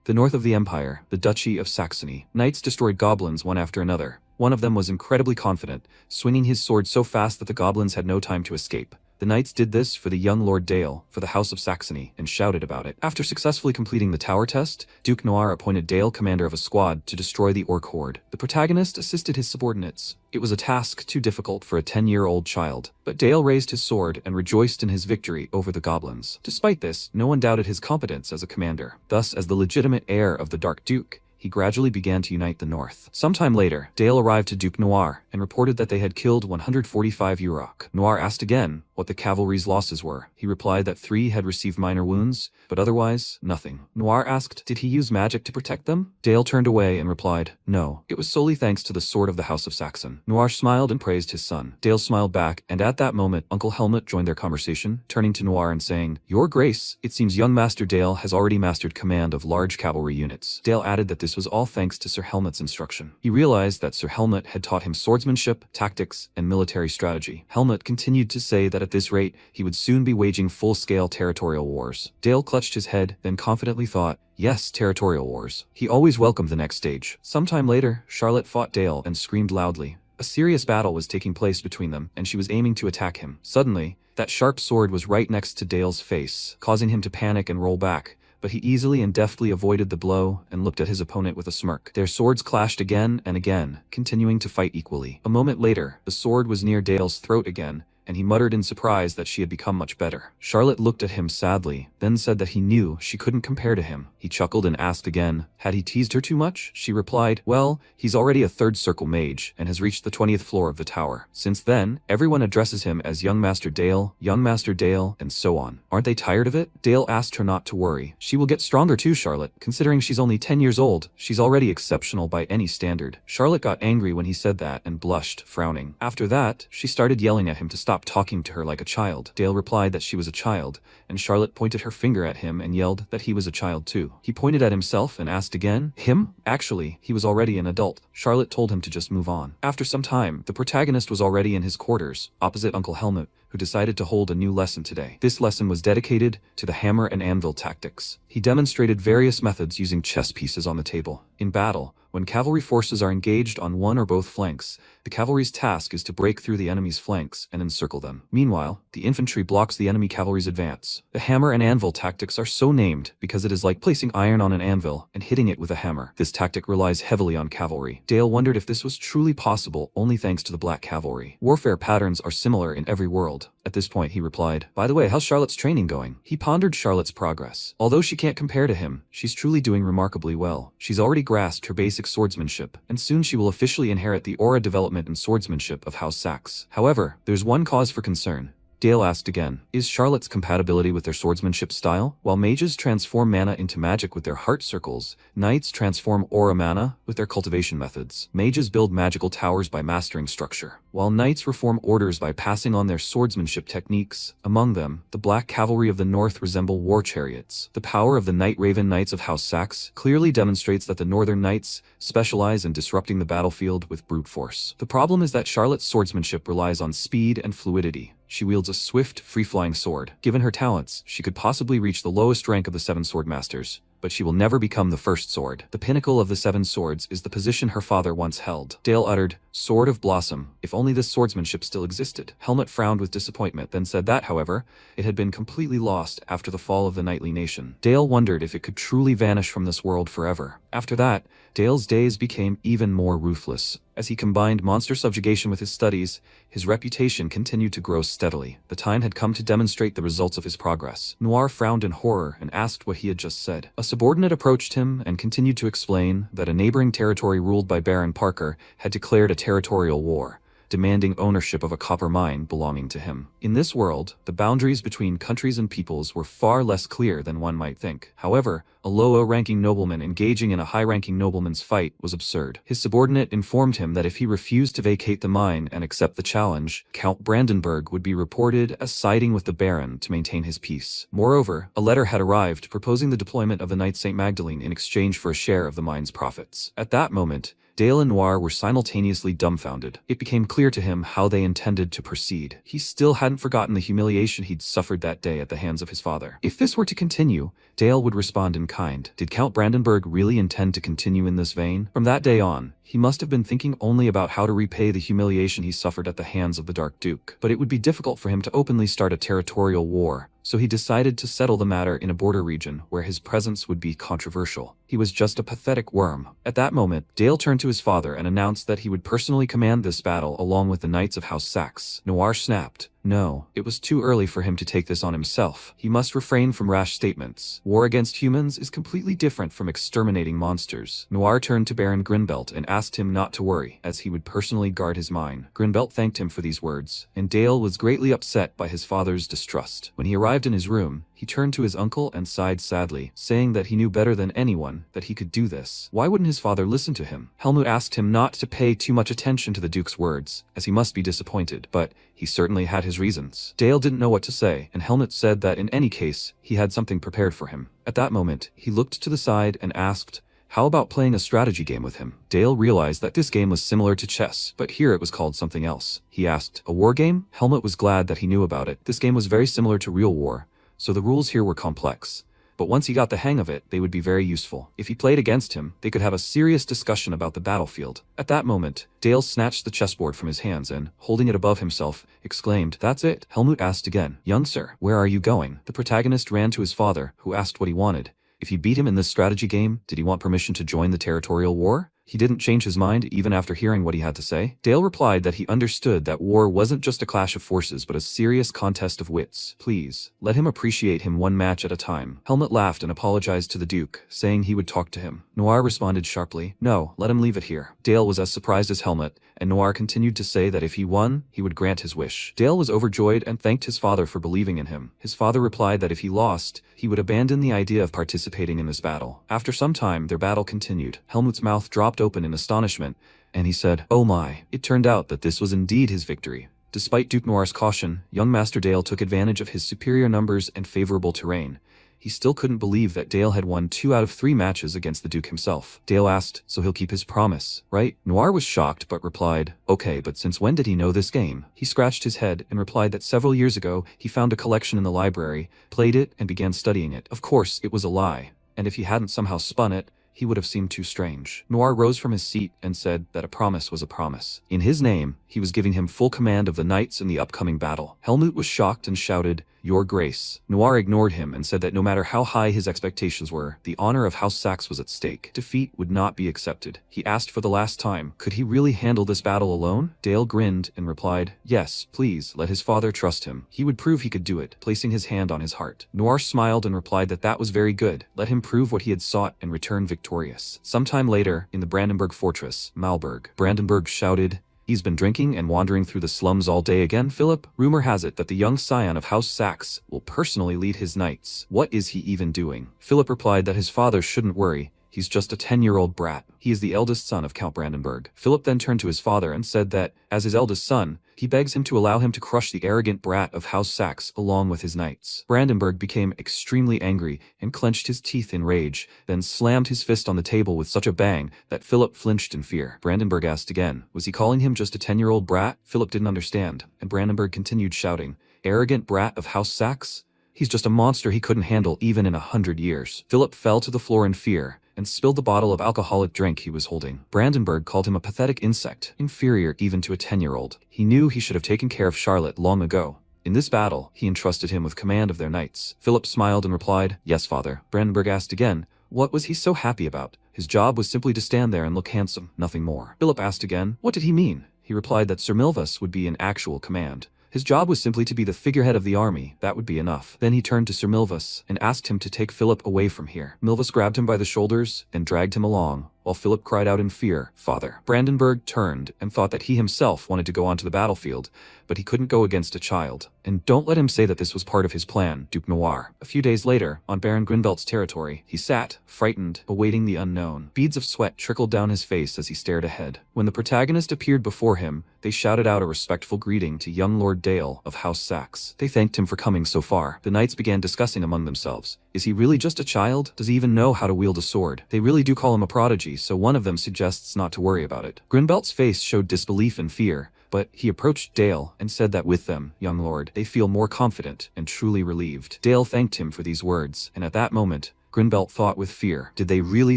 The north of the empire, the Duchy of Saxony, knights destroyed goblins one after another. One of them was incredibly confident, swinging his sword so fast that the goblins had no time to escape. The knights did this for the young Lord Dale, for the House of Saxony, and shouted about it. After successfully completing the tower test, Duke Noir appointed Dale commander of a squad to destroy the orc horde. The protagonist assisted his subordinates. It was a task too difficult for a 10-year-old child, but Dale raised his sword and rejoiced in his victory over the goblins. Despite this, no one doubted his competence as a commander. Thus, as the legitimate heir of the Dark Duke, he gradually began to unite the North. Sometime later, Dale arrived to Duke Noir and reported that they had killed 145 Urok. Noir asked again what the cavalry's losses were. He replied that 3 had received minor wounds, but otherwise, nothing. Noir asked, did he use magic to protect them? Dale turned away and replied, no, it was solely thanks to the sword of the House of Saxon. Noir smiled and praised his son. Dale smiled back, and at that moment, Uncle Helmut joined their conversation, turning to Noir and saying, Your Grace, it seems young Master Dale has already mastered command of large cavalry units. Dale added that this was all thanks to Sir Helmut's instruction. He realized that Sir Helmut had taught him swordsmanship, tactics, and military strategy. Helmut continued to say that at this rate, he would soon be waging full-scale territorial wars. Dale clutched his head, then confidently thought, yes, territorial wars. He always welcomed the next stage. Sometime later, Charlotte fought Dale and screamed loudly. A serious battle was taking place between them, and she was aiming to attack him. Suddenly, that sharp sword was right next to Dale's face, causing him to panic and roll back. But he easily and deftly avoided the blow and looked at his opponent with a smirk. Their swords clashed again and again, continuing to fight equally. A moment later, the sword was near Dale's throat again, and he muttered in surprise that she had become much better. Charlotte looked at him sadly, then said that he knew she couldn't compare to him. He chuckled and asked again, had he teased her too much? She replied, well, he's already a 3rd circle mage and has reached the 20th floor of the tower. Since then, everyone addresses him as Young Master Dale, and so on. Aren't they tired of it? Dale asked her not to worry. She will get stronger too, Charlotte. Considering she's only 10 years old, she's already exceptional by any standard. Charlotte got angry when he said that and blushed, frowning. After that, she started yelling at him to stop talking to her like a child. Dale replied that she was a child, and Charlotte pointed her finger at him and yelled that he was a child too. He pointed at himself and asked again, him? Actually, he was already an adult. Charlotte told him to just move on. After some time, the protagonist was already in his quarters, opposite Uncle Helmut, who decided to hold a new lesson today. This lesson was dedicated to the hammer and anvil tactics. He demonstrated various methods using chess pieces on the table. In battle, when cavalry forces are engaged on one or both flanks, the cavalry's task is to break through the enemy's flanks and encircle them. Meanwhile, the infantry blocks the enemy cavalry's advance. The hammer and anvil tactics are so named because it is like placing iron on an anvil and hitting it with a hammer. This tactic relies heavily on cavalry. Dale wondered if this was truly possible only thanks to the Black Cavalry. Warfare patterns are similar in every world. At this point, he replied, by the way, how's Charlotte's training going? He pondered Charlotte's progress. Although she can't compare to him, she's truly doing remarkably well. She's already grasped her basic swordsmanship, and soon she will officially inherit the aura development and swordsmanship of House Saxe. However, there's one cause for concern. Dale asked again. Is Charlotte's compatibility with their swordsmanship style? While mages transform mana into magic with their heart circles, knights transform aura mana with their cultivation methods. Mages build magical towers by mastering structure, while knights reform orders by passing on their swordsmanship techniques. Among them, the Black Cavalry of the North resemble war chariots. The power of the Night Raven Knights of House Saxe clearly demonstrates that the Northern Knights specialize in disrupting the battlefield with brute force. The problem is that Charlotte's swordsmanship relies on speed and fluidity. She wields a swift, free-flying sword. Given her talents, she could possibly reach the lowest rank of the 7 sword masters, but she will never become the first sword. The pinnacle of the 7 swords is the position her father once held. Dale uttered, "Sword of Blossom, if only this swordsmanship still existed." Helmut frowned with disappointment, then said that, however, it had been completely lost after the fall of the knightly nation. Dale wondered if it could truly vanish from this world forever. After that, Dale's days became even more ruthless. As he combined monster subjugation with his studies, his reputation continued to grow steadily. The time had come to demonstrate the results of his progress. Noir frowned in horror and asked what he had just said. A subordinate approached him and continued to explain that a neighboring territory ruled by Baron Parker had declared a territorial war, demanding ownership of a copper mine belonging to him. In this world, the boundaries between countries and peoples were far less clear than one might think. However, a low-ranking nobleman engaging in a high-ranking nobleman's fight was absurd. His subordinate informed him that if he refused to vacate the mine and accept the challenge, Count Brandenburg would be reported as siding with the Baron to maintain his peace. Moreover, a letter had arrived proposing the deployment of the Knight St. Magdalene in exchange for a share of the mine's profits. At that moment, Dale and Noir were simultaneously dumbfounded. It became clear to him how they intended to proceed. He still hadn't forgotten the humiliation he'd suffered that day at the hands of his father. If this were to continue, Dale would respond in kind. Did Count Brandenburg really intend to continue in this vein? From that day on, he must have been thinking only about how to repay the humiliation he suffered at the hands of the Dark Duke. But it would be difficult for him to openly start a territorial war, so he decided to settle the matter in a border region where his presence would be controversial. He was just a pathetic worm. At that moment, Dale turned to his father and announced that he would personally command this battle along with the Knights of House Saxe. Noir snapped. No, it was too early for him to take this on himself. He must refrain from rash statements. War against humans is completely different from exterminating monsters. Noir turned to Baron Grinbelt and asked him not to worry, as he would personally guard his mine. Grinbelt thanked him for these words, and Dale was greatly upset by his father's distrust. When he arrived in his room, he turned to his uncle and sighed sadly, saying that he knew better than anyone that he could do this. Why wouldn't his father listen to him? Helmut asked him not to pay too much attention to the Duke's words, as he must be disappointed, but he certainly had his reasons. Dale didn't know what to say, and Helmut said that in any case, he had something prepared for him. At that moment, he looked to the side and asked, "How about playing a strategy game with him?" Dale realized that this game was similar to chess, but here it was called something else. He asked, "A war game?" Helmut was glad that he knew about it. This game was very similar to real war, so the rules here were complex. But once he got the hang of it, they would be very useful. If he played against him, they could have a serious discussion about the battlefield. At that moment, Dale snatched the chessboard from his hands and, holding it above himself, exclaimed, "That's it." Helmut asked again, "Young sir, where are you going?" The protagonist ran to his father, who asked what he wanted. If he beat him in this strategy game, did he want permission to join the territorial war? He didn't change his mind even after hearing what he had to say. Dale replied that he understood that war wasn't just a clash of forces but a serious contest of wits. Please, let him appreciate him one match at a time. Helmut laughed and apologized to the Duke, saying he would talk to him. Noir responded sharply, "No, let him leave it here." Dale was as surprised as Helmut, and Noir continued to say that if he won, he would grant his wish. Dale was overjoyed and thanked his father for believing in him. His father replied that if he lost, he would abandon the idea of participating in this battle. After some time, their battle continued. Helmut's mouth dropped open in astonishment, and he said, "Oh my." It turned out that this was indeed his victory. Despite Duke Noir's caution, young Master Dale took advantage of his superior numbers and favorable terrain. He still couldn't believe that Dale had won 2 out of 3 matches against the Duke himself. Dale asked, "So he'll keep his promise, right?" Noir was shocked but replied, "Okay, but since when did he know this game?" He scratched his head and replied that several years ago he found a collection in the library, played it, and began studying it. Of course, it was a lie, and if he hadn't somehow spun it, he would have seemed too strange. Noir rose from his seat and said that a promise was a promise. In his name, he was giving him full command of the knights in the upcoming battle. Helmut was shocked and shouted, "Your Grace." Noir ignored him and said that no matter how high his expectations were, the honor of House Saxe was at stake. Defeat would not be accepted. He asked for the last time, could he really handle this battle alone? Dale grinned and replied, "Yes, please, let his father trust him. He would prove he could do it," placing his hand on his heart. Noir smiled and replied that that was very good. Let him prove what he had sought and return victorious. Sometime later, in the Brandenburg fortress, Malberg, Brandenburg shouted, He's been drinking and wandering through the slums all day again, Philip? Rumor has it that the young scion of House Saxe will personally lead his knights. What is he even doing? Philip replied that his father shouldn't worry. He's just a 10-year-old brat. He is the eldest son of Count Brandenburg. Philip then turned to his father and said that, as his eldest son, he begs him to allow him to crush the arrogant brat of House Saxe along with his knights. Brandenburg became extremely angry and clenched his teeth in rage, then slammed his fist on the table with such a bang that Philip flinched in fear. Brandenburg asked again, was he calling him just a 10-year-old brat? Philip didn't understand, and Brandenburg continued shouting, arrogant brat of House Saxe? He's just a monster he couldn't handle even in 100 years. Philip fell to the floor in fear and spilled the bottle of alcoholic drink he was holding. Brandenburg called him a pathetic insect, inferior even to a 10-year-old. He knew he should have taken care of Charlotte long ago. In this battle, he entrusted him with command of their knights. Philip smiled and replied, yes, father. Brandenburg asked again, what was he so happy about? His job was simply to stand there and look handsome, nothing more. Philip asked again, what did he mean? He replied that Sir Milvus would be in actual command. His job was simply to be the figurehead of the army, that would be enough. Then he turned to Sir Milvus and asked him to take Philip away from here. Milvus grabbed him by the shoulders and dragged him along, while Philip cried out in fear, father. Brandenburg turned and thought that he himself wanted to go onto the battlefield, but he couldn't go against a child. And don't let him say that this was part of his plan, Duke Noir. A few days later, on Baron Grinbelt's territory, he sat, frightened, awaiting the unknown. Beads of sweat trickled down his face as he stared ahead. When the protagonist appeared before him, they shouted out a respectful greeting to young Lord Dale of House Saxe. They thanked him for coming so far. The knights began discussing among themselves. Is he really just a child? Does he even know how to wield a sword? They really do call him a prodigy, so one of them suggests not to worry about it. Grinbelt's face showed disbelief and fear, but he approached Dale and said that with them, young lord, they feel more confident and truly relieved. Dale thanked him for these words, and at that moment, Grinbelt thought with fear, did they really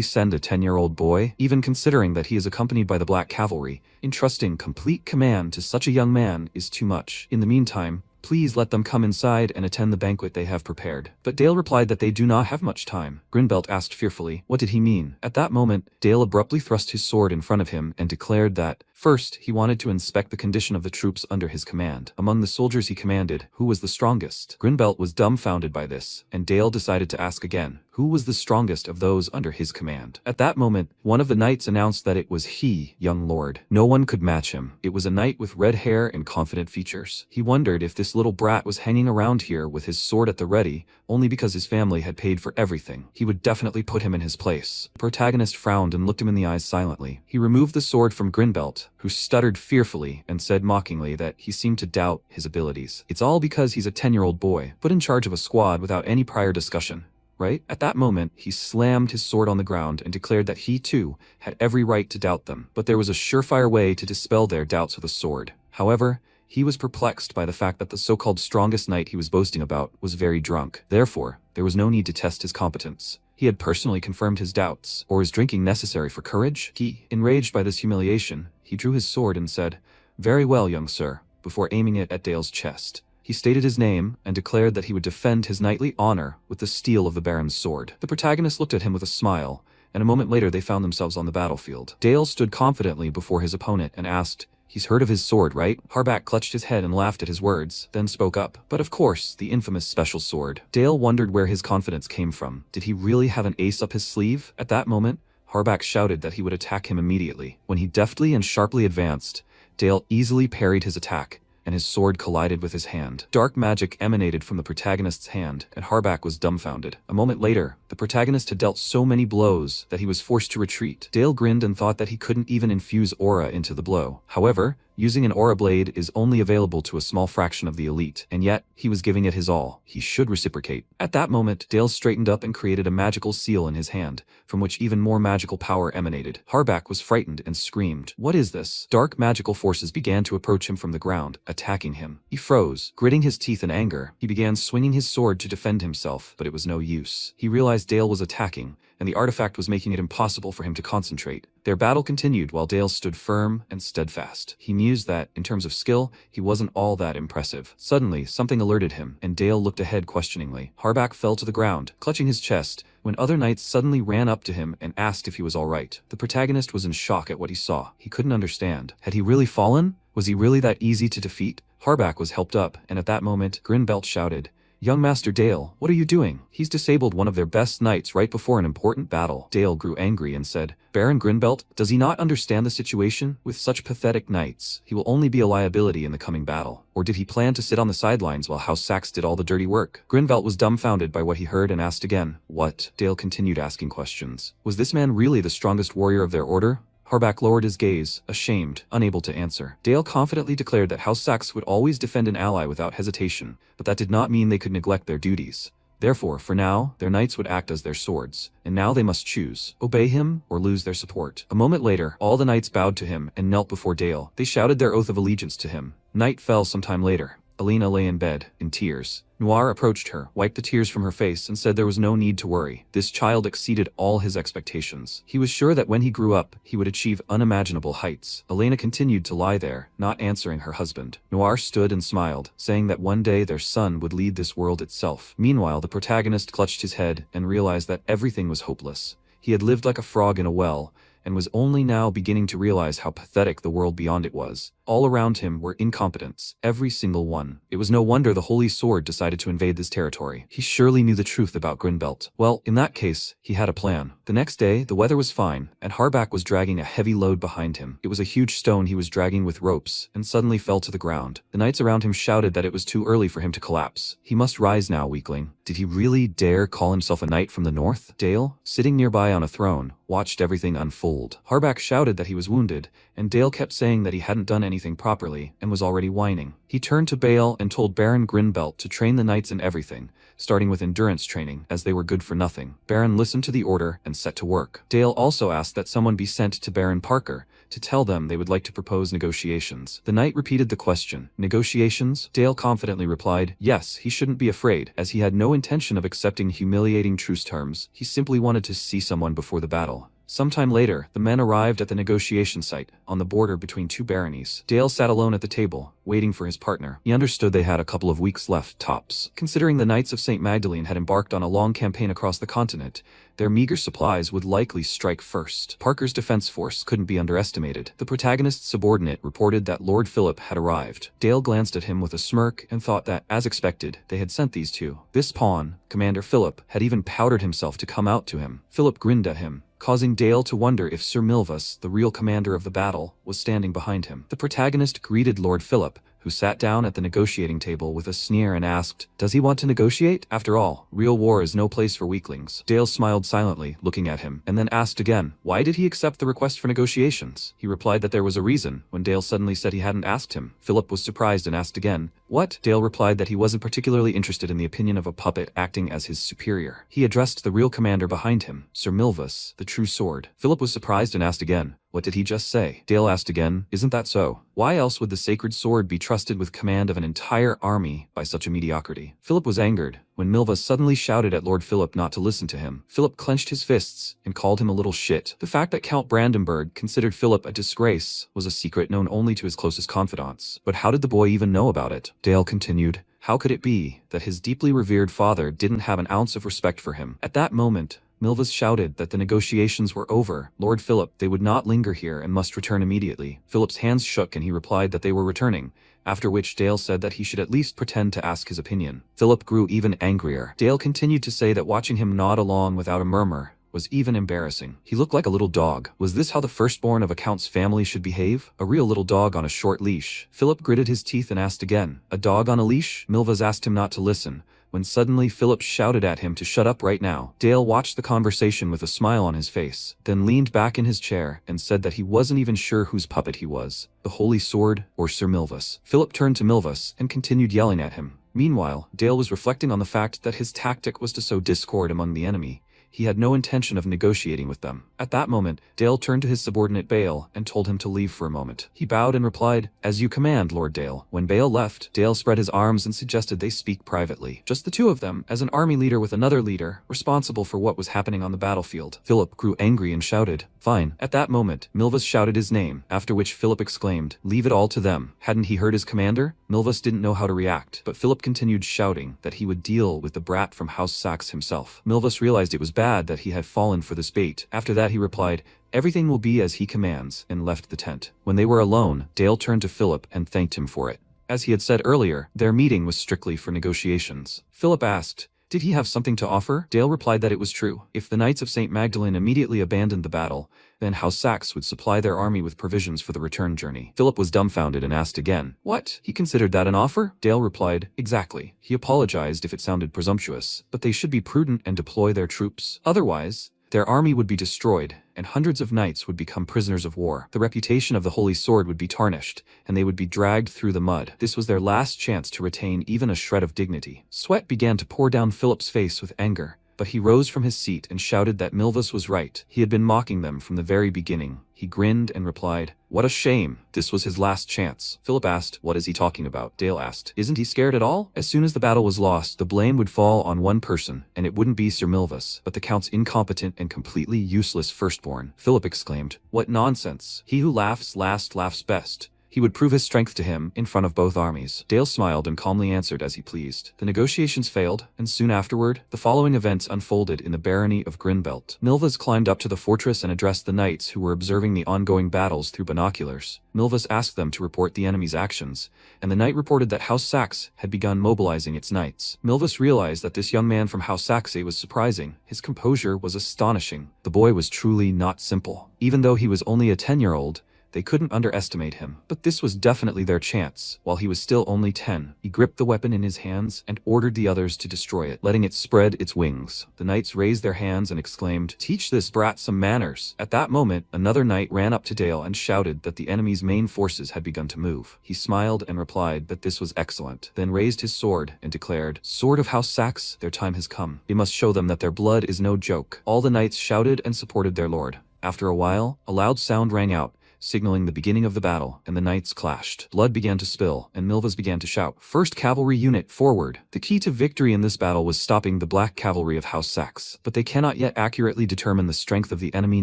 send a 10-year-old boy? Even considering that he is accompanied by the Black Cavalry, entrusting complete command to such a young man is too much. In the meantime, please let them come inside and attend the banquet they have prepared. But Dale replied that they do not have much time. Grinbelt asked fearfully, what did he mean? At that moment, Dale abruptly thrust his sword in front of him and declared that, first, he wanted to inspect the condition of the troops under his command. Among the soldiers he commanded, who was the strongest? Grinbelt was dumbfounded by this, and Dale decided to ask again, who was the strongest of those under his command? At that moment, one of the knights announced that it was he, young lord. No one could match him. It was a knight with red hair and confident features. He wondered if this little brat was hanging around here with his sword at the ready, only because his family had paid for everything. He would definitely put him in his place. The protagonist frowned and looked him in the eyes silently. He removed the sword from Grinbelt, who stuttered fearfully and said mockingly that he seemed to doubt his abilities. It's all because he's a 10-year-old boy, put in charge of a squad without any prior discussion. Right? At that moment, he slammed his sword on the ground and declared that he, too, had every right to doubt them. But there was a surefire way to dispel their doubts with a sword. However, he was perplexed by the fact that the so-called strongest knight he was boasting about was very drunk. Therefore, there was no need to test his competence. He had personally confirmed his doubts. Or is drinking necessary for courage? Enraged by this humiliation, he drew his sword and said, very well, young sir, before aiming it at Dale's chest. He stated his name and declared that he would defend his knightly honor with the steel of the Baron's sword. The protagonist looked at him with a smile, and a moment later they found themselves on the battlefield. Dale stood confidently before his opponent and asked, he's heard of his sword, right? Harback clutched his head and laughed at his words, then spoke up. But of course, the infamous special sword. Dale wondered where his confidence came from. Did he really have an ace up his sleeve? At that moment, Harback shouted that he would attack him immediately. When he deftly and sharply advanced, Dale easily parried his attack, and his sword collided with his hand. Dark magic emanated from the protagonist's hand, and Harback was dumbfounded. A moment later, the protagonist had dealt so many blows that he was forced to retreat. Dale grinned and thought that he couldn't even infuse aura into the blow. However, using an aura blade is only available to a small fraction of the elite, and yet, he was giving it his all. He should reciprocate. At that moment, Dale straightened up and created a magical seal in his hand, from which even more magical power emanated. Harback was frightened and screamed, what is this? Dark magical forces began to approach him from the ground, attacking him. He froze. Gritting his teeth in anger, he began swinging his sword to defend himself, but it was no use. He realized Dale was attacking, and the artifact was making it impossible for him to concentrate. Their battle continued while Dale stood firm and steadfast. He mused that, in terms of skill, he wasn't all that impressive. Suddenly, something alerted him, and Dale looked ahead questioningly. Harback fell to the ground, clutching his chest, when other knights suddenly ran up to him and asked if he was all right. The protagonist was in shock at what he saw. He couldn't understand. Had he really fallen? Was he really that easy to defeat? Harback was helped up, and at that moment, Grinbelt shouted, "Young Master Dale, what are you doing? He's disabled one of their best knights right before an important battle." Dale grew angry and said, "Baron Grinbelt, does he not understand the situation? With such pathetic knights, he will only be a liability in the coming battle. Or did he plan to sit on the sidelines while House Saxe did all the dirty work?" Grinbelt was dumbfounded by what he heard and asked again, "What?" Dale continued asking questions. Was this man really the strongest warrior of their order? Harback lowered his gaze, ashamed, unable to answer. Dale confidently declared that House Saxe would always defend an ally without hesitation, but that did not mean they could neglect their duties. Therefore, for now, their knights would act as their swords, and now they must choose, obey him or lose their support. A moment later, all the knights bowed to him and knelt before Dale. They shouted their oath of allegiance to him. Night fell some time later. Alina lay in bed, in tears. Noir approached her, wiped the tears from her face, and said there was no need to worry. This child exceeded all his expectations. He was sure that when he grew up, he would achieve unimaginable heights. Elena continued to lie there, not answering her husband. Noir stood and smiled, saying that one day their son would lead this world itself. Meanwhile, the protagonist clutched his head and realized that everything was hopeless. He had lived like a frog in a well, and was only now beginning to realize how pathetic the world beyond it was. All around him were incompetents, every single one. It was no wonder the Holy Sword decided to invade this territory. He surely knew the truth about Grinbelt. Well, in that case, he had a plan. The next day, the weather was fine, and Harback was dragging a heavy load behind him. It was a huge stone he was dragging with ropes, and suddenly fell to the ground. The knights around him shouted that it was too early for him to collapse. He must rise now, weakling. Did he really dare call himself a knight from the north? Dale, sitting nearby on a throne, watched everything unfold. Harback shouted that he was wounded, and Dale kept saying that he hadn't done anything properly and was already whining. He turned to Bale and told Baron Grinbelt to train the knights in everything, starting with endurance training, as they were good for nothing. Baron listened to the order and set to work. Dale also asked that someone be sent to Baron Parker to tell them they would like to propose negotiations. The knight repeated the question. "Negotiations?" Dale confidently replied, yes, he shouldn't be afraid, as he had no intention of accepting humiliating truce terms. He simply wanted to see someone before the battle. Sometime later, the men arrived at the negotiation site, on the border between two baronies. Dale sat alone at the table, waiting for his partner. He understood they had a couple of weeks left, tops. Considering the Knights of St. Magdalene had embarked on a long campaign across the continent, their meager supplies would likely strike first. Parker's defense force couldn't be underestimated. The protagonist's subordinate reported that Lord Philip had arrived. Dale glanced at him with a smirk and thought that, as expected, they had sent these two. This pawn, Commander Philip, had even powdered himself to come out to him. Philip grinned at him, causing Dale to wonder if Sir Milvus, the real commander of the battle, was standing behind him. The protagonist greeted Lord Philip, who sat down at the negotiating table with a sneer and asked, "Does he want to negotiate? After all, real war is no place for weaklings." Dale smiled silently, looking at him, and then asked again, why did he accept the request for negotiations? He replied that there was a reason, when Dale suddenly said he hadn't asked him. Philip was surprised and asked again, "What?" Dale replied that he wasn't particularly interested in the opinion of a puppet acting as his superior. He addressed the real commander behind him, Sir Milvus, the true sword. Philip was surprised and asked again, "What did he just say?" Dale asked again, "Isn't that so? Why else would the sacred sword be trusted with command of an entire army by such a mediocrity?" Philip was angered when Milva suddenly shouted at Lord Philip not to listen to him. Philip clenched his fists and called him a little shit. The fact that Count Brandenburg considered Philip a disgrace was a secret known only to his closest confidants. But how did the boy even know about it? Dale continued, how could it be that his deeply revered father didn't have an ounce of respect for him? At that moment, Milvus shouted that the negotiations were over. Lord Philip, they would not linger here and must return immediately. Philip's hands shook and he replied that they were returning, after which Dale said that he should at least pretend to ask his opinion. Philip grew even angrier. Dale continued to say that watching him nod along without a murmur was even embarrassing. He looked like a little dog. Was this how the firstborn of a count's family should behave? A real little dog on a short leash. Philip gritted his teeth and asked again, "A dog on a leash?" Milvus asked him not to listen, when suddenly Philip shouted at him to shut up right now. Dale watched the conversation with a smile on his face, then leaned back in his chair and said that he wasn't even sure whose puppet he was, the Holy Sword or Sir Milvus. Philip turned to Milvus and continued yelling at him. Meanwhile, Dale was reflecting on the fact that his tactic was to sow discord among the enemy. He had no intention of negotiating with them. At that moment, Dale turned to his subordinate Bale and told him to leave for a moment. He bowed and replied, "As you command, Lord Dale." When Bale left, Dale spread his arms and suggested they speak privately. Just the two of them, as an army leader with another leader, responsible for what was happening on the battlefield. Philip grew angry and shouted, "Fine." At that moment, Milvus shouted his name, after which Philip exclaimed, "Leave it all to them." Hadn't he heard his commander? Milvus didn't know how to react, but Philip continued shouting that he would deal with the brat from House Saxe himself. Milvus realized it was bad that he had fallen for this bait. After that he replied, "Everything will be as he commands," and left the tent. When they were alone, Dale turned to Philip and thanked him for it. As he had said earlier, their meeting was strictly for negotiations. Philip asked, did he have something to offer? Dale replied that it was true. If the Knights of St. Magdalene immediately abandoned the battle, then House Saxe would supply their army with provisions for the return journey. Philip was dumbfounded and asked again, what? He considered that an offer? Dale replied, exactly. He apologized if it sounded presumptuous, but they should be prudent and deploy their troops. Otherwise, their army would be destroyed, and hundreds of knights would become prisoners of war. The reputation of the Holy Sword would be tarnished, and they would be dragged through the mud. This was their last chance to retain even a shred of dignity. Sweat began to pour down Philip's face with anger, but he rose from his seat and shouted that Milvus was right. He had been mocking them from the very beginning. He grinned and replied, what a shame. This was his last chance. Philip asked, what is he talking about? Dale asked, isn't he scared at all? As soon as the battle was lost, the blame would fall on one person, and it wouldn't be Sir Milvus, but the Count's incompetent and completely useless firstborn. Philip exclaimed, what nonsense. He who laughs last laughs best. He would prove his strength to him in front of both armies. Dale smiled and calmly answered as he pleased. The negotiations failed, and soon afterward, the following events unfolded in the barony of Grinbelt. Milvus climbed up to the fortress and addressed the knights who were observing the ongoing battles through binoculars. Milvus asked them to report the enemy's actions, and the knight reported that House Saxe had begun mobilizing its knights. Milvus realized that this young man from House Saxe was surprising. His composure was astonishing. The boy was truly not simple. Even though he was only a 10-year-old, they couldn't underestimate him. But this was definitely their chance. While he was still only 10, he gripped the weapon in his hands and ordered the others to destroy it, letting it spread its wings. The knights raised their hands and exclaimed, teach this brat some manners. At that moment, another knight ran up to Dale and shouted that the enemy's main forces had begun to move. He smiled and replied that this was excellent, then raised his sword and declared, Sword of House Saxe, their time has come. They must show them that their blood is no joke. All the knights shouted and supported their lord. After a while, a loud sound rang out, signaling the beginning of the battle, and the knights clashed. Blood began to spill, and Milvus began to shout, First Cavalry Unit, forward! The key to victory in this battle was stopping the Black Cavalry of House Saxe, but they cannot yet accurately determine the strength of the enemy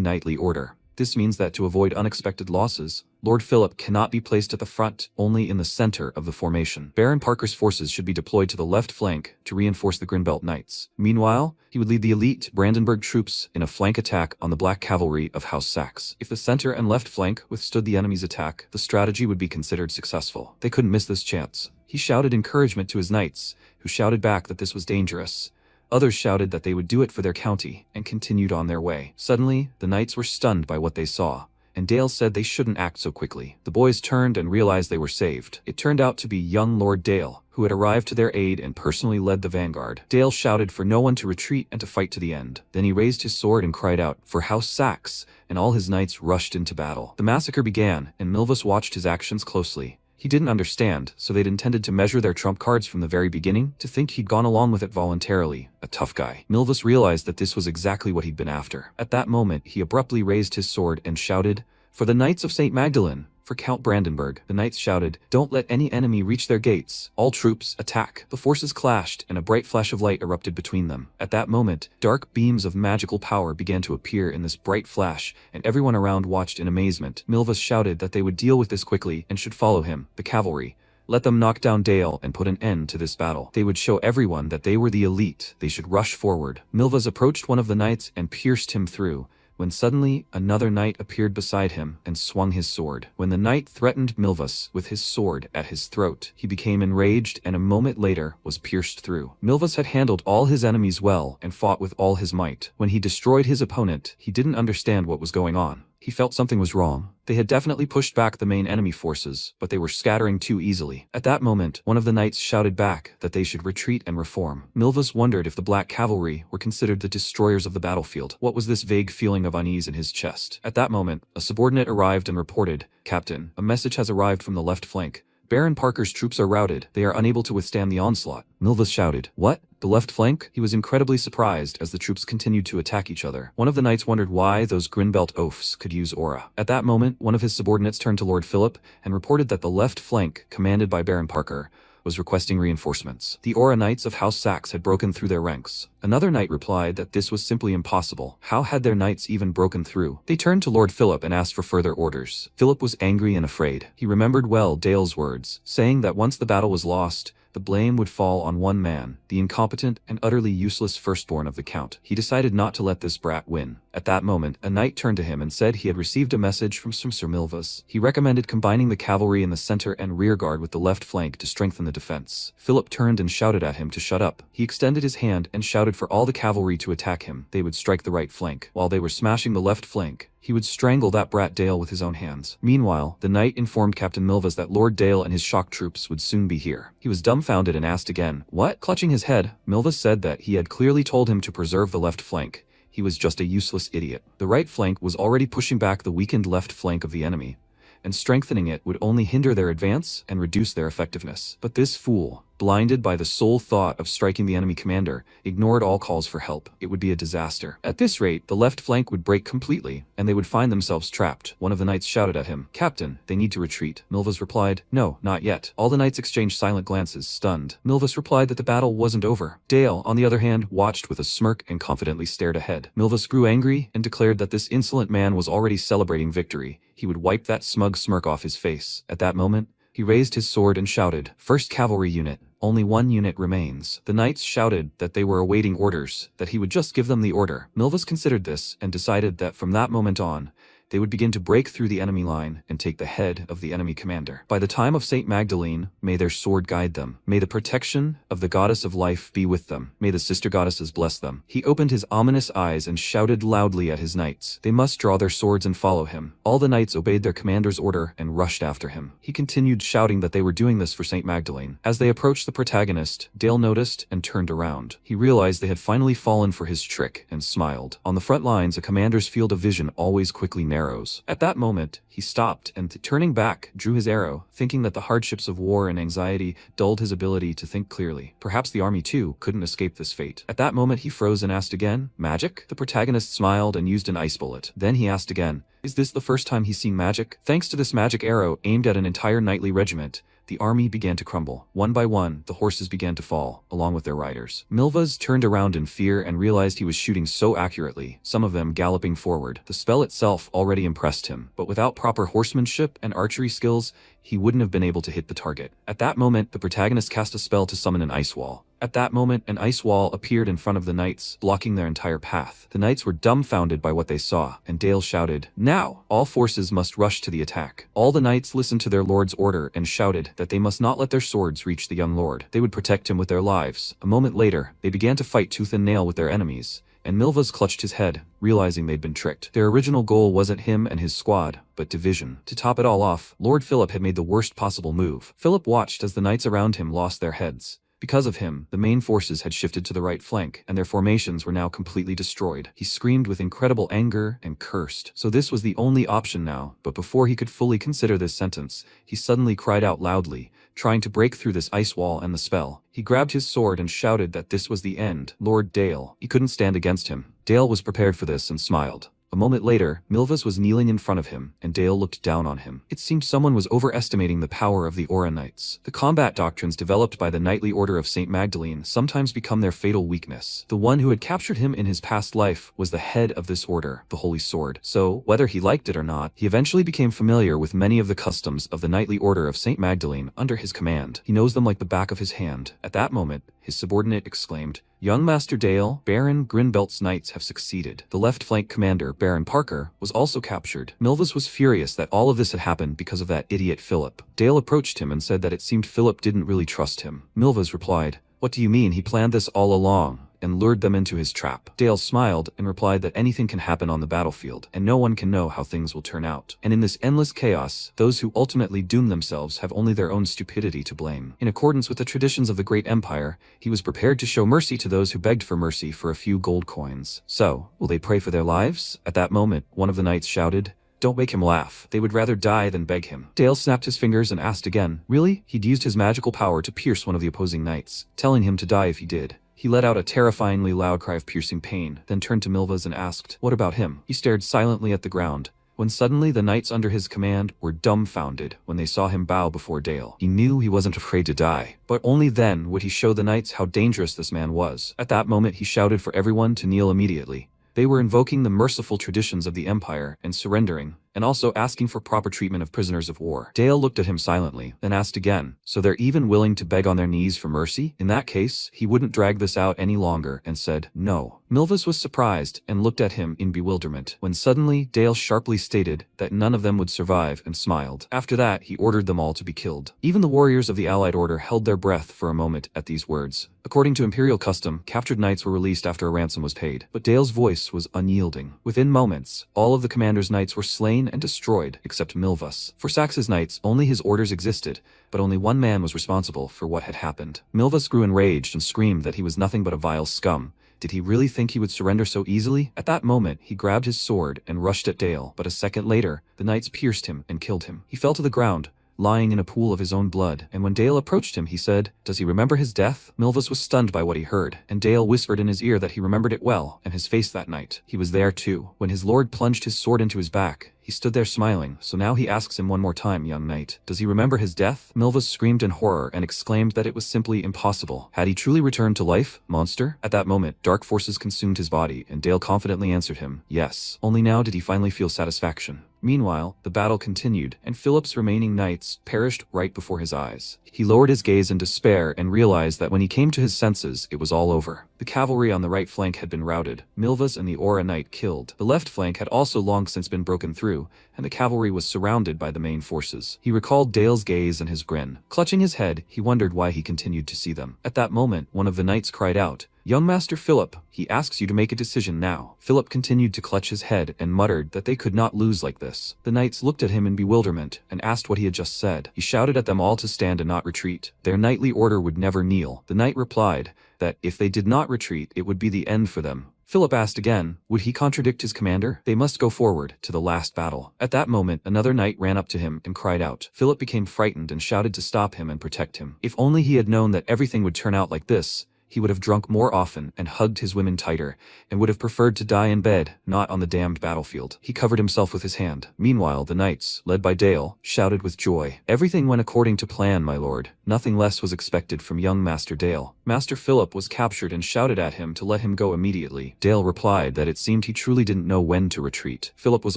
knightly order. This means that to avoid unexpected losses, Lord Philip cannot be placed at the front, only in the center of the formation. Baron Parker's forces should be deployed to the left flank to reinforce the Grinbelt Knights. Meanwhile, he would lead the elite Brandenburg troops in a flank attack on the Black Cavalry of House Saxe. If the center and left flank withstood the enemy's attack, the strategy would be considered successful. They couldn't miss this chance. He shouted encouragement to his knights, who shouted back that this was dangerous. Others shouted that they would do it for their county, and continued on their way. Suddenly, the knights were stunned by what they saw, and Dale said they shouldn't act so quickly. The boys turned and realized they were saved. It turned out to be young Lord Dale, who had arrived to their aid and personally led the vanguard. Dale shouted for no one to retreat and to fight to the end. Then he raised his sword and cried out, for House Saxe, and all his knights rushed into battle. The massacre began, and Milvus watched his actions closely. He didn't understand, so they'd intended to measure their trump cards from the very beginning, to think he'd gone along with it voluntarily. A tough guy. Milvus realized that this was exactly what he'd been after. At that moment, he abruptly raised his sword and shouted, For the Knights of St. Magdalene! For Count Brandenburg. The knights shouted, Don't let any enemy reach their gates. All troops, attack. The forces clashed, and a bright flash of light erupted between them. At that moment, dark beams of magical power began to appear in this bright flash, and everyone around watched in amazement. Milvus shouted that they would deal with this quickly and should follow him, the cavalry. Let them knock down Dale and put an end to this battle. They would show everyone that they were the elite. They should rush forward. Milvus approached one of the knights and pierced him through, when suddenly another knight appeared beside him and swung his sword. When the knight threatened Milvus with his sword at his throat, he became enraged and a moment later was pierced through. Milvus had handled all his enemies well and fought with all his might. When he destroyed his opponent, he didn't understand what was going on. He felt something was wrong. They had definitely pushed back the main enemy forces, but they were scattering too easily. At that moment, one of the knights shouted back that they should retreat and reform. Milvus wondered if the Black Cavalry were considered the destroyers of the battlefield. What was this vague feeling of unease in his chest? At that moment, a subordinate arrived and reported, Captain, a message has arrived from the left flank. Baron Parker's troops are routed. They are unable to withstand the onslaught. Milvus shouted, What? The left flank? He was incredibly surprised as the troops continued to attack each other. One of the knights wondered why those Grinbelt oafs could use aura. At that moment, one of his subordinates turned to Lord Philip and reported that the left flank, commanded by Baron Parker, was requesting reinforcements. The Aura Knights of House Saxe had broken through their ranks. Another knight replied that this was simply impossible. How had their knights even broken through? They turned to Lord Philip and asked for further orders. Philip was angry and afraid. He remembered well Dale's words, saying that once the battle was lost, the blame would fall on one man, the incompetent and utterly useless firstborn of the Count. He decided not to let this brat win. At that moment, a knight turned to him and said he had received a message from Sir Milvas. He recommended combining the cavalry in the center and rear guard with the left flank to strengthen the defense. Philip turned and shouted at him to shut up. He extended his hand and shouted for all the cavalry to attack him. They would strike the right flank. While they were smashing the left flank, he would strangle that brat Dale with his own hands. Meanwhile, the knight informed Captain Milvas that Lord Dale and his shock troops would soon be here. He was dumbfounded and asked again, "What?" Clutching his head, Milvas said that he had clearly told him to preserve the left flank. He was just a useless idiot. The right flank was already pushing back the weakened left flank of the enemy, and strengthening it would only hinder their advance and reduce their effectiveness. But this fool, blinded by the sole thought of striking the enemy commander, ignored all calls for help. It would be a disaster. At this rate, the left flank would break completely, and they would find themselves trapped. One of the knights shouted at him, "Captain, they need to retreat." Milvas replied, "No, not yet." All the knights exchanged silent glances, stunned. Milvas replied that the battle wasn't over. Dale, on the other hand, watched with a smirk and confidently stared ahead. Milvas grew angry and declared that this insolent man was already celebrating victory. He would wipe that smug smirk off his face. At that moment, he raised his sword and shouted, "First cavalry unit, only one unit remains." The knights shouted that they were awaiting orders, that he would just give them the order. Milvas considered this and decided that from that moment on, they would begin to break through the enemy line and take the head of the enemy commander. By the time of St. Magdalene, may their sword guide them. May the protection of the goddess of life be with them. May the sister goddesses bless them. He opened his ominous eyes and shouted loudly at his knights. They must draw their swords and follow him. All the knights obeyed their commander's order and rushed after him. He continued shouting that they were doing this for St. Magdalene. As they approached the protagonist, Dale noticed and turned around. He realized they had finally fallen for his trick and smiled. On the front lines, a commander's field of vision always quickly narrows. At that moment, he stopped and, turning back, drew his arrow, thinking that the hardships of war and anxiety dulled his ability to think clearly. Perhaps the army, too, couldn't escape this fate. At that moment, he froze and asked again, "Magic?" The protagonist smiled and used an ice bullet. Then he asked again, "Is this the first time he's seen magic?" Thanks to this magic arrow aimed at an entire knightly regiment, the army began to crumble. One by one, the horses began to fall, along with their riders. Milvas turned around in fear and realized he was shooting so accurately, some of them galloping forward. The spell itself already impressed him, but without proper horsemanship and archery skills, he wouldn't have been able to hit the target. At that moment, the protagonist cast a spell to summon an ice wall. At that moment, an ice wall appeared in front of the knights, blocking their entire path. The knights were dumbfounded by what they saw, and Dale shouted, "Now! All forces must rush to the attack." All the knights listened to their lord's order and shouted that they must not let their swords reach the young lord. They would protect him with their lives. A moment later, they began to fight tooth and nail with their enemies, and Milvas clutched his head, realizing they'd been tricked. Their original goal wasn't him and his squad, but division. To top it all off, Lord Philip had made the worst possible move. Philip watched as the knights around him lost their heads. Because of him, the main forces had shifted to the right flank, and their formations were now completely destroyed. He screamed with incredible anger and cursed. So this was the only option now, but before he could fully consider this sentence, he suddenly cried out loudly, trying to break through this ice wall and the spell. He grabbed his sword and shouted that this was the end. Lord Dale. He couldn't stand against him. Dale was prepared for this and smiled. A moment later, Milvas was kneeling in front of him, and Dale looked down on him. It seemed someone was overestimating the power of the Aura Knights. The combat doctrines developed by the Knightly Order of St. Magdalene sometimes become their fatal weakness. The one who had captured him in his past life was the head of this order, the Holy Sword. So, whether he liked it or not, he eventually became familiar with many of the customs of the Knightly Order of St. Magdalene under his command. He knows them like the back of his hand. At that moment, his subordinate exclaimed, "Young Master Dale, Baron Grinbelt's knights have succeeded." The left flank commander, Baron Parker, was also captured. Milvas was furious that all of this had happened because of that idiot Philip. Dale approached him and said that it seemed Philip didn't really trust him. Milvas replied, "What do you mean? He planned this all along and lured them into his trap." Dale smiled and replied that anything can happen on the battlefield, and no one can know how things will turn out. And in this endless chaos, those who ultimately doom themselves have only their own stupidity to blame. In accordance with the traditions of the great empire, he was prepared to show mercy to those who begged for mercy for a few gold coins. So, will they pray for their lives? At that moment, one of the knights shouted, "Don't make him laugh. They would rather die than beg him." Dale snapped his fingers and asked again, "Really?" He'd used his magical power to pierce one of the opposing knights, telling him to die if he did. He let out a terrifyingly loud cry of piercing pain, then turned to Milvas and asked, "What about him?" He stared silently at the ground, when suddenly the knights under his command were dumbfounded when they saw him bow before Dale. He knew he wasn't afraid to die, but only then would he show the knights how dangerous this man was. At that moment he shouted for everyone to kneel immediately. They were invoking the merciful traditions of the empire and surrendering, and also asking for proper treatment of prisoners of war. Dale looked at him silently, then asked again, so they're even willing to beg on their knees for mercy? In that case, he wouldn't drag this out any longer and said, no. Milvus was surprised and looked at him in bewilderment, when suddenly Dale sharply stated that none of them would survive and smiled. After that, he ordered them all to be killed. Even the warriors of the Allied Order held their breath for a moment at these words. According to Imperial custom, captured knights were released after a ransom was paid, but Dale's voice was unyielding. Within moments, all of the commander's knights were slain and destroyed, except Milvus. For Sax's knights, only his orders existed, but only one man was responsible for what had happened. Milvus grew enraged and screamed that he was nothing but a vile scum. Did he really think he would surrender so easily? At that moment, he grabbed his sword and rushed at Dale, but a second later, the knights pierced him and killed him. He fell to the ground, lying in a pool of his own blood, and when Dale approached him, he said, "Does he remember his death?" Milvus was stunned by what he heard, and Dale whispered in his ear that he remembered it well, and his face that night. He was there too. When his lord plunged his sword into his back, he stood there smiling, so now he asks him one more time, "Young knight, does he remember his death?" Milvus screamed in horror and exclaimed that it was simply impossible. Had he truly returned to life, monster? At that moment, dark forces consumed his body, and Dale confidently answered him, yes. Only now did he finally feel satisfaction. Meanwhile, the battle continued, and Philip's remaining knights perished right before his eyes. He lowered his gaze in despair and realized that when he came to his senses, it was all over. The cavalry on the right flank had been routed, Milvus and the Aura Knight killed. The left flank had also long since been broken through, and the cavalry was surrounded by the main forces. He recalled Dale's gaze and his grin. Clutching his head, he wondered why he continued to see them. At that moment, one of the knights cried out, "Young Master Philip, he asks you to make a decision now." Philip continued to clutch his head and muttered that they could not lose like this. The knights looked at him in bewilderment and asked what he had just said. He shouted at them all to stand and not retreat. Their knightly order would never kneel. The knight replied that if they did not retreat, it would be the end for them. Philip asked again, would he contradict his commander? They must go forward to the last battle. At that moment, another knight ran up to him and cried out. Philip became frightened and shouted to stop him and protect him. If only he had known that everything would turn out like this, he would have drunk more often and hugged his women tighter, and would have preferred to die in bed, not on the damned battlefield. He covered himself with his hand. Meanwhile, the knights, led by Dale, shouted with joy. Everything went according to plan, my lord. Nothing less was expected from young Master Dale. Master Philip was captured and shouted at him to let him go immediately. Dale replied that it seemed he truly didn't know when to retreat. Philip was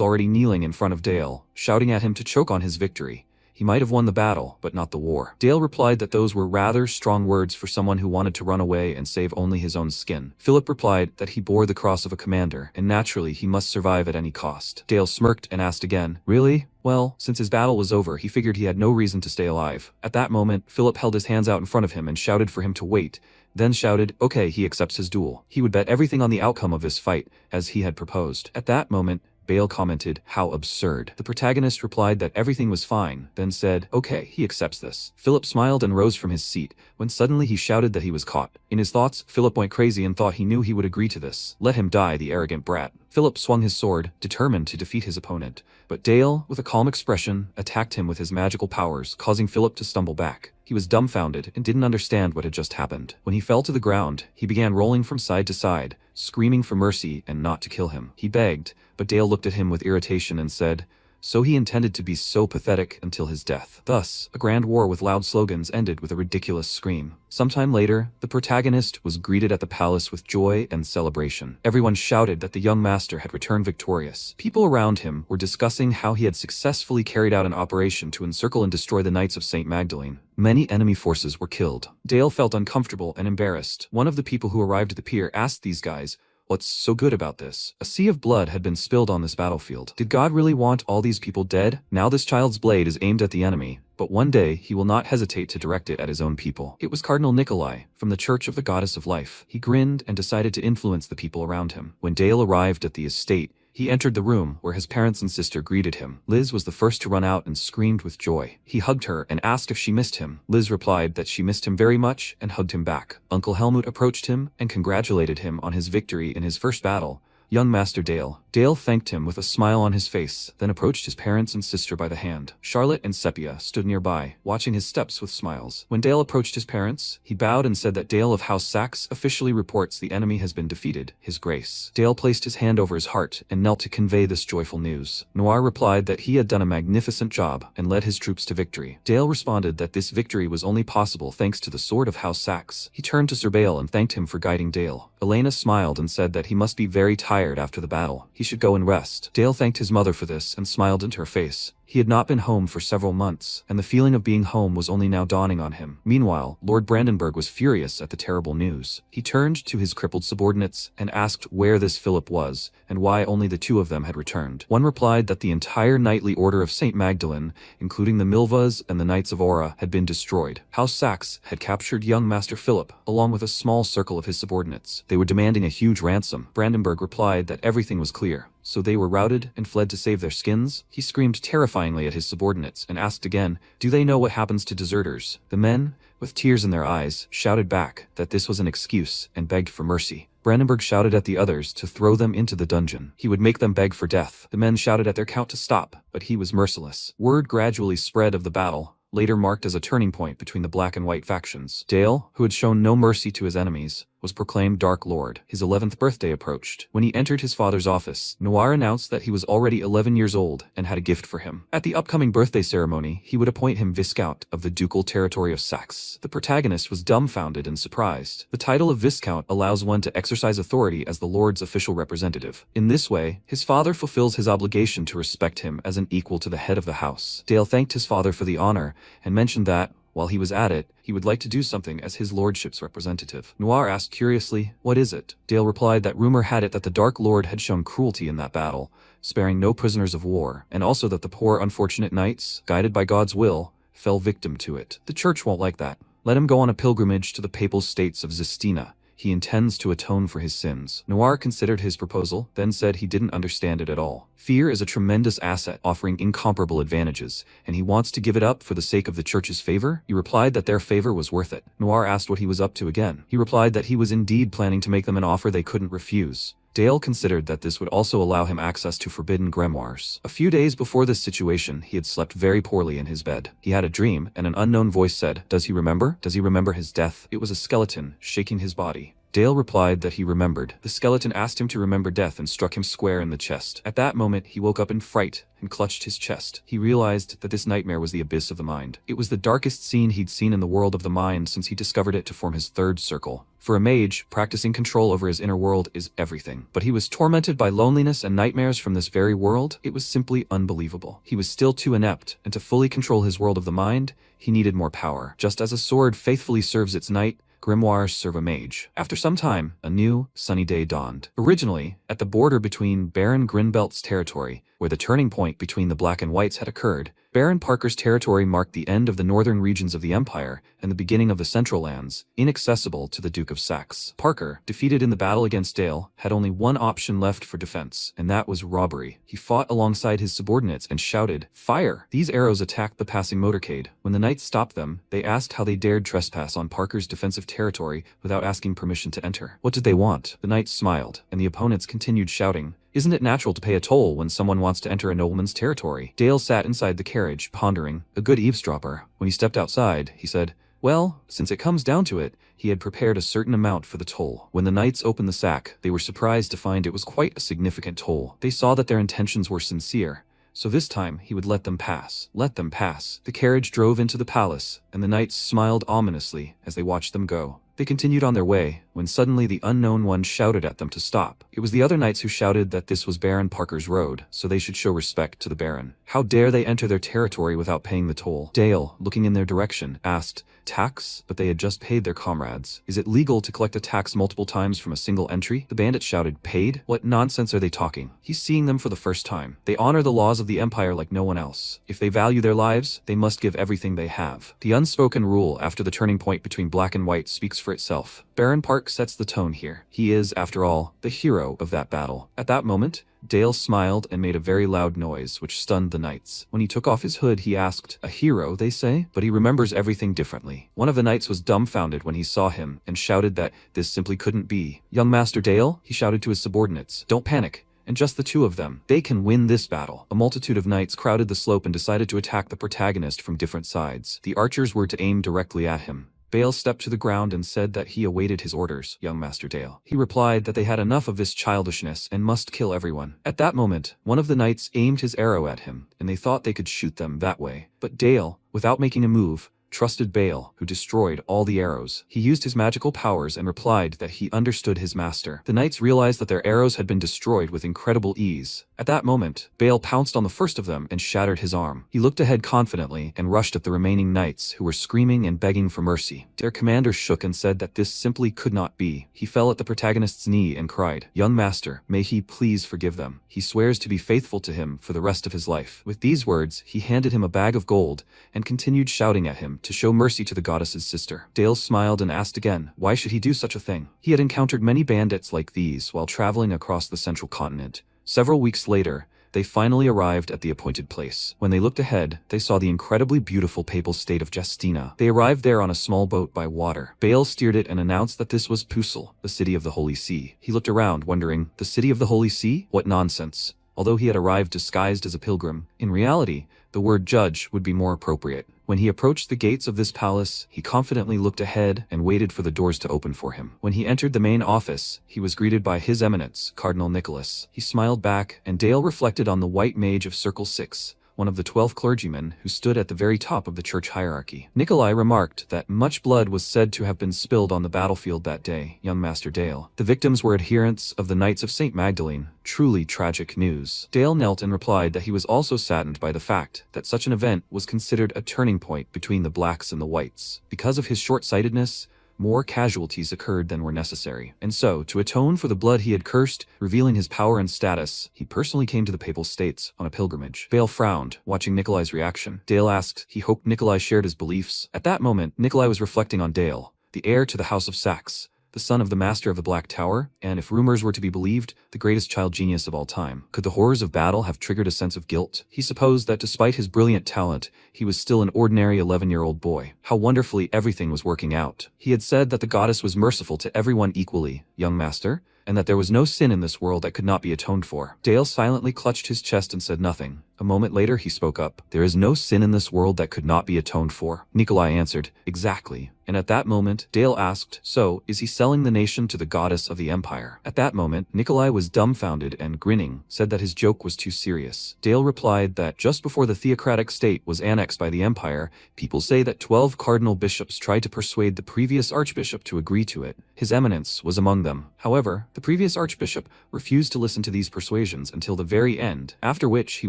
already kneeling in front of Dale, shouting at him to choke on his victory. He might have won the battle, but not the war. Dale replied that those were rather strong words for someone who wanted to run away and save only his own skin. Philip replied that he bore the cross of a commander, and naturally he must survive at any cost. Dale smirked and asked again, really? Well, since his battle was over, he figured he had no reason to stay alive. At that moment, Philip held his hands out in front of him and shouted for him to wait, then shouted, okay, he accepts his duel. He would bet everything on the outcome of this fight, as he had proposed. At that moment, Bale commented, how absurd. The protagonist replied that everything was fine, then said, okay, he accepts this. Philip smiled and rose from his seat, when suddenly he shouted that he was caught. In his thoughts, Philip went crazy and thought he knew he would agree to this. Let him die, the arrogant brat. Philip swung his sword, determined to defeat his opponent. But Dale, with a calm expression, attacked him with his magical powers, causing Philip to stumble back. He was dumbfounded and didn't understand what had just happened. When he fell to the ground, he began rolling from side to side, screaming for mercy and not to kill him. He begged, but Dale looked at him with irritation and said, so he intended to be so pathetic until his death. Thus, a grand war with loud slogans ended with a ridiculous scream. Sometime later, the protagonist was greeted at the palace with joy and celebration. Everyone shouted that the young master had returned victorious. People around him were discussing how he had successfully carried out an operation to encircle and destroy the Knights of St. Magdalene. Many enemy forces were killed. Dale felt uncomfortable and embarrassed. One of the people who arrived at the pier asked these guys, what's so good about this? A sea of blood had been spilled on this battlefield. Did God really want all these people dead? Now this child's blade is aimed at the enemy, but one day he will not hesitate to direct it at his own people. It was Cardinal Nikolai, from the Church of the Goddess of Life. He grinned and decided to influence the people around him. When Dale arrived at the estate, he entered the room where his parents and sister greeted him. Liz was the first to run out and screamed with joy. He hugged her and asked if she missed him. Liz replied that she missed him very much and hugged him back. Uncle Helmut approached him and congratulated him on his victory in his first battle. Young Master Dale. Dale thanked him with a smile on his face, then approached his parents and sister by the hand. Charlotte and Sepia stood nearby, watching his steps with smiles. When Dale approached his parents, he bowed and said that Dale of House Saxe officially reports the enemy has been defeated, His Grace. Dale placed his hand over his heart and knelt to convey this joyful news. Noir replied that he had done a magnificent job and led his troops to victory. Dale responded that this victory was only possible thanks to the sword of House Saxe. He turned to Sir Bale and thanked him for guiding Dale. Elena smiled and said that he must be very tired after the battle. He should go and rest. Dale thanked his mother for this and smiled into her face. He had not been home for several months, and the feeling of being home was only now dawning on him. Meanwhile, Lord Brandenburg was furious at the terrible news. He turned to his crippled subordinates and asked where this Philip was, and why only the two of them had returned. One replied that the entire knightly order of St. Magdalene, including the Milvas and the Knights of Aura, had been destroyed. House Saxe had captured young Master Philip, along with a small circle of his subordinates. They were demanding a huge ransom. Brandenburg replied that everything was clear. So they were routed and fled to save their skins? He screamed terrifyingly at his subordinates and asked again, do they know what happens to deserters? The men, with tears in their eyes, shouted back that this was an excuse and begged for mercy. Brandenburg shouted at the others to throw them into the dungeon. He would make them beg for death. The men shouted at their count to stop, but he was merciless. Word gradually spread of the battle, later marked as a turning point between the black and white factions. Dale, who had shown no mercy to his enemies, was proclaimed Dark Lord. His 11th birthday approached. When he entered his father's office, Noir announced that he was already 11 years old and had a gift for him. At the upcoming birthday ceremony, he would appoint him Viscount of the ducal territory of Saxe. The protagonist was dumbfounded and surprised. The title of Viscount allows one to exercise authority as the Lord's official representative. In this way, his father fulfills his obligation to respect him as an equal to the head of the house. Dale thanked his father for the honor and mentioned that, while he was at it, he would like to do something as his lordship's representative. Noir asked curiously, what is it? Dale replied that rumor had it that the Dark Lord had shown cruelty in that battle, sparing no prisoners of war, and also that the poor unfortunate knights, guided by God's will, fell victim to it. The church won't like that. Let him go on a pilgrimage to the papal states of Zestina. He intends to atone for his sins. Noir considered his proposal, then said he didn't understand it at all. Fear is a tremendous asset offering incomparable advantages, and he wants to give it up for the sake of the church's favor? He replied that their favor was worth it. Noir asked what he was up to again. He replied that he was indeed planning to make them an offer they couldn't refuse. Dale considered that this would also allow him access to forbidden grimoires. A few days before this situation, he had slept very poorly in his bed. He had a dream, and an unknown voice said, does he remember? Does he remember his death? It was a skeleton, shaking his body. Dale replied that he remembered. The skeleton asked him to remember death and struck him square in the chest. At that moment, he woke up in fright and clutched his chest. He realized that this nightmare was the abyss of the mind. It was the darkest scene he'd seen in the world of the mind since he discovered it to form his third circle. For a mage, practicing control over his inner world is everything. But he was tormented by loneliness and nightmares from this very world. It was simply unbelievable. He was still too inept, and to fully control his world of the mind, he needed more power. Just as a sword faithfully serves its knight, grimoires serve a mage. After some time, a new, sunny day dawned. Originally, at the border between Baron Grinbelt's territory, where the turning point between the Black and Whites had occurred, Baron Parker's territory marked the end of the northern regions of the Empire and the beginning of the Central Lands, inaccessible to the Duke of Saxe. Parker, defeated in the battle against Dale, had only one option left for defense, and that was robbery. He fought alongside his subordinates and shouted, "Fire!" These arrows attacked the passing motorcade. When the knights stopped them, they asked how they dared trespass on Parker's defensive territory without asking permission to enter. What did they want? The knights smiled, and the opponents continued shouting, "Isn't it natural to pay a toll when someone wants to enter a nobleman's territory?" Dale sat inside the carriage, pondering, a good eavesdropper. When he stepped outside, he said, well, since it comes down to it, he had prepared a certain amount for the toll. When the knights opened the sack, they were surprised to find it was quite a significant toll. They saw that their intentions were sincere, so this time he would let them pass. Let them pass. The carriage drove into the palace, and the knights smiled ominously as they watched them go. They continued on their way, when suddenly the unknown one shouted at them to stop. It was the other knights who shouted that this was Baron Parker's road, so they should show respect to the Baron. How dare they enter their territory without paying the toll? Dale, looking in their direction, asked, "Tax?" But they had just paid their comrades. "Is it legal to collect a tax multiple times from a single entry?" The bandit shouted, "Paid? What nonsense are they talking?" He's seeing them for the first time. They honor the laws of the Empire like no one else. If they value their lives, they must give everything they have. The unspoken rule after the turning point between black and white speaks for itself. Baron Park sets the tone here. He is, after all, the hero of that battle. At that moment, Dale smiled and made a very loud noise, which stunned the knights. When he took off his hood, he asked, "A hero, they say?" But he remembers everything differently. One of the knights was dumbfounded when he saw him and shouted that this simply couldn't be. "Young Master Dale," he shouted to his subordinates, "don't panic. And just the two of them. They can win this battle." A multitude of knights crowded the slope and decided to attack the protagonist from different sides. The archers were to aim directly at him. Bale stepped to the ground and said that he awaited his orders, young Master Dale. He replied that they had enough of this childishness and must kill everyone. At that moment, one of the knights aimed his arrow at him, and they thought they could shoot them that way. But Dale, without making a move, trusted Bale, who destroyed all the arrows. He used his magical powers and replied that he understood his master. The knights realized that their arrows had been destroyed with incredible ease. At that moment, Bale pounced on the first of them and shattered his arm. He looked ahead confidently and rushed at the remaining knights, who were screaming and begging for mercy. Their commander shook and said that this simply could not be. He fell at the protagonist's knee and cried, "Young master, may he please forgive them. He swears to be faithful to him for the rest of his life." With these words, he handed him a bag of gold and continued shouting at him to show mercy to the goddess's sister. Dale smiled and asked again, why should he do such a thing? He had encountered many bandits like these while traveling across the central continent. Several weeks later, they finally arrived at the appointed place. When they looked ahead, they saw the incredibly beautiful papal state of Justina. They arrived there on a small boat by water. Bale steered it and announced that this was Pusil, the city of the Holy See. He looked around, wondering, the city of the Holy See? What nonsense. Although he had arrived disguised as a pilgrim, in reality, the word judge would be more appropriate. When he approached the gates of this palace, he confidently looked ahead and waited for the doors to open for him. When he entered the main office, he was greeted by His Eminence, Cardinal Nicholas. He smiled back, and Dale reflected on the white mage of Circle 6, one of the 12 clergymen who stood at the very top of the church hierarchy. Nikolai remarked that much blood was said to have been spilled on the battlefield that day, young Master Dale. The victims were adherents of the Knights of St. Magdalene. Truly tragic news. Dale knelt and replied that he was also saddened by the fact that such an event was considered a turning point between the blacks and the whites. Because of his short-sightedness, more casualties occurred than were necessary. And so, to atone for the blood he had cursed, revealing his power and status, he personally came to the Papal States on a pilgrimage. Bale frowned, watching Nikolai's reaction. Dale asked he hoped Nikolai shared his beliefs. At that moment, Nikolai was reflecting on Dale, the heir to the House of Saxe, the son of the Master of the Black Tower, and if rumors were to be believed, the greatest child genius of all time. Could the horrors of battle have triggered a sense of guilt? He supposed that despite his brilliant talent, he was still an ordinary 11-year-old boy. How wonderfully everything was working out. He had said that the goddess was merciful to everyone equally, young master, and that there was no sin in this world that could not be atoned for. Dale silently clutched his chest and said nothing. A moment later he spoke up. There is no sin in this world that could not be atoned for. Nikolai answered, exactly. And at that moment, Dale asked, so, is he selling the nation to the goddess of the empire? At that moment, Nikolai was dumbfounded and grinning, said that his joke was too serious. Dale replied that just before the theocratic state was annexed by the empire, people say that 12 cardinal bishops tried to persuade the previous archbishop to agree to it. His Eminence was among them. However, the previous archbishop refused to listen to these persuasions until the very end, after which he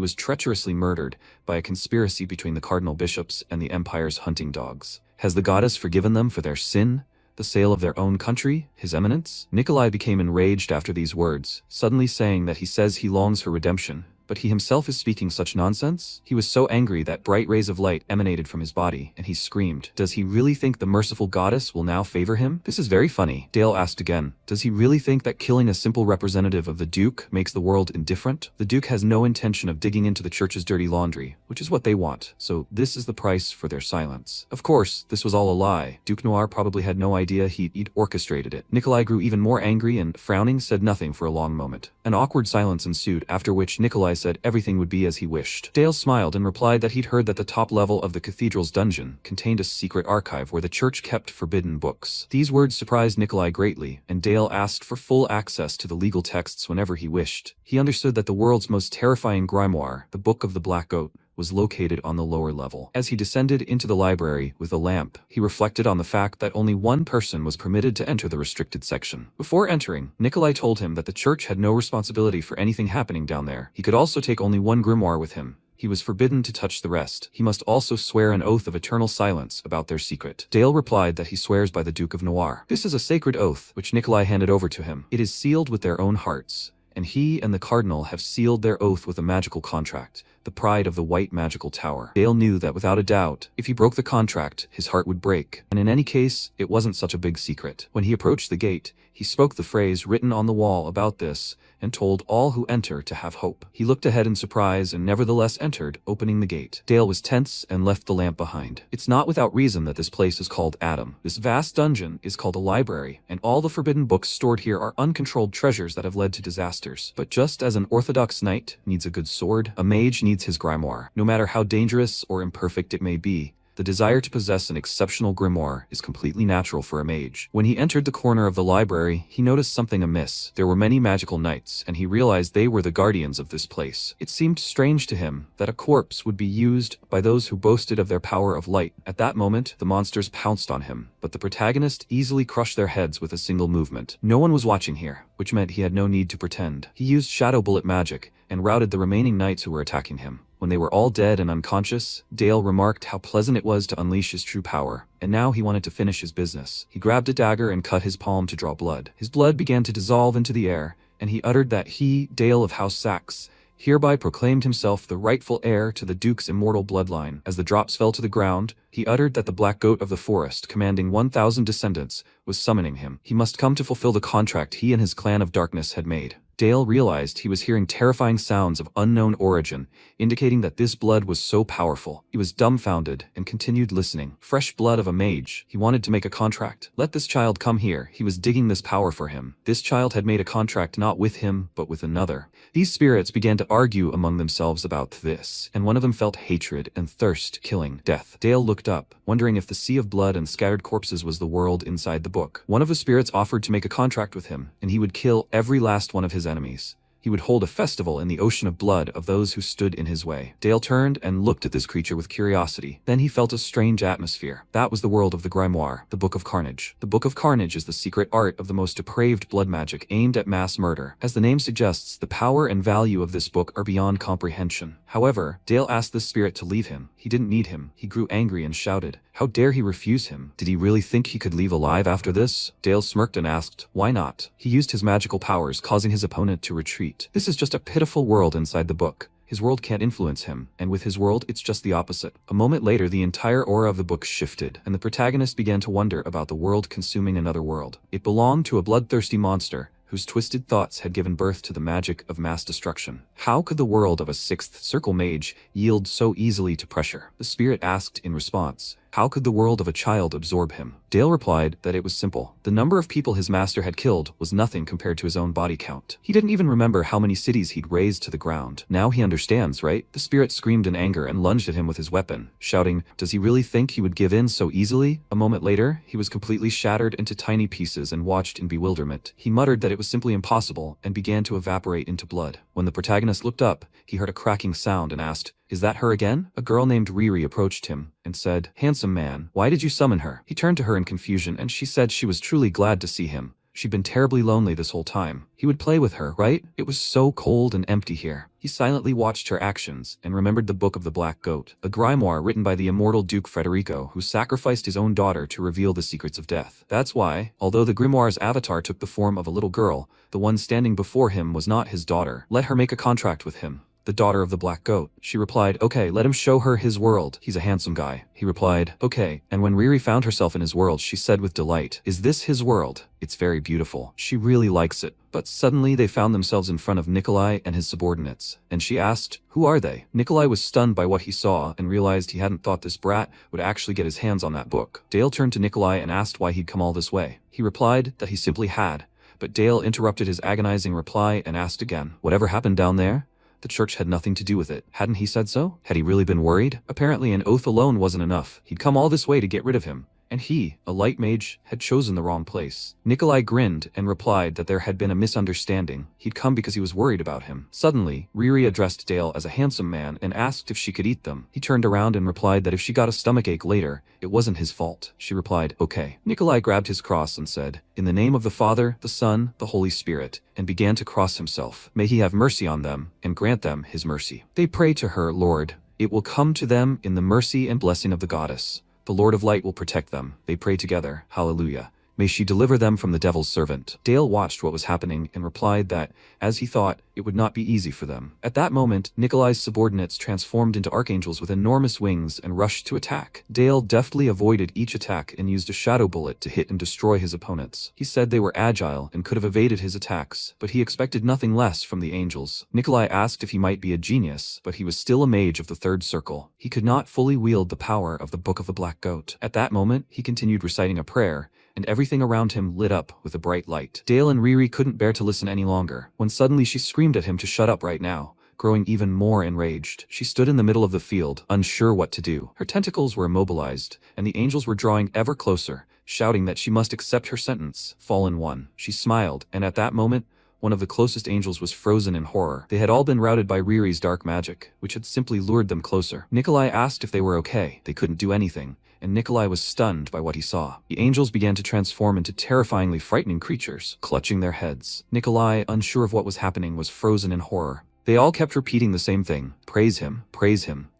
was treacherously murdered by a conspiracy between the cardinal bishops and the empire's hunting dogs. Has the goddess forgiven them for their sin? The sale of their own country? His Eminence? Nikolai became enraged after these words, suddenly saying that he says he longs for redemption, but he himself is speaking such nonsense? He was so angry that bright rays of light emanated from his body, and he screamed. Does he really think the merciful goddess will now favor him? This is very funny. Dale asked again. Does he really think that killing a simple representative of the Duke makes the world indifferent? The Duke has no intention of digging into the church's dirty laundry, which is what they want, so this is the price for their silence. Of course, this was all a lie. Duke Noir probably had no idea he'd orchestrated it. Nikolai grew even more angry and, frowning, said nothing for a long moment. An awkward silence ensued, after which Nikolai said everything would be as he wished. Dale smiled and replied that he'd heard that the top level of the cathedral's dungeon contained a secret archive where the church kept forbidden books. These words surprised Nikolai greatly, and Dale asked for full access to the legal texts whenever he wished. He understood that the world's most terrifying grimoire, the Book of the Black Goat, was located on the lower level. As he descended into the library with a lamp, he reflected on the fact that only one person was permitted to enter the restricted section. Before entering, Nikolai told him that the church had no responsibility for anything happening down there. He could also take only one grimoire with him. He was forbidden to touch the rest. He must also swear an oath of eternal silence about their secret. Dale replied that he swears by the Duke of Noir. This is a sacred oath, which Nikolai handed over to him. It is sealed with their own hearts, and he and the cardinal have sealed their oath with a magical contract, the pride of the White Magical Tower. Dale knew that without a doubt, if he broke the contract, his heart would break, and in any case, it wasn't such a big secret. When he approached the gate, he spoke the phrase written on the wall about this, and told all who enter to have hope. He looked ahead in surprise and nevertheless entered, opening the gate. Dale was tense and left the lamp behind. It's not without reason that this place is called Adam. This vast dungeon is called a library, and all the forbidden books stored here are uncontrolled treasures that have led to disasters. But just as an orthodox knight needs a good sword, a mage needs his grimoire. No matter how dangerous or imperfect it may be, The desire to possess an exceptional grimoire is completely natural for a mage. When he entered the corner of the library, he noticed something amiss. There were many magical knights, and he realized they were the guardians of this place. It seemed strange to him that a corpse would be used by those who boasted of their power of light. At that moment, the monsters pounced on him, but the protagonist easily crushed their heads with a single movement. No one was watching here, which meant he had no need to pretend. He used shadow bullet magic and routed the remaining knights who were attacking him. When they were all dead and unconscious, Dale remarked how pleasant it was to unleash his true power, and now he wanted to finish his business. He grabbed a dagger and cut his palm to draw blood. His blood began to dissolve into the air, and he uttered that he, Dale of House Saxe, hereby proclaimed himself the rightful heir to the Duke's immortal bloodline. As the drops fell to the ground, he uttered that the Black Goat of the Forest, commanding 1,000 descendants, was summoning him. He must come to fulfill the contract he and his clan of darkness had made. Dale realized he was hearing terrifying sounds of unknown origin, indicating that this blood was so powerful. He was dumbfounded and continued listening. Fresh blood of a mage. He wanted to make a contract. Let this child come here. He was digging this power for him. This child had made a contract not with him, but with another. These spirits began to argue among themselves about this, and one of them felt hatred and thirst, killing death. Dale looked up, wondering if the sea of blood and scattered corpses was the world inside the book. One of the spirits offered to make a contract with him, and he would kill every last one of his enemies. He would hold a festival in the ocean of blood of those who stood in his way. Dale turned and looked at this creature with curiosity. Then he felt a strange atmosphere. That was the world of the grimoire, the Book of Carnage. The Book of Carnage is the secret art of the most depraved blood magic aimed at mass murder. As the name suggests, the power and value of this book are beyond comprehension. However, Dale asked this spirit to leave him. He didn't need him. He grew angry and shouted, "How dare he refuse him? Did he really think he could leave alive after this?" Dale smirked and asked, "Why not?" He used his magical powers, causing his opponent to retreat. This is just a pitiful world inside the book. His world can't influence him, and with his world, it's just the opposite. A moment later, the entire aura of the book shifted, and the protagonist began to wonder about the world consuming another world. It belonged to a bloodthirsty monster, whose twisted thoughts had given birth to the magic of mass destruction. How could the world of a sixth circle mage yield so easily to pressure? The spirit asked in response, how could the world of a child absorb him? Dale replied that it was simple. The number of people his master had killed was nothing compared to his own body count. He didn't even remember how many cities he'd razed to the ground. Now he understands, right? The spirit screamed in anger and lunged at him with his weapon, shouting, "Does he really think he would give in so easily?" A moment later, he was completely shattered into tiny pieces and watched in bewilderment. He muttered that it was simply impossible and began to evaporate into blood. When the protagonist looked up, he heard a cracking sound and asked, "Is that her again?" A girl named Riri approached him and said, "Handsome man, why did you summon her?" He turned to her in confusion and she said she was truly glad to see him. She'd been terribly lonely this whole time. He would play with her, right? It was so cold and empty here. He silently watched her actions and remembered the Book of the Black Goat, a grimoire written by the immortal Duke Federico, who sacrificed his own daughter to reveal the secrets of death. That's why, although the grimoire's avatar took the form of a little girl, the one standing before him was not his daughter. Let her make a contract with him. The daughter of the Black Goat. She replied, "Okay, let him show her his world. He's a handsome guy." He replied, "Okay." And when Riri found herself in his world, she said with delight, "Is this his world? It's very beautiful." She really likes it. But suddenly they found themselves in front of Nikolai and his subordinates, and she asked, "Who are they?" Nikolai was stunned by what he saw and realized he hadn't thought this brat would actually get his hands on that book. Dale turned to Nikolai and asked why he'd come all this way. He replied that he simply had, but Dale interrupted his agonizing reply and asked again, "Whatever happened down there? The church had nothing to do with it. Hadn't he said so? Had he really been worried? Apparently an oath alone wasn't enough. He'd come all this way to get rid of him. And he, a light mage, had chosen the wrong place. Nikolai grinned and replied that there had been a misunderstanding. He'd come because he was worried about him. Suddenly, Riri addressed Dale as a handsome man and asked if she could eat them. He turned around and replied that if she got a stomachache later, it wasn't his fault. She replied, "Okay." Nikolai grabbed his cross and said, "In the name of the Father, the Son, the Holy Spirit," and began to cross himself. "May he have mercy on them and grant them his mercy." They pray to her, "Lord, it will come to them in the mercy and blessing of the goddess. The Lord of Light will protect them." They pray together, "Hallelujah. May she deliver them from the devil's servant." Dale watched what was happening and replied that, as he thought, it would not be easy for them. At that moment, Nikolai's subordinates transformed into archangels with enormous wings and rushed to attack. Dale deftly avoided each attack and used a shadow bullet to hit and destroy his opponents. He said they were agile and could have evaded his attacks, but he expected nothing less from the angels. Nikolai asked if he might be a genius, but he was still a mage of the third circle. He could not fully wield the power of the Book of the Black Goat. At that moment, he continued reciting a prayer, and everything around him lit up with a bright light. Dale and Riri couldn't bear to listen any longer, when suddenly she screamed at him to shut up right now, growing even more enraged. She stood in the middle of the field, unsure what to do. Her tentacles were immobilized, and the angels were drawing ever closer, shouting that she must accept her sentence. Fallen one. She smiled, and at that moment, one of the closest angels was frozen in horror. They had all been routed by Riri's dark magic, which had simply lured them closer. Nikolai asked if they were okay. They couldn't do anything, and Nikolai was stunned by what he saw. The angels began to transform into terrifyingly frightening creatures, clutching their heads. Nikolai, unsure of what was happening, was frozen in horror. They all kept repeating the same thing, praise him,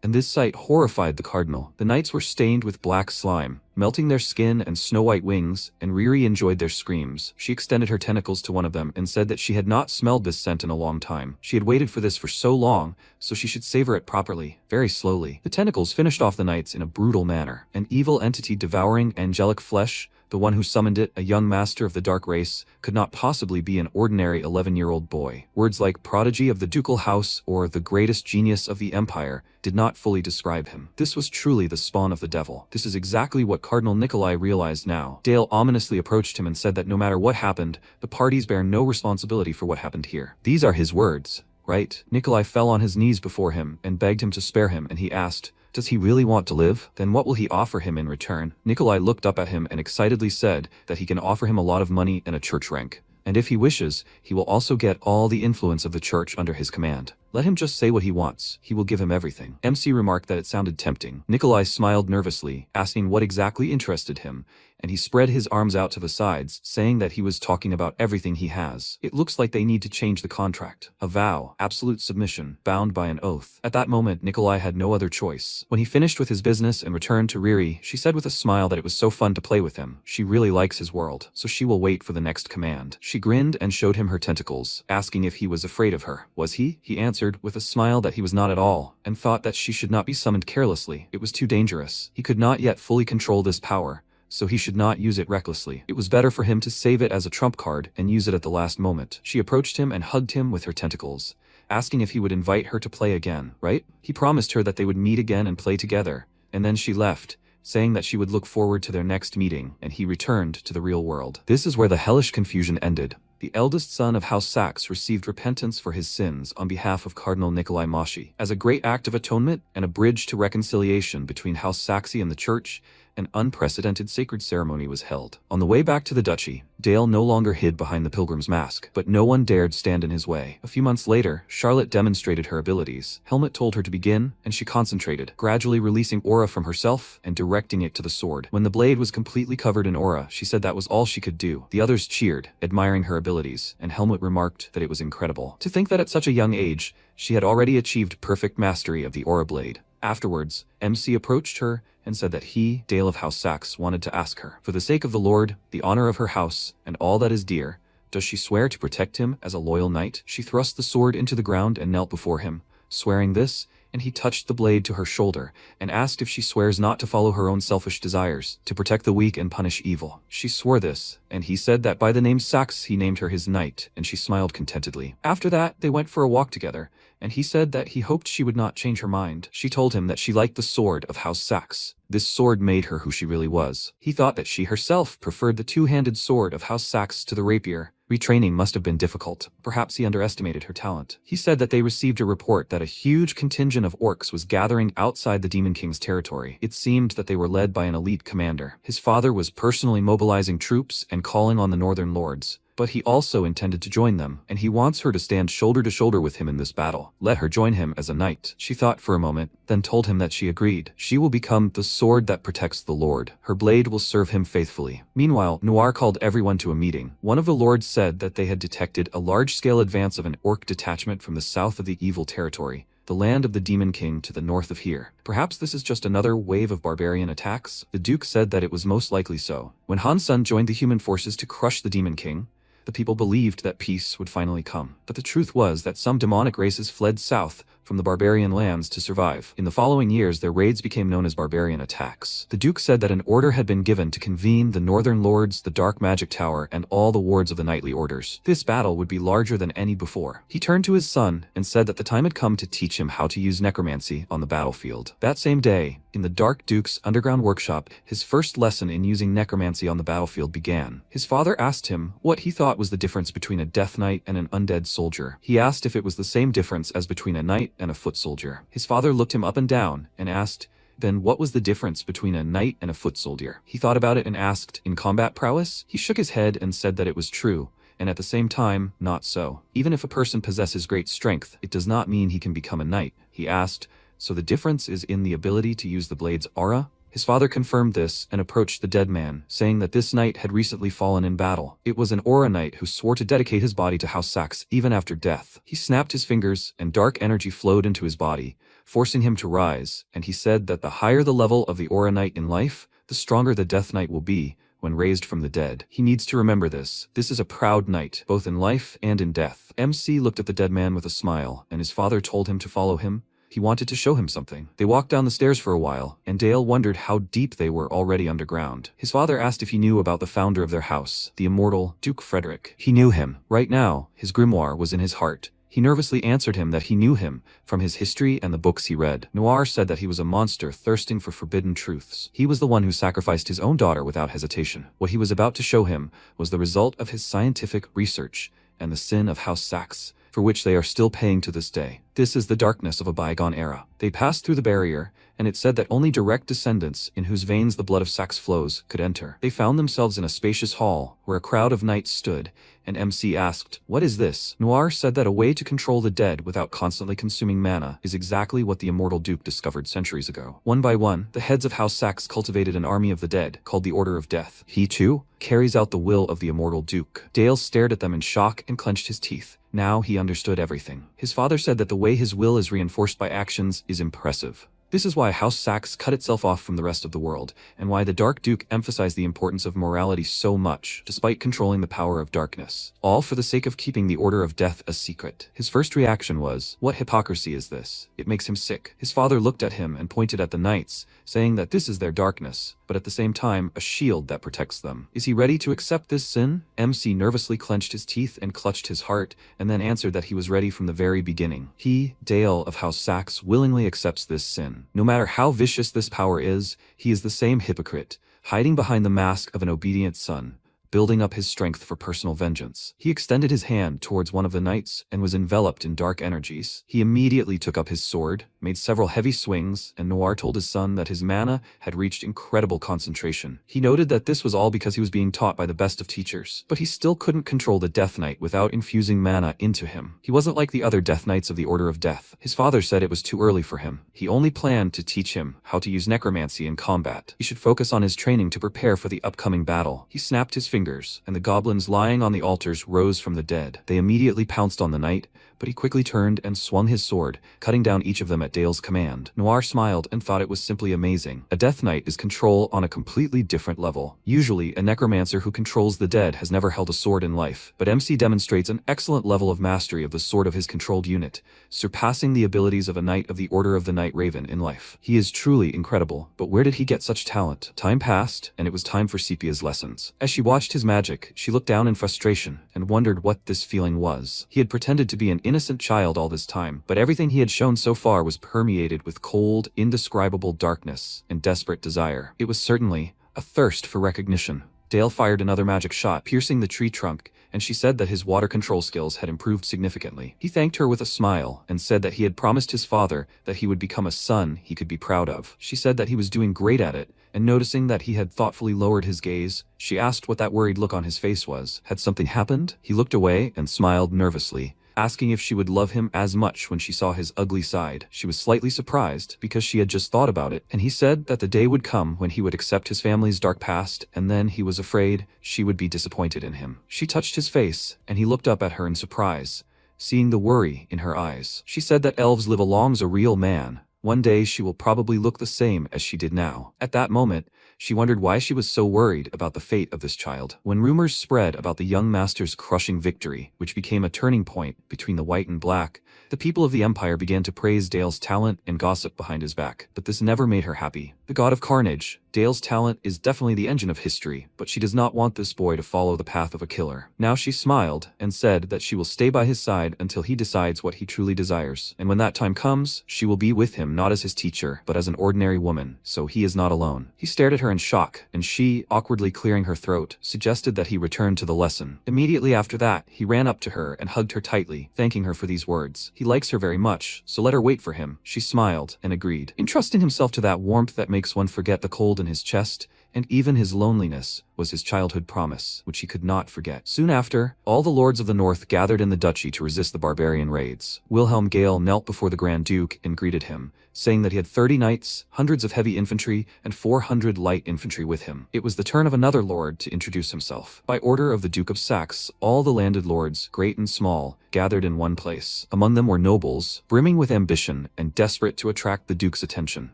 and this sight horrified the cardinal. The knights were stained with black slime, melting their skin and snow-white wings, and Riri enjoyed their screams. She extended her tentacles to one of them and said that she had not smelled this scent in a long time. She had waited for this for so long, so she should savor it properly, very slowly. The tentacles finished off the knights in a brutal manner. An evil entity devouring angelic flesh, the one who summoned it, a young master of the dark race, could not possibly be an ordinary 11-year-old boy. Words like prodigy of the ducal house or the greatest genius of the empire did not fully describe him. This was truly the spawn of the devil. This is exactly what Cardinal Nikolai realized now. Dale ominously approached him and said that no matter what happened, the parties bear no responsibility for what happened here. These are his words, right? Nikolai fell on his knees before him and begged him to spare him, and he asked, does he really want to live? Then what will he offer him in return? Nikolai looked up at him and excitedly said that he can offer him a lot of money and a church rank. And if he wishes, he will also get all the influence of the church under his command. Let him just say what he wants. He will give him everything. MC remarked that it sounded tempting. Nikolai smiled nervously, asking what exactly interested him, and he spread his arms out to the sides, saying that he was talking about everything he has. It looks like they need to change the contract. A vow, absolute submission, bound by an oath. At that moment, Nikolai had no other choice. When he finished with his business and returned to Riri, she said with a smile that it was so fun to play with him. She really likes his world, so she will wait for the next command. She grinned and showed him her tentacles, asking if he was afraid of her. Was he? He answered with a smile that he was not at all, and thought that she should not be summoned carelessly. It was too dangerous. He could not yet fully control this power, so he should not use it recklessly. It was better for him to save it as a trump card and use it at the last moment. She approached him and hugged him with her tentacles, asking if he would invite her to play again, right? He promised her that they would meet again and play together, and then she left, saying that she would look forward to their next meeting, and he returned to the real world. This is where the hellish confusion ended. The eldest son of House Sachs received repentance for his sins on behalf of Cardinal Nikolai Moshi. As a great act of atonement and a bridge to reconciliation between House Saxe and the church, an unprecedented sacred ceremony was held. On the way back to the duchy, Dale no longer hid behind the pilgrim's mask, but no one dared stand in his way. A few months later, Charlotte demonstrated her abilities. Helmut told her to begin, and she concentrated, gradually releasing aura from herself and directing it to the sword. When the blade was completely covered in aura, she said that was all she could do. The others cheered, admiring her abilities, and Helmut remarked that it was incredible. To think that at such a young age, she had already achieved perfect mastery of the aura blade. Afterwards, MC approached her and said that he, Dale of House Sachs, wanted to ask her, for the sake of the Lord, the honor of her house, and all that is dear, does she swear to protect him as a loyal knight? She thrust the sword into the ground and knelt before him, swearing this, and he touched the blade to her shoulder and asked if she swears not to follow her own selfish desires, to protect the weak and punish evil. She swore this, and he said that by the name Sachs he named her his knight, and she smiled contentedly. After that, they went for a walk together, and he said that he hoped she would not change her mind. She told him that she liked the sword of House Sachs. This sword made her who she really was. He thought that she herself preferred the two-handed sword of House Sachs to the rapier. Retraining must have been difficult. Perhaps he underestimated her talent. He said that they received a report that a huge contingent of orcs was gathering outside the Demon King's territory. It seemed that they were led by an elite commander. His father was personally mobilizing troops and calling on the Northern Lords, but he also intended to join them, and he wants her to stand shoulder to shoulder with him in this battle. Let her join him as a knight. She thought for a moment, then told him that she agreed. She will become the sword that protects the Lord. Her blade will serve him faithfully. Meanwhile, Noir called everyone to a meeting. One of the lords said that they had detected a large-scale advance of an orc detachment from the south of the evil territory, the land of the Demon King to the north of here. Perhaps this is just another wave of barbarian attacks? The Duke said that it was most likely so. When Han Sun joined the human forces to crush the Demon King, the people believed that peace would finally come. But the truth was that some demonic races fled south from the barbarian lands to survive. In the following years, their raids became known as barbarian attacks. The Duke said that an order had been given to convene the Northern Lords, the Dark Magic Tower, and all the wards of the Knightly Orders. This battle would be larger than any before. He turned to his son and said that the time had come to teach him how to use necromancy on the battlefield. That same day, in the Dark Duke's underground workshop, his first lesson in using necromancy on the battlefield began. His father asked him what he thought was the difference between a Death Knight and an undead soldier. He asked if it was the same difference as between a knight and a foot soldier. His father looked him up and down and asked, then what was the difference between a knight and a foot soldier? He thought about it and asked, in combat prowess? He shook his head and said that it was true, and at the same time, not so. Even if a person possesses great strength, it does not mean he can become a knight. He asked, so the difference is in the ability to use the blade's aura? His father confirmed this and approached the dead man, saying that this knight had recently fallen in battle. It was an aura knight who swore to dedicate his body to House Saxe even after death. He snapped his fingers, and dark energy flowed into his body, forcing him to rise, and he said that the higher the level of the aura knight in life, the stronger the death knight will be when raised from the dead. He needs to remember this. This is a proud knight, both in life and in death. MC looked at the dead man with a smile, and his father told him to follow him. He wanted to show him something. They walked down the stairs for a while, and Dale wondered how deep they were already underground. His father asked if he knew about the founder of their house, the immortal Duke Frederick. He knew him. Right now, his grimoire was in his heart. He nervously answered him that he knew him from his history and the books he read. Noir said that he was a monster thirsting for forbidden truths. He was the one who sacrificed his own daughter without hesitation. What he was about to show him was the result of his scientific research and the sin of House Saxe, for which they are still paying to this day. This is the darkness of a bygone era. They passed through the barrier, and it said that only direct descendants in whose veins the blood of Saxe flows could enter. They found themselves in a spacious hall where a crowd of knights stood, and MC asked, "What is this?" Noir said that a way to control the dead without constantly consuming mana is exactly what the immortal Duke discovered centuries ago. One by one, the heads of House Saxe cultivated an army of the dead, called the Order of Death. He, too, carries out the will of the immortal Duke. Dale stared at them in shock and clenched his teeth. Now he understood everything. His father said that the way his will is reinforced by actions is impressive. This is why House Saxe cut itself off from the rest of the world, and why the Dark Duke emphasized the importance of morality so much, despite controlling the power of darkness. All for the sake of keeping the Order of Death a secret. His first reaction was, what hypocrisy is this? It makes him sick. His father looked at him and pointed at the knights, saying that this is their darkness, but at the same time, a shield that protects them. Is he ready to accept this sin? MC nervously clenched his teeth and clutched his heart, and then answered that he was ready from the very beginning. He, Dale of House Saxe, willingly accepts this sin. No matter how vicious this power is, he is the same hypocrite, hiding behind the mask of an obedient son, building up his strength for personal vengeance. He extended his hand towards one of the knights and was enveloped in dark energies. He immediately took up his sword, made several heavy swings, and Noir told his son that his mana had reached incredible concentration. He noted that this was all because he was being taught by the best of teachers, but he still couldn't control the Death Knight without infusing mana into him. He wasn't like the other Death Knights of the Order of Death. His father said it was too early for him. He only planned to teach him how to use necromancy in combat. He should focus on his training to prepare for the upcoming battle. He snapped his fingers, and the goblins lying on the altars rose from the dead. They immediately pounced on the knight, but he quickly turned and swung his sword, cutting down each of them at Dale's command. Noir smiled and thought it was simply amazing. A Death Knight is control on a completely different level. Usually, a necromancer who controls the dead has never held a sword in life, but MC demonstrates an excellent level of mastery of the sword of his controlled unit, surpassing the abilities of a knight of the Order of the Night Raven in life. He is truly incredible, but where did he get such talent? Time passed, and it was time for Sepia's lessons. As she watched his magic, she looked down in frustration and wondered what this feeling was. He had pretended to be an innocent child all this time, but everything he had shown so far was permeated with cold, indescribable darkness and desperate desire. It was certainly a thirst for recognition. Dale fired another magic shot, piercing the tree trunk, and she said that his water control skills had improved significantly. He thanked her with a smile and said that he had promised his father that he would become a son he could be proud of. She said that he was doing great at it, and noticing that he had thoughtfully lowered his gaze, she asked what that worried look on his face was. Had something happened? He looked away and smiled nervously, asking if she would love him as much when she saw his ugly side. She was slightly surprised because she had just thought about it, and he said that the day would come when he would accept his family's dark past, and then he was afraid she would be disappointed in him. She touched his face, and he looked up at her in surprise, seeing the worry in her eyes. She said that elves live along as a real man, One day she will probably look the same as she did now. At that moment, she wondered why she was so worried about the fate of this child. When rumors spread about the young master's crushing victory, which became a turning point between the white and black, the people of the Empire began to praise Dale's talent and gossip behind his back. But this never made her happy. The god of carnage, Dale's talent is definitely the engine of history, but she does not want this boy to follow the path of a killer. Now she smiled and said that she will stay by his side until he decides what he truly desires. And when that time comes, she will be with him not as his teacher, but as an ordinary woman, so he is not alone. He stared at her in shock, and she, awkwardly clearing her throat, suggested that he return to the lesson. Immediately after that, he ran up to her and hugged her tightly, thanking her for these words. He likes her very much, so let her wait for him. She smiled and agreed, entrusting himself to that warmth that makes one forget the cold in his chest, and even his loneliness was his childhood promise, which he could not forget. Soon after, all the lords of the north gathered in the duchy to resist the barbarian raids. Wilhelm Gale knelt before the Grand Duke and greeted him, saying that he had 30 knights, hundreds of heavy infantry, and 400 light infantry with him. It was the turn of another lord to introduce himself. By order of the Duke of Saxe, all the landed lords, great and small, gathered in one place. Among them were nobles, brimming with ambition and desperate to attract the Duke's attention.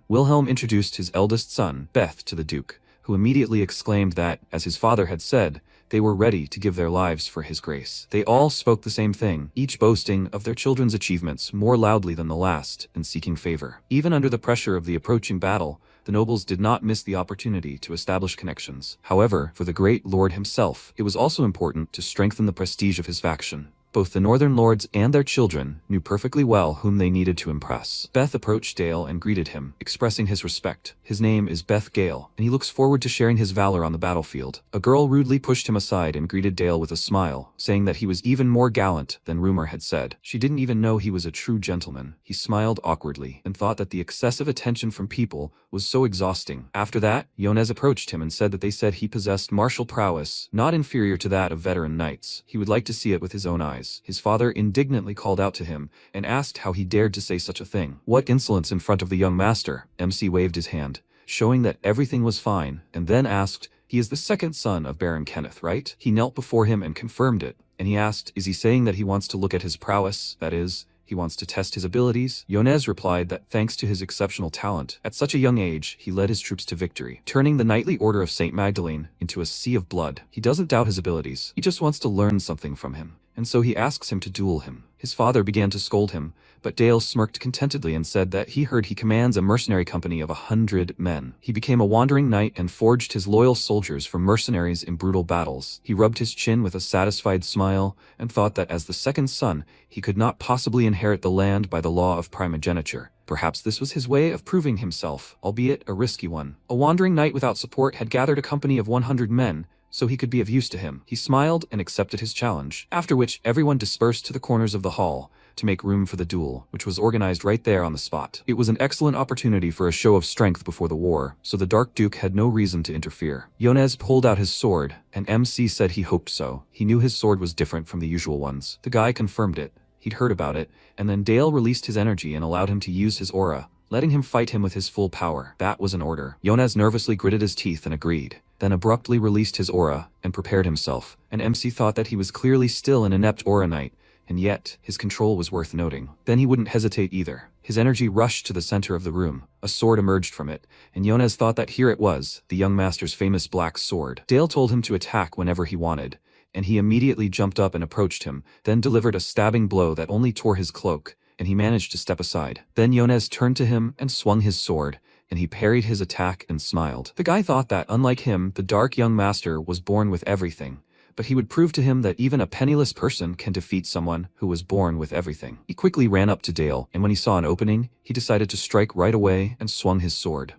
Wilhelm introduced his eldest son, Beth, to the Duke, who immediately exclaimed that, as his father had said, they were ready to give their lives for his grace. They all spoke the same thing, each boasting of their children's achievements more loudly than the last and seeking favor. Even under the pressure of the approaching battle, the nobles did not miss the opportunity to establish connections. However, for the great lord himself, it was also important to strengthen the prestige of his faction. Both the northern lords and their children knew perfectly well whom they needed to impress. Beth approached Dale and greeted him, expressing his respect. His name is Beth Gale, and he looks forward to sharing his valor on the battlefield. A girl rudely pushed him aside and greeted Dale with a smile, saying that he was even more gallant than rumor had said. She didn't even know he was a true gentleman. He smiled awkwardly and thought that the excessive attention from people was so exhausting. After that, Yonez approached him and said that they said he possessed martial prowess, not inferior to that of veteran knights. He would like to see it with his own eyes. His father indignantly called out to him and asked how he dared to say such a thing. What insolence in front of the young master! MC waved his hand, showing that everything was fine, and then asked, he is the second son of Baron Kenneth, right? He knelt before him and confirmed it, and he asked, is he saying that he wants to look at his prowess, that is, he wants to test his abilities? Yonez replied that thanks to his exceptional talent, at such a young age, he led his troops to victory, turning the knightly order of St. Magdalene into a sea of blood. He doesn't doubt his abilities, he just wants to learn something from him, and so he asks him to duel him. His father began to scold him, but Dale smirked contentedly and said that he heard he commands a mercenary company of 100 men. He became a wandering knight and forged his loyal soldiers from mercenaries in brutal battles. He rubbed his chin with a satisfied smile and thought that as the second son, he could not possibly inherit the land by the law of primogeniture. Perhaps this was his way of proving himself, albeit a risky one. A wandering knight without support had gathered a company of 100 men, so he could be of use to him. He smiled and accepted his challenge, after which everyone dispersed to the corners of the hall to make room for the duel, which was organized right there on the spot. It was an excellent opportunity for a show of strength before the war, so the Dark Duke had no reason to interfere. Yonez pulled out his sword, and MC said he hoped so. He knew his sword was different from the usual ones. The guy confirmed it. He'd heard about it, and then Dale released his energy and allowed him to use his aura, letting him fight him with his full power. That was an order. Yonez nervously gritted his teeth and agreed, then abruptly released his aura and prepared himself. And MC thought that he was clearly still an inept aura knight, and yet his control was worth noting. Then he wouldn't hesitate either. His energy rushed to the center of the room. A sword emerged from it, and Yonez thought that here it was, the young master's famous black sword. Dale told him to attack whenever he wanted, and he immediately jumped up and approached him, then delivered a stabbing blow that only tore his cloak, and he managed to step aside. Then Yonez turned to him and swung his sword, and he parried his attack and smiled. The guy thought that, unlike him, the dark young master was born with everything, but he would prove to him that even a penniless person can defeat someone who was born with everything. He quickly ran up to Dale, and when he saw an opening, he decided to strike right away and swung his sword.